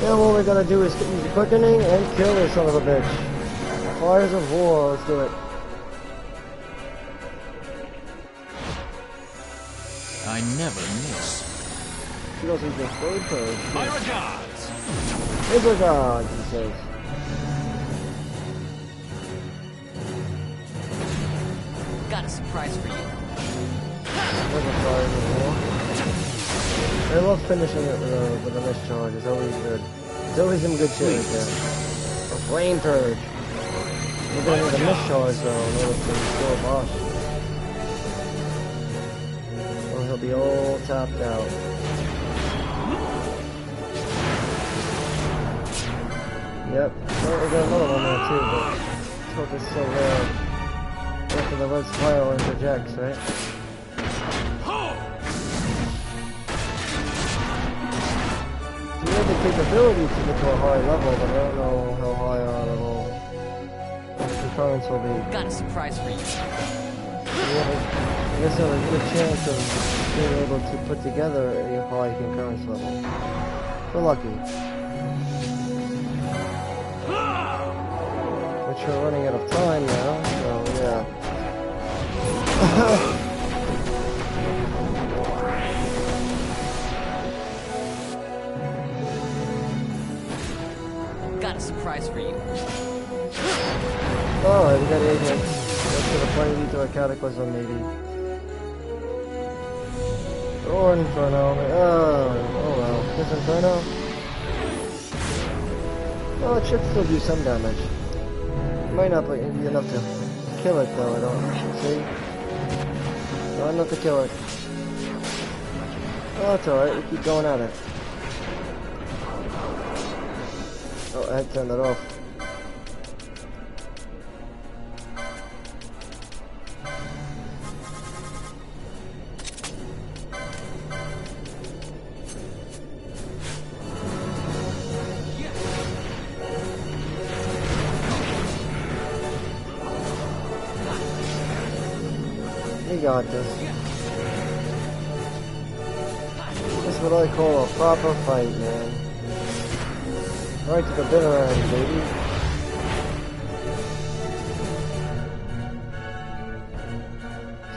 Yeah, what we're gonna do is use the quickening and kill this son of a bitch. Fires of war, let's do it. I never miss. She doesn't just flame purge. My regards! His regards, he says. Got a surprise for you. Never fires of war. I love finishing it with a mischarge, it's always good. It's always some good shit like that. A flame purge. We're gonna need a mischarge though in order to kill a boss. Or he'll be all tapped out. Yep. Well, we got another one there too, but hope it's so rare. After the red spiral interjects, right? We have the capability to get to a high level, but I don't know how high our level concurrence will be. Got a surprise for you. I guess I have a good chance of being able to put together a high concurrence level. We're lucky. Which we're running out of time now, so yeah. surprise for you. Oh, we got 8 hits. That's gonna probably lead to a cataclysm, maybe. Or Inferno. Oh well. This Inferno? Well, it should still do some damage. It might not be enough to kill it, though, I don't see. Not enough to kill it. Oh, it's alright. We keep going at it. Oh, I had to turn that off. We got this. This is what I call a proper fight, man. Right to the bitter end, baby.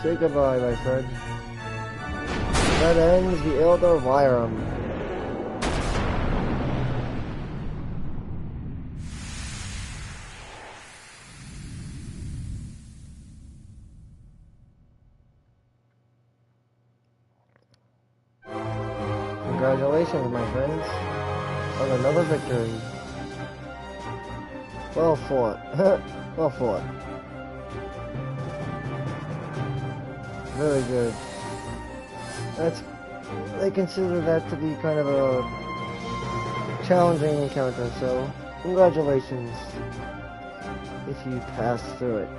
Say goodbye, my friend. That ends the Elder Vyram. Congratulations, my friends, on another victory. Well fought. Well fought. Very good. They consider that to be kind of a challenging encounter, so congratulations if you pass through it.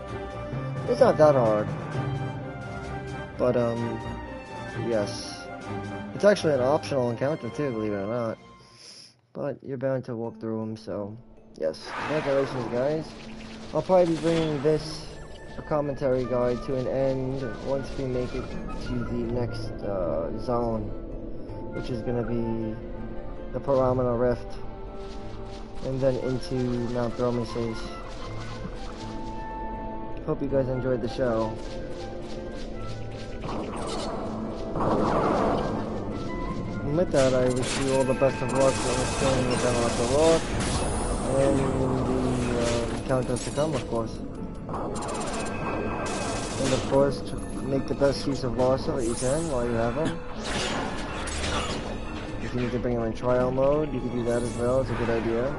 It's not that hard. But, yes. It's actually an optional encounter too, believe it or not. But you're bound to walk through them, so yes. Congratulations, guys. I'll probably be bringing this a commentary guide to an end once we make it to the next zone, which is going to be the Paramana Rift, and then into Mount Dromeoses. Hope you guys enjoyed the show. And with that, I wish you all the best of luck in staying with them off the rock, and in the encounters to come, of course. And of course, to make the best use of Larsa that you can while you have them. If you need to bring them in trial mode, you can do that as well. It's a good idea.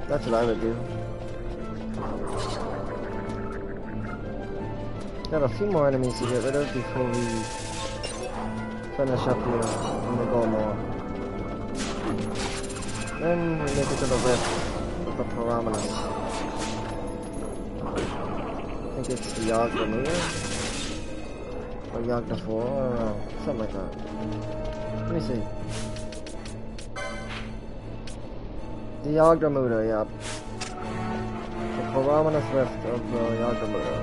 That's what I would do. Got a few more enemies to get rid of before we finish up here in the Golmore. Then we make it to the Rift with the Paramana. I think it's the Yagda Muda? Or Yagda 4, I don't know. Something like that. Let me see. The Yagda Muda, yep. The Paramana Rift of the Yagda Muda.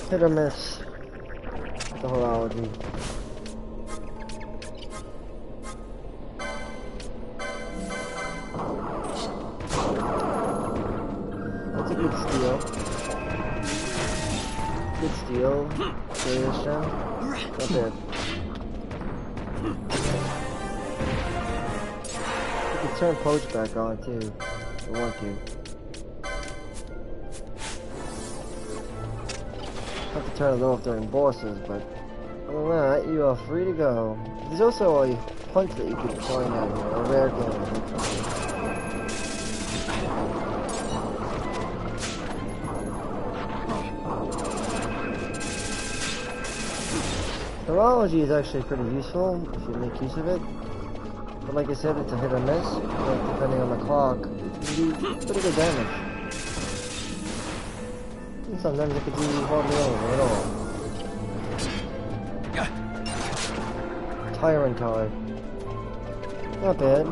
Hit or miss with the horology. That's a good steal. Good steal. Serious gem. Not bad. You can turn Poach back on too, if you want to. Have to turn it off during bosses, but other than that, you are free to go. There's also a punch that you can find out here, a rare game. Horology is actually pretty useful if you make use of it, but like I said, it's a hit or miss. Like, depending on the clock, it can do pretty good damage. And sometimes it could do hardly anything at all. Tyrant Tide. Not bad.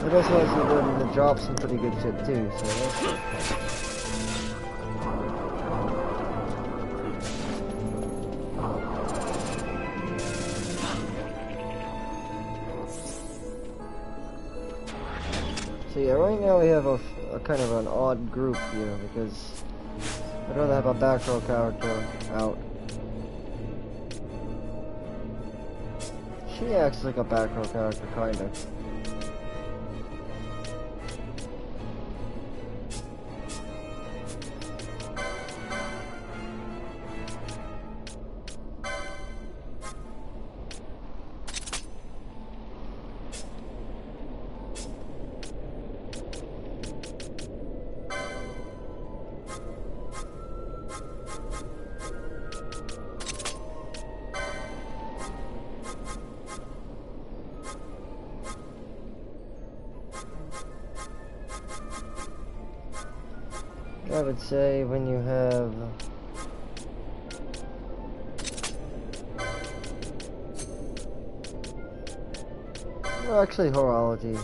It also has the ability to drop some pretty good shit too, so that's good. So yeah, right now we have a kind of an odd group here because I'd rather have a back row character out. She acts like a back row character, kinda. I would say when you have well, actually horology.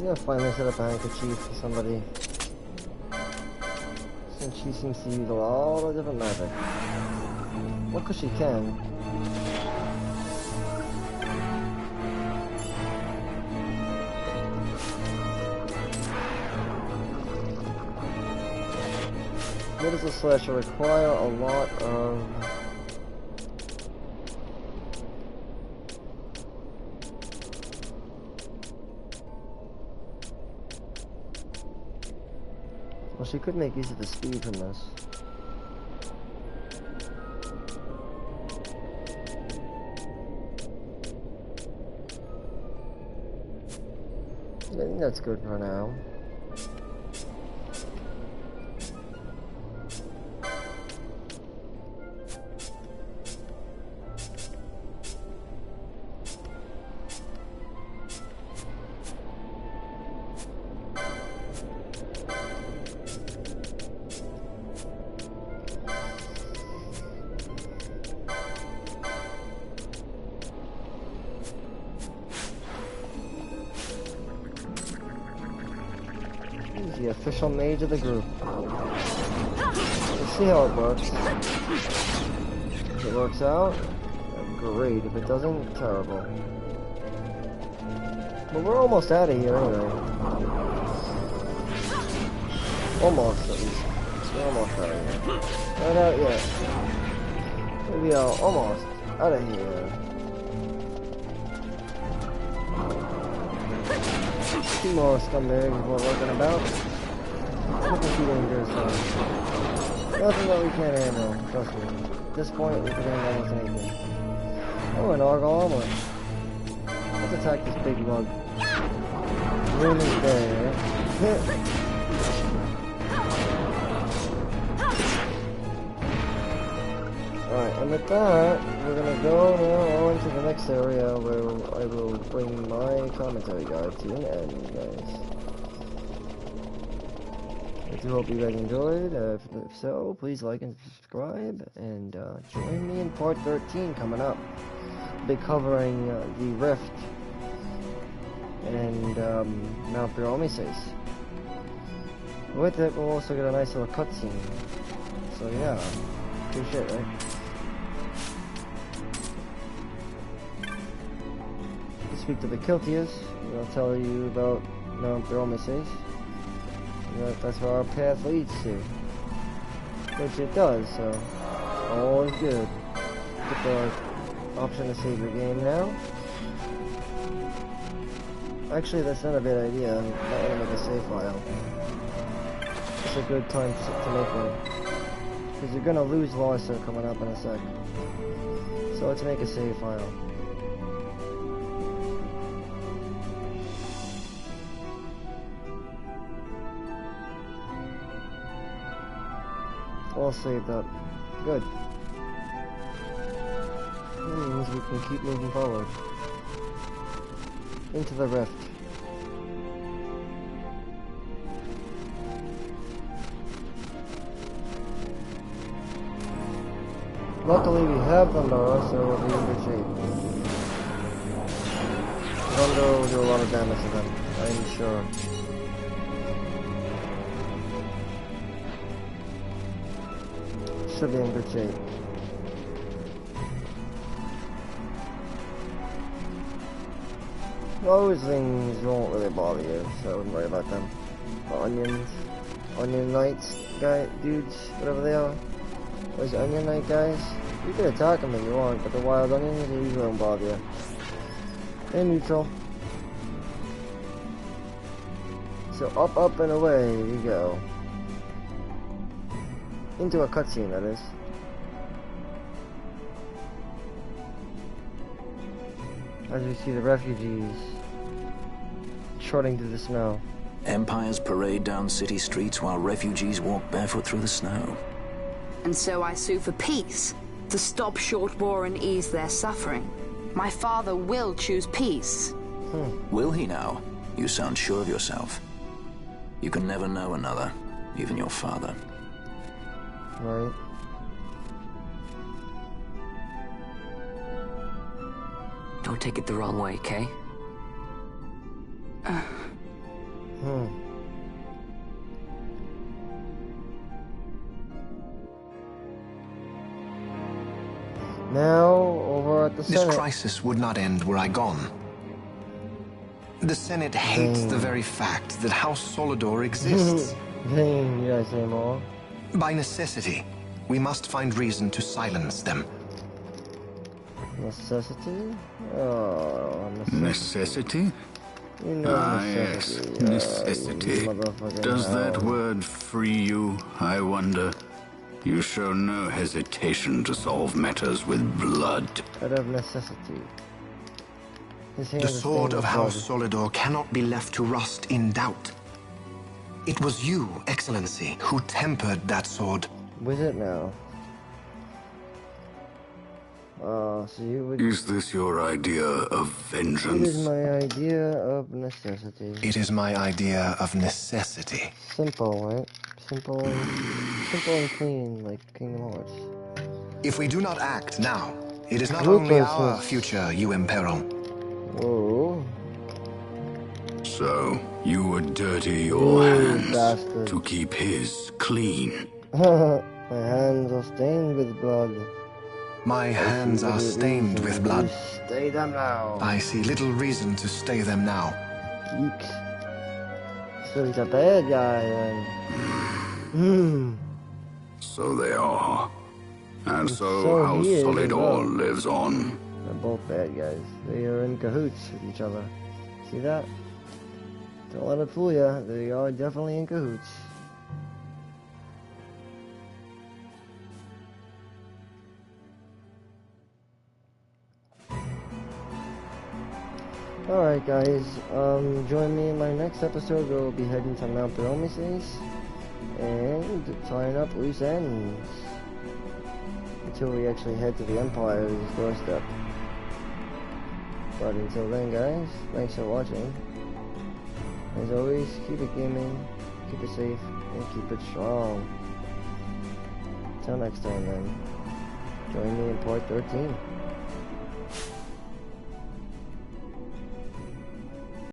Yeah, finally set up a handkerchief for somebody. Since she seems to use a lot of different magic. Well, 'cause she can. What does a slasher require? A lot of... Well, she could make use of the speed from this. I think that's good for now. He's the official mage of the group. Let's see how it works. If it works out, great. If it doesn't, terrible. But we're almost out of here anyway. Almost, at least. We're almost out of here. Not out yet. We are almost out of here. Two more scumbags we're looking about. Nothing too dangerous. Nothing that we can't handle, trust me. At this point, we can handle almost anything. Oh, an Argyle omelet. Let's attack this big lug. Room is there. Alright, and with that, we're gonna go now on to the next area where I will bring my commentary guide to an end, guys. I do hope you guys enjoyed. If so, please like and subscribe, and join me in part 13 coming up. I'll be covering the Rift and Mount Pyromeses. With it, we'll also get a nice little cutscene. So yeah, good shit, right? Speak to the Kiltias, and I'll tell you about Mount Pyromeses. That's where our path leads to. Which it does, so all is good. Get the option to save your game now. Actually, that's not a bad idea. I might want to make a save file. It's a good time to make one. Because you're gonna lose Larsa coming up in a sec. So let's make a save file. all saved up. Good. That means we can keep moving forward. Into the rift. Luckily we have Thunder, so we'll be in good shape. Thunder will do a lot of damage to them, I'm sure. Should be in good shape. Those things won't really bother you, so I wouldn't worry about them. The onion knights, dudes, whatever they are. Those onion knight guys, you can attack them if you want, but the wild onions, they usually won't bother you. They're neutral. So up and away we go. Into a cutscene, that is. As we see the refugees trotting through the snow. Empires parade down city streets while refugees walk barefoot through the snow. And so I sue for peace, to stop short war and ease their suffering. My father will choose peace. Will he now? You sound sure of yourself. You can never know another, even your father. Right. Don't take it the wrong way, Kay? Now, over at the Senate. This crisis would not end were I gone. The Senate hates the very fact that House Solidor exists. Dang, you guys say more. By necessity, we must find reason to silence them. Necessity? Oh, Necessity? You know Yes, necessity. necessity. You motherfucking Does that hell. word free you, I wonder? You show no hesitation to solve matters with blood. Out of necessity. His hand The is sword stained of with House blood. Solidor cannot be left to rust in doubt. It was you, Excellency, who tempered that sword. Was it now? So you would... Is this your idea of It is vengeance? my idea of necessity. It is my idea of necessity. Simple, right? Simple and clean, like Kingdom Hearts. If we do not act now, it is not only our Ruthlessness. future you imperil. Whoa. So, you would dirty your You hands bastard. to keep his clean. My hands are stained with blood. My hands are stained with blood. Stay them now. I see little reason to stay them now. Geeks. So he's a bad guy then. So they are. And so so House he is as Solidor well. lives on. They're both bad guys. They are in cahoots with each other. See that? Don't let it fool you. They are definitely in cahoots. Alright guys, join me in my next episode where we'll be heading to Mount Prometheus and tying up loose ends until we actually head to the Empire's doorstep. But until then guys, thanks for watching. As always, keep it gaming, keep it safe, and keep it strong. Till next time then, join me in part 13.